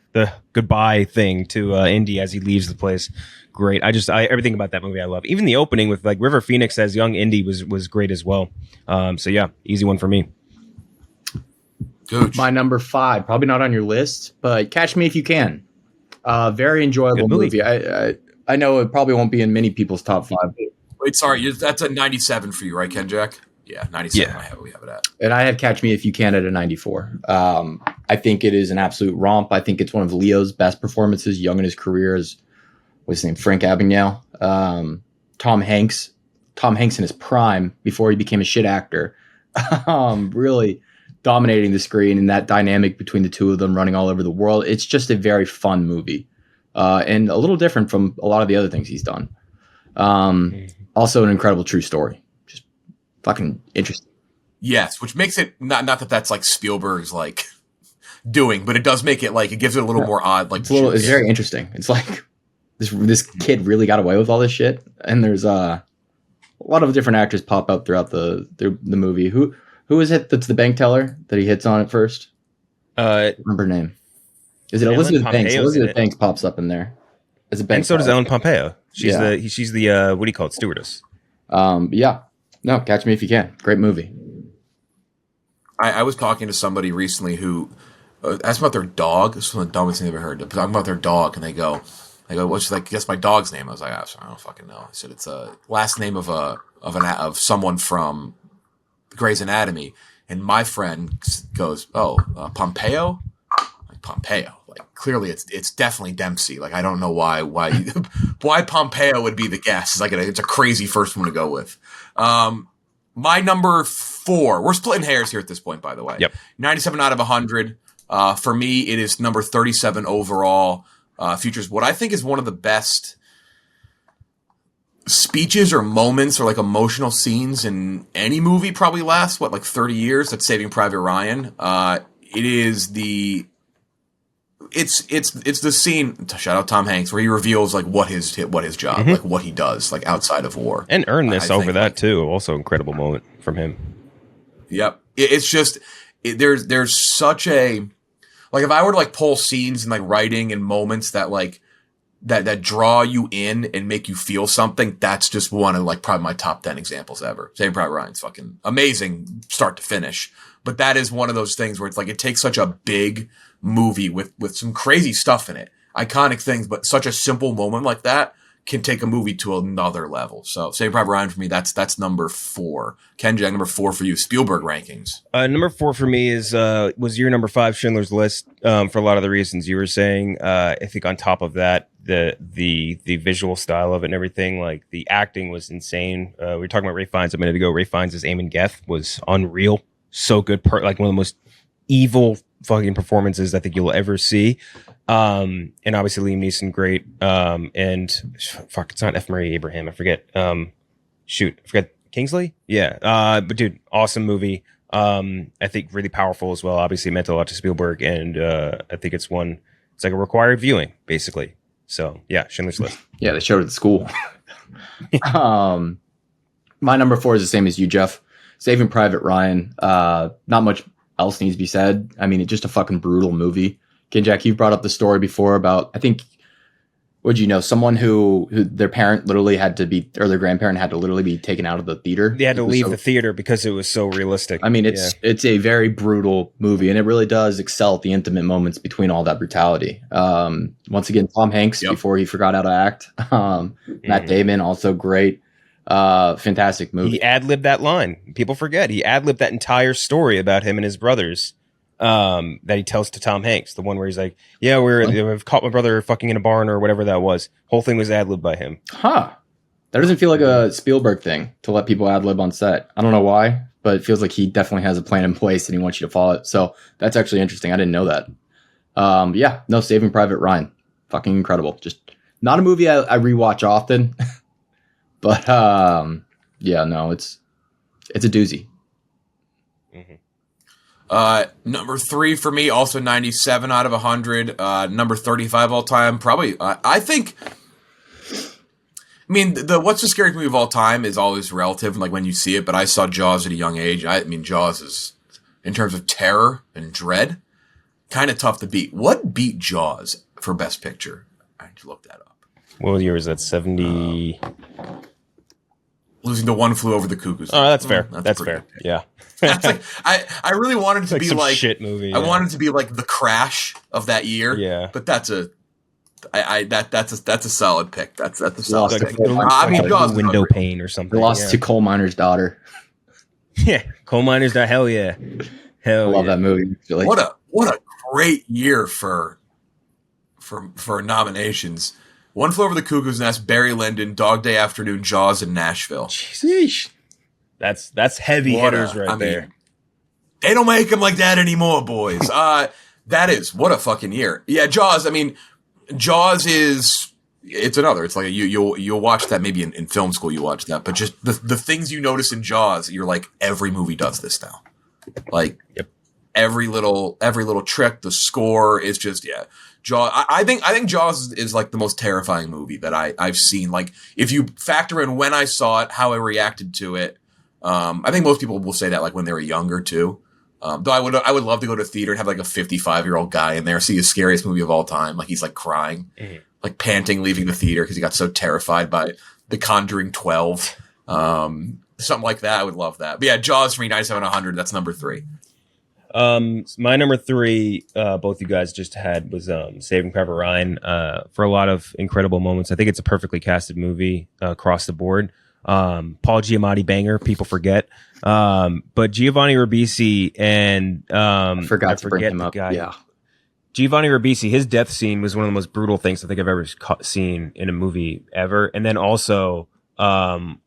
goodbye thing to Indy as he leaves the place. Great. Everything about that movie I love. Even the opening with like River Phoenix as young Indy was great as well. So yeah, easy one for me. Gooch. My number 5, probably not on your list, but Catch Me If You Can. Very enjoyable Good movie. I know it probably won't be in many people's top 5. Wait, sorry, that's a 97 for you, right, Kenjek? Yeah, 97. Yeah. We have it at. And I have Catch Me If You Can at a 94. I think it is an absolute romp. I think it's one of Leo's best performances, young in his career, as what's his name, Frank Abagnale. Tom Hanks in his prime before he became a shit actor. Really dominating the screen, and that dynamic between the two of them running all over the world. It's just a very fun movie. and a little different from a lot of the other things he's done. Also, an incredible true story. Just fucking interesting. Yes, which makes it not that that's like Spielberg's like doing, but it does make it like it gives it a little more odd. Like it's very interesting. It's like this kid really got away with all this shit, and there's a lot of different actors pop up throughout the movie. Who is it? That's the bank teller that he hits on at first. Remember her name? Is it Elizabeth Banks? Elizabeth Banks pops up in there as a bank. And so does teller. Ellen Pompeo. She's the what do you call it? Stewardess. Yeah. No, Catch Me If You Can. Great movie. I was talking to somebody recently who asked about their dog. This is one of the dumbest things I've ever heard. They're talking about their dog, and they go, what's like? Guess my dog's name. I was like, I don't fucking know. I said it's a last name of someone from Grey's Anatomy, and my friend goes, Pompeo, like Pompeo. Like clearly, it's definitely Dempsey. Like I don't know why why Pompeo would be the guess. It's like it's a crazy first one to go with. My number 4. We're splitting hairs here at this point, by the way. Yep. 97 out of 100. For me, it is number 37 overall. Features what I think is one of the best speeches or moments or like emotional scenes in any movie. Probably last like 30 years. That's Saving Private Ryan. It is it's the scene. Shout out Tom Hanks, where he reveals like what his job, like what he does, like outside of war, and earned this over think, that too. Also, incredible moment from him. Yep, it's just there's such a like if I were to like pull scenes and like writing and moments that like that draw you in and make you feel something. That's just one of like probably my top 10 examples ever. Saving Private Ryan's fucking amazing, start to finish. But that is one of those things where it's like it takes such a big movie with some crazy stuff in it, iconic things, but such a simple moment like that can take a movie to another level. So Saving Private Ryan for me, that's number 4. Kenjack, number 4 for you. Spielberg rankings. Number 4 for me was your number 5, Schindler's List, for a lot of the reasons you were saying. I think on top of that, the visual style of it and everything, like the acting was insane. We were talking about Ray Fiennes a minute ago. Ray Fiennes as Eamon Geth was unreal. So good, like one of the most evil fucking performances I think you'll ever see. And obviously Liam Neeson, great. And fuck, it's not F. Murray Abraham. I forget. I forget Kingsley. Yeah. But dude, awesome movie. I think really powerful as well. Obviously it meant a lot to Spielberg, and I think it's like a required viewing, basically. So yeah, Schindler's List. Yeah, they showed it at school. My number 4 is the same as you, Jeff. Saving Private Ryan. Not much else needs to be said. I mean, it's just a fucking brutal movie. Kenjack, you've brought up the story before about, I think, would you know, someone who their parent literally had to be, or their grandparent had to literally be taken out of the theater. They had to leave the theater because it was so realistic. I mean, it's a very brutal movie, and it really does excel at the intimate moments between all that brutality. Once again, Tom Hanks, before he forgot how to act. Matt Damon, also great. Fantastic movie. He ad-libbed that line. People forget. He ad-libbed that entire story about him and his brothers that he tells to Tom Hanks. The one where he's like, yeah, we've caught my brother fucking in a barn or whatever that was. Whole thing was ad-libbed by him. Huh. That doesn't feel like a Spielberg thing to let people ad-lib on set. I don't know why, but it feels like he definitely has a plan in place and he wants you to follow it. So that's actually interesting. I didn't know that. Saving Private Ryan. Fucking incredible. Just not a movie I rewatch often. But it's a doozy. Number 3 for me, also 97 out of 100. Number 35 all time. Probably, I think. I mean, the what's the scariest movie of all time is always relative, like when you see it. But I saw Jaws at a young age. I mean, Jaws is, in terms of terror and dread, kind of tough to beat. What beat Jaws for Best Picture? I had to look that up. What year was that? 70. Losing to One Flew Over the Cuckoo's. Oh, that's fair. That's fair. Yeah. That's like I really wanted it to be like shit movie. I wanted it to be like The Crash of that year. Yeah. But that's a solid pick. That's a solid pick. I mean, Jaws window pane or something. They lost to Coal Miner's Daughter. Yeah, Coal Miner's Daughter. Hell yeah. I love that movie. What a great year for nominations. One Flew Over the Cuckoo's Nest, Barry Lyndon, Dog Day Afternoon, Jaws, and Nashville. Sheesh. That's heavy hitters right there. They don't make them like that anymore, boys. That is, what a fucking year. Yeah, Jaws, I mean, Jaws it's another. It's like you'll watch that maybe in film school. You watch that, but just the things you notice in Jaws, you're like, every movie does this now. Like, Yep. every little trick, the score is just Jaws. I think Jaws is like the most terrifying movie that I've seen. Like, if you factor in when I saw it, how I reacted to it, I think most people will say that like when they were younger too. Though I would love to go to theater and have like a 55-year-old guy in there see the scariest movie of all time. Like, he's like crying, like panting, leaving the theater because he got so terrified by The Conjuring 12. Something like that. I would love that. But yeah, Jaws for me, 97 100. That's number 3. My number 3, both you guys just had, was Saving Private Ryan, for a lot of incredible moments. I think it's a perfectly casted movie across the board. Paul Giamatti banger, people forget. But Giovanni Ribisi and I forgot to bring him up. guy. Yeah. Giovanni Ribisi, his death scene was one of the most brutal things I think I've ever seen in a movie ever. And then also,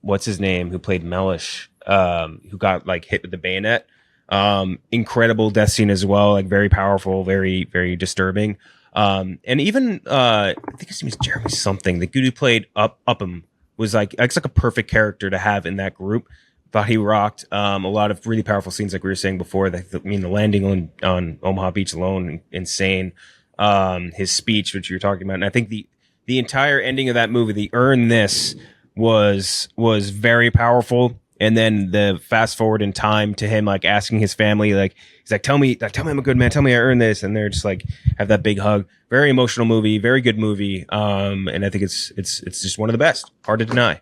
what's his name, who played Mellish, who got like hit with the bayonet. Incredible death scene as well, like very powerful, very, very disturbing. And even I think his name is Jeremy something. The dude who played Upham was like, it's like a perfect character to have in that group. Thought he rocked. A lot of really powerful scenes, like we were saying before. The landing on Omaha Beach alone, insane. His speech, which you were talking about, and I think the entire ending of that movie, the Earn This, was very powerful. And then the fast forward in time to him, like asking his family, like he's like, tell me I'm a good man, tell me I earned this, and they're just like have that big hug. Very emotional movie, very good movie. And I think it's just one of the best. Hard to deny.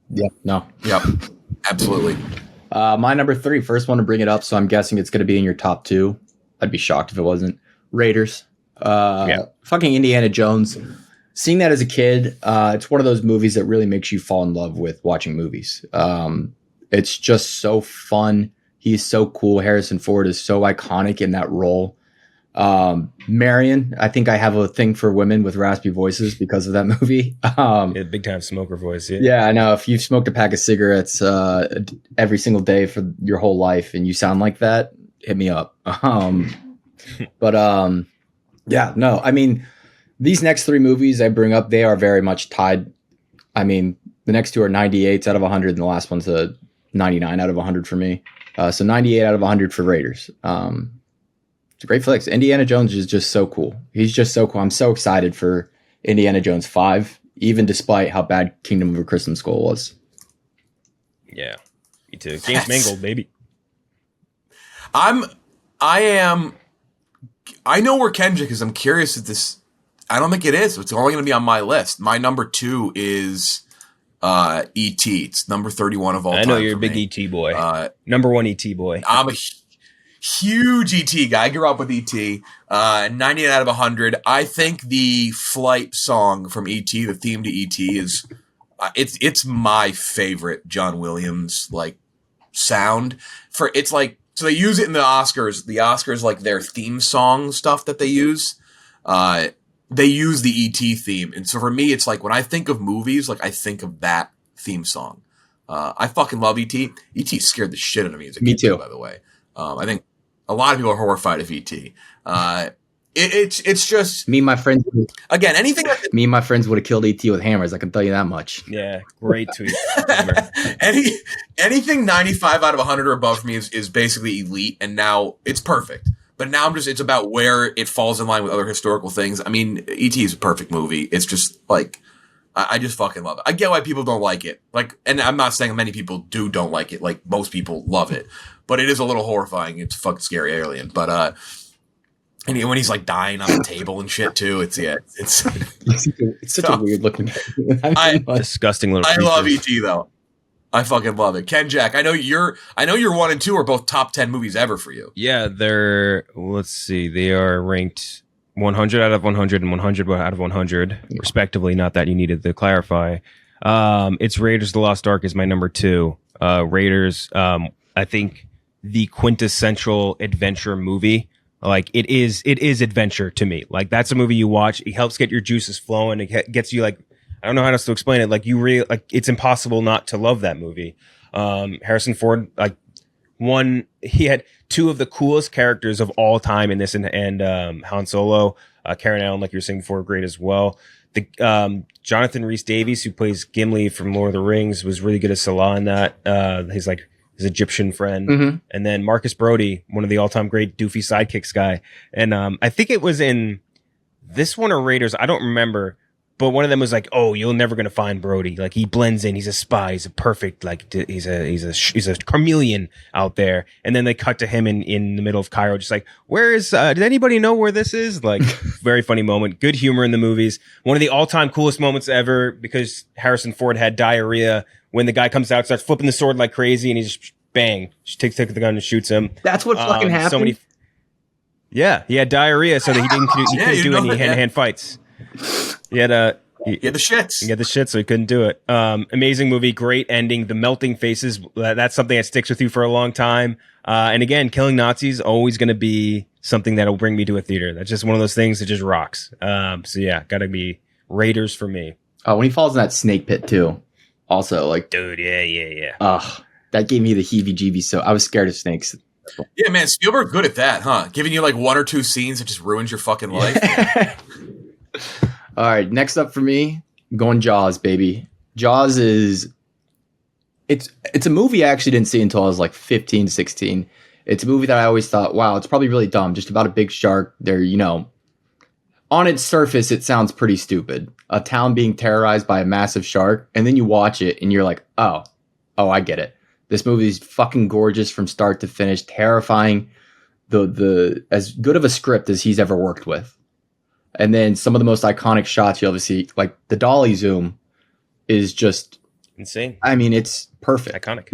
Yeah. No. Yep. Absolutely. My number 3, first one to bring it up, so I'm guessing it's going to be in your top 2. I'd be shocked if it wasn't. Raiders. Fucking Indiana Jones. Seeing that as a kid, it's one of those movies that really makes you fall in love with watching movies. It's just so fun. He's so cool. Harrison Ford is so iconic in that role. Marion, I think I have a thing for women with raspy voices because of that movie. Big time smoker voice. Yeah, I know. If you've smoked a pack of cigarettes every single day for your whole life and you sound like that, hit me up. Yeah, no, I mean, these next 3 movies I bring up, they are very much tied. I mean, the next 2 are 98s out of 100, and the last one's a 99 out of 100 for me. So 98 out of 100 for Raiders. It's a great flick. Indiana Jones is just so cool. He's just so cool. I'm so excited for Indiana Jones 5, even despite how bad Kingdom of a Crystal Skull was. Yeah, me too. James Mangold, baby. I know where Kendrick is. I'm curious if this. I don't think it is. It's only going to be on my list. My number 2 is E.T. It's number 31 of all time. I know you're a big E.T. boy. Number 1 E.T. boy. I'm a huge E.T. guy. I grew up with E.T. 98 out of 100. I think the flight song from E.T., the theme to E.T. is it's my favorite John Williams like sound. It's like, so they use it in the Oscars. The Oscars, like their theme song stuff that they use. They use the E.T. theme. And so for me, it's like when I think of movies, like I think of that theme song. I fucking love E.T. E.T. scared the shit out of me as a kid. Me too. By the way. I think a lot of people are horrified of E.T. It's just Me and my friends again, anything would have killed ET with hammers. I can tell you that much. Yeah, great tweet. anything 95 out of 100 or above for me is basically elite, and now it's perfect. But now it's about where it falls in line with other historical things. I mean, E.T. is a perfect movie. It's just like, I just fucking love it. I get why people don't like it. Like, and I'm not saying many people don't like it. Like, most people love it. But it is a little horrifying. It's a fucking scary alien. But, and when he's like dying on the table and shit too, it's such a weird looking. Disgusting little. I love E.T. though. I fucking love it. Ken Jack, I know your 1 and 2 are both top 10 movies ever for you. Yeah, let's see, they are ranked 100 out of 100 and 100 out of 100, respectively. Not that you needed to clarify. It's Raiders: The Lost Ark is my number 2. Raiders, I think the quintessential adventure movie. Like it is adventure to me. Like that's a movie you watch. It helps get your juices flowing. It gets you like, I don't know how else to explain it. Like you really, like it's impossible not to love that movie. Harrison Ford, like one, he had two of the coolest characters of all time in this, and Han Solo, Karen Allen, like you were saying before, great as well. The Jonathan Rhys Davies, who plays Gimli from Lord of the Rings, was really good as Salah in that. His Egyptian friend. Mm-hmm. And then Marcus Brody, one of the all-time great doofy sidekicks guy. And I think it was in this one or Raiders, I don't remember, but one of them was like, "Oh, you're never gonna find Brody. Like, he blends in. He's a spy. He's a perfect, like, he's a chameleon out there." And then they cut to him in the middle of Cairo, just like, "Where is? Did anybody know where this is?" Like, very funny moment. Good humor in the movies. One of the all-time coolest moments ever, because Harrison Ford had diarrhea when the guy comes out, starts flipping the sword like crazy, and he just bang, just takes the gun and shoots him. That's what fucking happened. Yeah, he had diarrhea, so that he couldn't do any hand-to-hand fights. He had the shits. He had the shits, so he couldn't do it. Amazing movie, great ending. The melting faces, that's something that sticks with you for a long time. And again, killing Nazis always going to be something that'll bring me to a theater. That's just one of those things that just rocks. So yeah, gotta be Raiders for me. Oh, when he falls in that snake pit too. Also, like, dude, yeah. That gave me the heebie-jeebies. So I was scared of snakes. Yeah, man, Spielberg good at that, huh? Giving you like one or two scenes that just ruins your fucking life. All right, next up for me, I'm going Jaws, baby. Jaws is it's a movie I actually didn't see until I was like 15, 16. It's a movie that I always thought, wow, it's probably really dumb, just about a big shark. They're, on its surface, it sounds pretty stupid. A town being terrorized by a massive shark, and then you watch it and you're like, oh, I get it. This movie is fucking gorgeous from start to finish, terrifying, the as good of a script as he's ever worked with. And then some of the most iconic shots you'll ever see, like the dolly zoom, is just insane. I mean, it's perfect. Iconic.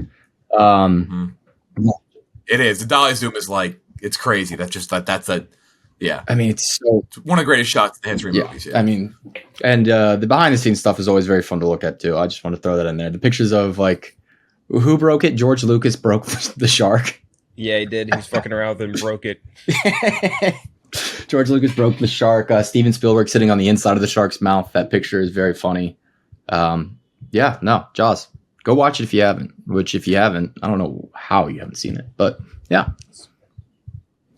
It is. The dolly zoom is like, it's crazy. Yeah. I mean, it's one of the greatest shots in the history of movies. Yeah. I mean, and the behind the scenes stuff is always very fun to look at too. I just want to throw that in there. The pictures of like, who broke it? George Lucas broke the shark. Yeah, he did. He was fucking around with it and broke it. George Lucas broke the shark. Steven Spielberg sitting on the inside of the shark's mouth. That picture is very funny. Jaws. Go watch it if you haven't. Which, if you haven't, I don't know how you haven't seen it, but yeah.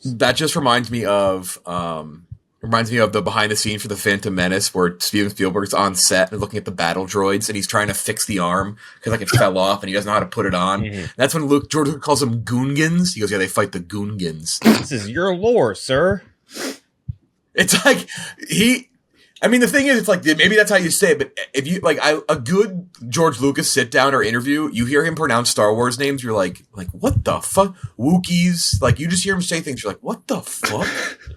That just reminds me of the behind the scenes for the Phantom Menace, where Steven Spielberg's on set and looking at the battle droids, and he's trying to fix the arm because like it fell off, and he doesn't know how to put it on. Mm-hmm. That's when George Lucas calls them Goongans. He goes, "Yeah, they fight the Goongans." This is your lore, sir. It's like the thing is, it's like, maybe that's how you say it, but if you like a good George Lucas sit down or interview, you hear him pronounce Star Wars names, you're like, what the fuck? Wookiees. Like, you just hear him say things, you're like, what the fuck?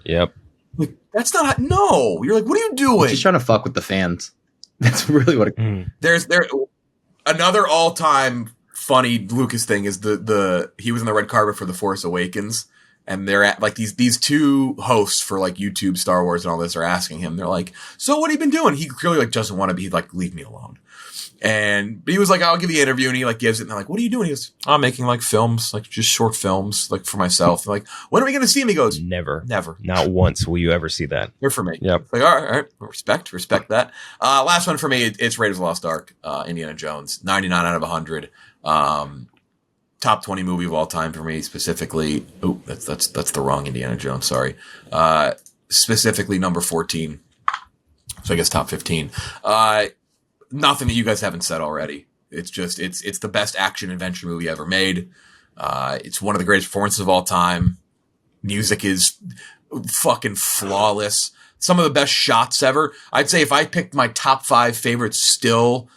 Yep. Like, that's not, no. You're like, what are you doing? He's trying to fuck with the fans. That's really what There's another all-time funny Lucas thing is he was on the red carpet for The Force Awakens. And they're at like these two hosts for like YouTube Star Wars and all this are asking him. They're like, "So what have you been doing?" He clearly like doesn't want to be like, "Leave me alone." But he was like, "I'll give you the interview," and he like gives it. And they're like, "What are you doing?" He goes, "I'm making like films, like just short films, like for myself." They're like, "When are we going to see him?" He goes, Never, not once will you ever see that. They're for me. Yep. Like, all right, respect that. Last one for me, it's Raiders of the Lost Ark, Indiana Jones, 99 out of 100. Top 20 movie of all time for me, specifically. Oh, that's the wrong Indiana Jones. Sorry. Specifically number 14. So I guess top 15. Nothing that you guys haven't said already. It's just it's the best action adventure movie ever made. It's one of the greatest performances of all time. Music is fucking flawless. Some of the best shots ever. I'd say if I picked my top 5 favorite stills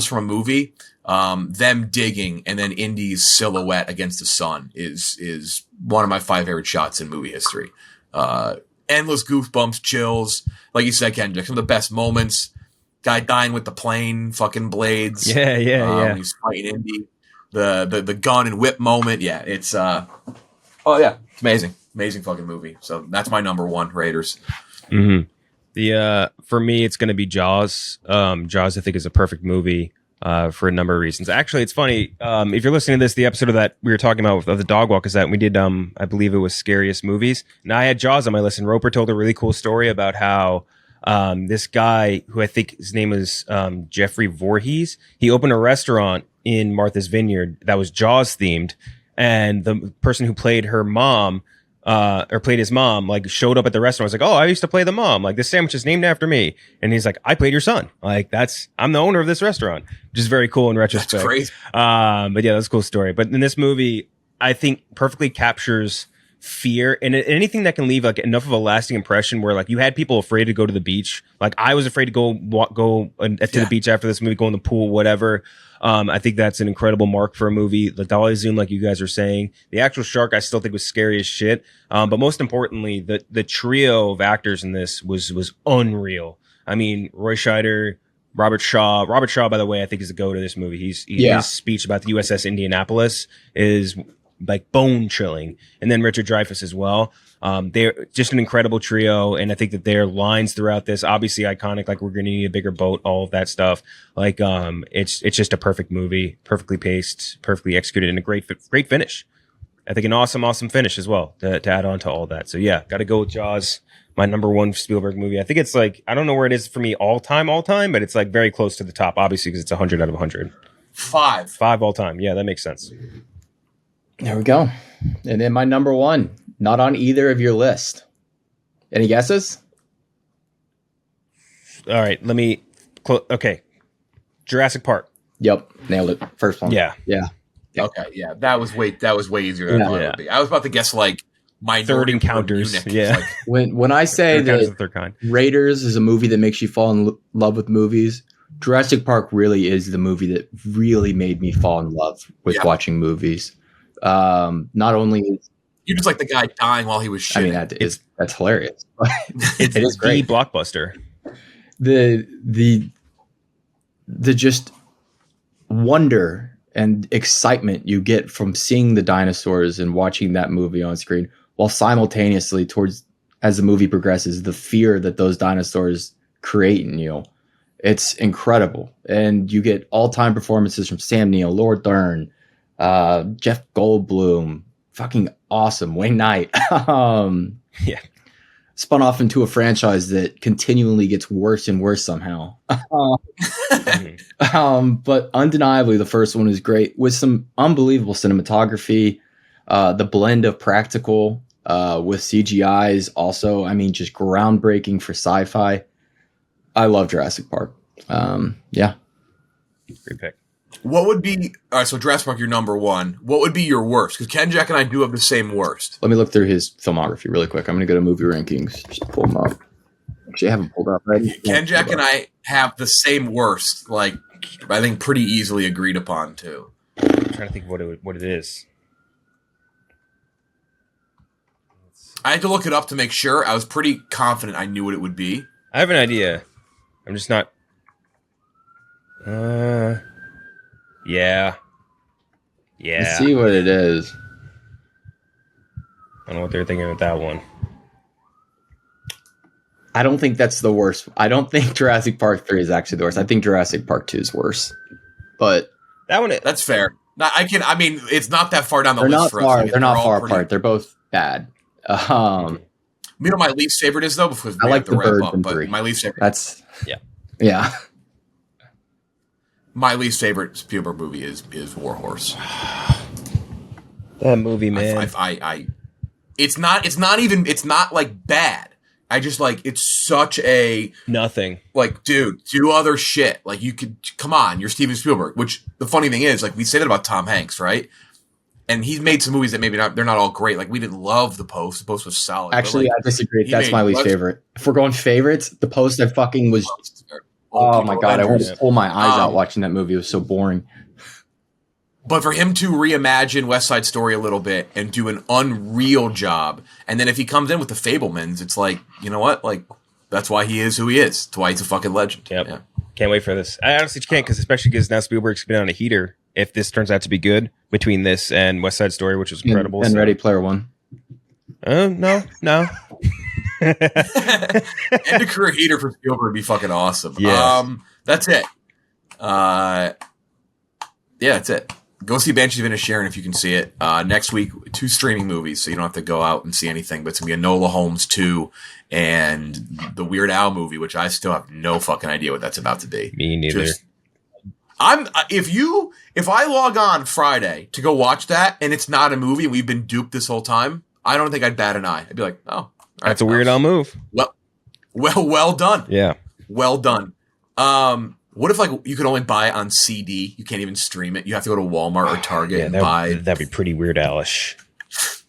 from a movie, them digging and then Indy's silhouette against the sun is one of my 5 favorite shots in movie history. Endless goosebumps, chills. Like you said, Kendrick, some of the best moments. Guy dying with the plane, fucking blades. Yeah. He's fighting Indy. The gun and whip moment. Yeah, it's it's amazing. Amazing fucking movie. So that's my number 1, Raiders. Mm-hmm. For me, it's going to be Jaws. Jaws, I think, is a perfect movie. For a number of reasons. Actually, it's funny. If you're listening to this, the episode of that we were talking about of the dog walk is that we did, I believe it was Scariest Movies. And I had Jaws on my list, and Roper told a really cool story about how this guy, who I think his name was Jeffrey Voorhees, he opened a restaurant in Martha's Vineyard that was Jaws themed. and the person who played her mom, or played his mom, like showed up at the restaurant. I was like, oh, I used to play the mom. Like, this sandwich is named after me. And he's like, I played your son. Like, I'm the owner of this restaurant, which is very cool in retrospect. That's crazy. But yeah, that's a cool story. But in this movie, I think perfectly captures fear and anything that can leave like enough of a lasting impression where like you had people afraid to go to the beach. Like I was afraid to go to the beach after this movie, go in the pool, whatever. I think that's an incredible mark for a movie. The dolly zoom, like you guys are saying, the actual shark, I still think was scary as shit. But most importantly, the trio of actors in this was unreal. I mean, Roy Scheider, Robert Shaw, by the way, I think is the go to this movie. His speech about the USS Indianapolis is like bone chilling. And then Richard Dreyfuss as well. They're just an incredible trio. And I think that their lines throughout this, obviously iconic, like we're going to need a bigger boat, all of that stuff. Like, it's just a perfect movie, perfectly paced, perfectly executed, and a great finish. I think an awesome finish as well to add on to all that. So yeah, got to go with Jaws, my number one Spielberg movie. I think it's like, I don't know where it is for me all time, but it's like very close to the top, obviously, because it's 100 out of 100. 5 all time. Yeah, that makes sense. There we go. And then my number one, not on either of your list. Any guesses? All right, let me. Okay, Jurassic Park. Yep, nailed it. First one. Yeah. Okay, yeah, that was way easier than I thought it would be. I was about to guess like my Third Encounters. Yeah. Like, when I say that third kind. Raiders is a movie that makes you fall in love with movies, Jurassic Park really is the movie that really made me fall in love with watching movies. Not only you just like the guy dying while he was shitting. I mean, that's hilarious. It is great. The blockbuster. The just wonder and excitement you get from seeing the dinosaurs and watching that movie on screen, while simultaneously as the movie progresses, the fear that those dinosaurs create in you, it's incredible. And you get all-time performances from Sam Neill, Laura Dern, Jeff Goldblum, fucking awesome. Wayne Knight. Yeah. Spun off into a franchise that continually gets worse and worse somehow. But undeniably, the first one is great with some unbelievable cinematography. The blend of practical with CGI is also, I mean, just groundbreaking for sci-fi. I love Jurassic Park. Yeah. Great pick. What would be all right? So Jurassic Park, your number one. What would be your worst? Because Ken Jack and I do have the same worst. Let me look through his filmography really quick. I'm going to go to movie rankings. Just pull them up. Actually, I haven't pulled up. Right? Ken Jack and I have the same worst. Like, I think pretty easily agreed upon too. I'm trying to think what it is. I had to look it up to make sure. I was pretty confident I knew what it would be. I have an idea. I'm just not. Yeah. Let's see what it is. I don't know what they're thinking with that one. I don't think that's the worst. I don't think Jurassic Park 3 is actually the worst. I think Jurassic Park 2 is worse. But that one, that's fair. I mean, it's not that far down the list for us. They're not far apart. They're both bad. You know, my least favorite is though, because I like the Bird up, but my least favorite. That's yeah. My least favorite Spielberg movie is War Horse. That movie, man. It's not like bad. I just like, it's such a nothing. Like, dude, do other shit. Like, you could come on, you're Steven Spielberg. Which the funny thing is, like, we say that about Tom Hanks, right? And he's made some movies that maybe they're not all great. Like, we didn't love The Post. The Post was solid. Actually, like, I disagree. That's my least favorite. If we're going favorites, The Post I fucking was. Oh my god, I wanted to pull my eyes out watching that movie. It was so boring. But for him to reimagine West Side Story a little bit and do an unreal job, and then if he comes in with the Fablemans, it's like, you know what? Like, that's why he is who he is. That's why he's a fucking legend. Yep. Yeah. Can't wait for this. I honestly can't, because especially because now Spielberg's been on a heater. If this turns out to be good between this and West Side Story, which was incredible. And Ready Player One. No. And a career heater for Spielberg would be fucking awesome. Yes. That's it. Yeah, that's it. Go see Banshees of Inisherin if you can see it. Next week, 2 streaming movies, so you don't have to go out and see anything. But it's going to be Enola Holmes 2 and the Weird Al movie, which I still have no fucking idea what that's about to be. Me neither. if I log on Friday to go watch that and it's not a movie and we've been duped this whole time, I don't think I'd bat an eye. I'd be like, oh, all right, That's a Weird Al move. Well done. Yeah. Well done. What if like you could only buy it on CD? You can't even stream it. You have to go to Walmart or Target and buy. That'd be pretty Weird Al-ish.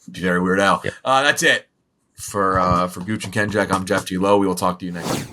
Very Weird Al. Yeah. That's it for Gooch and Kenjack. I'm Jeff G. Lowe. We will talk to you next week.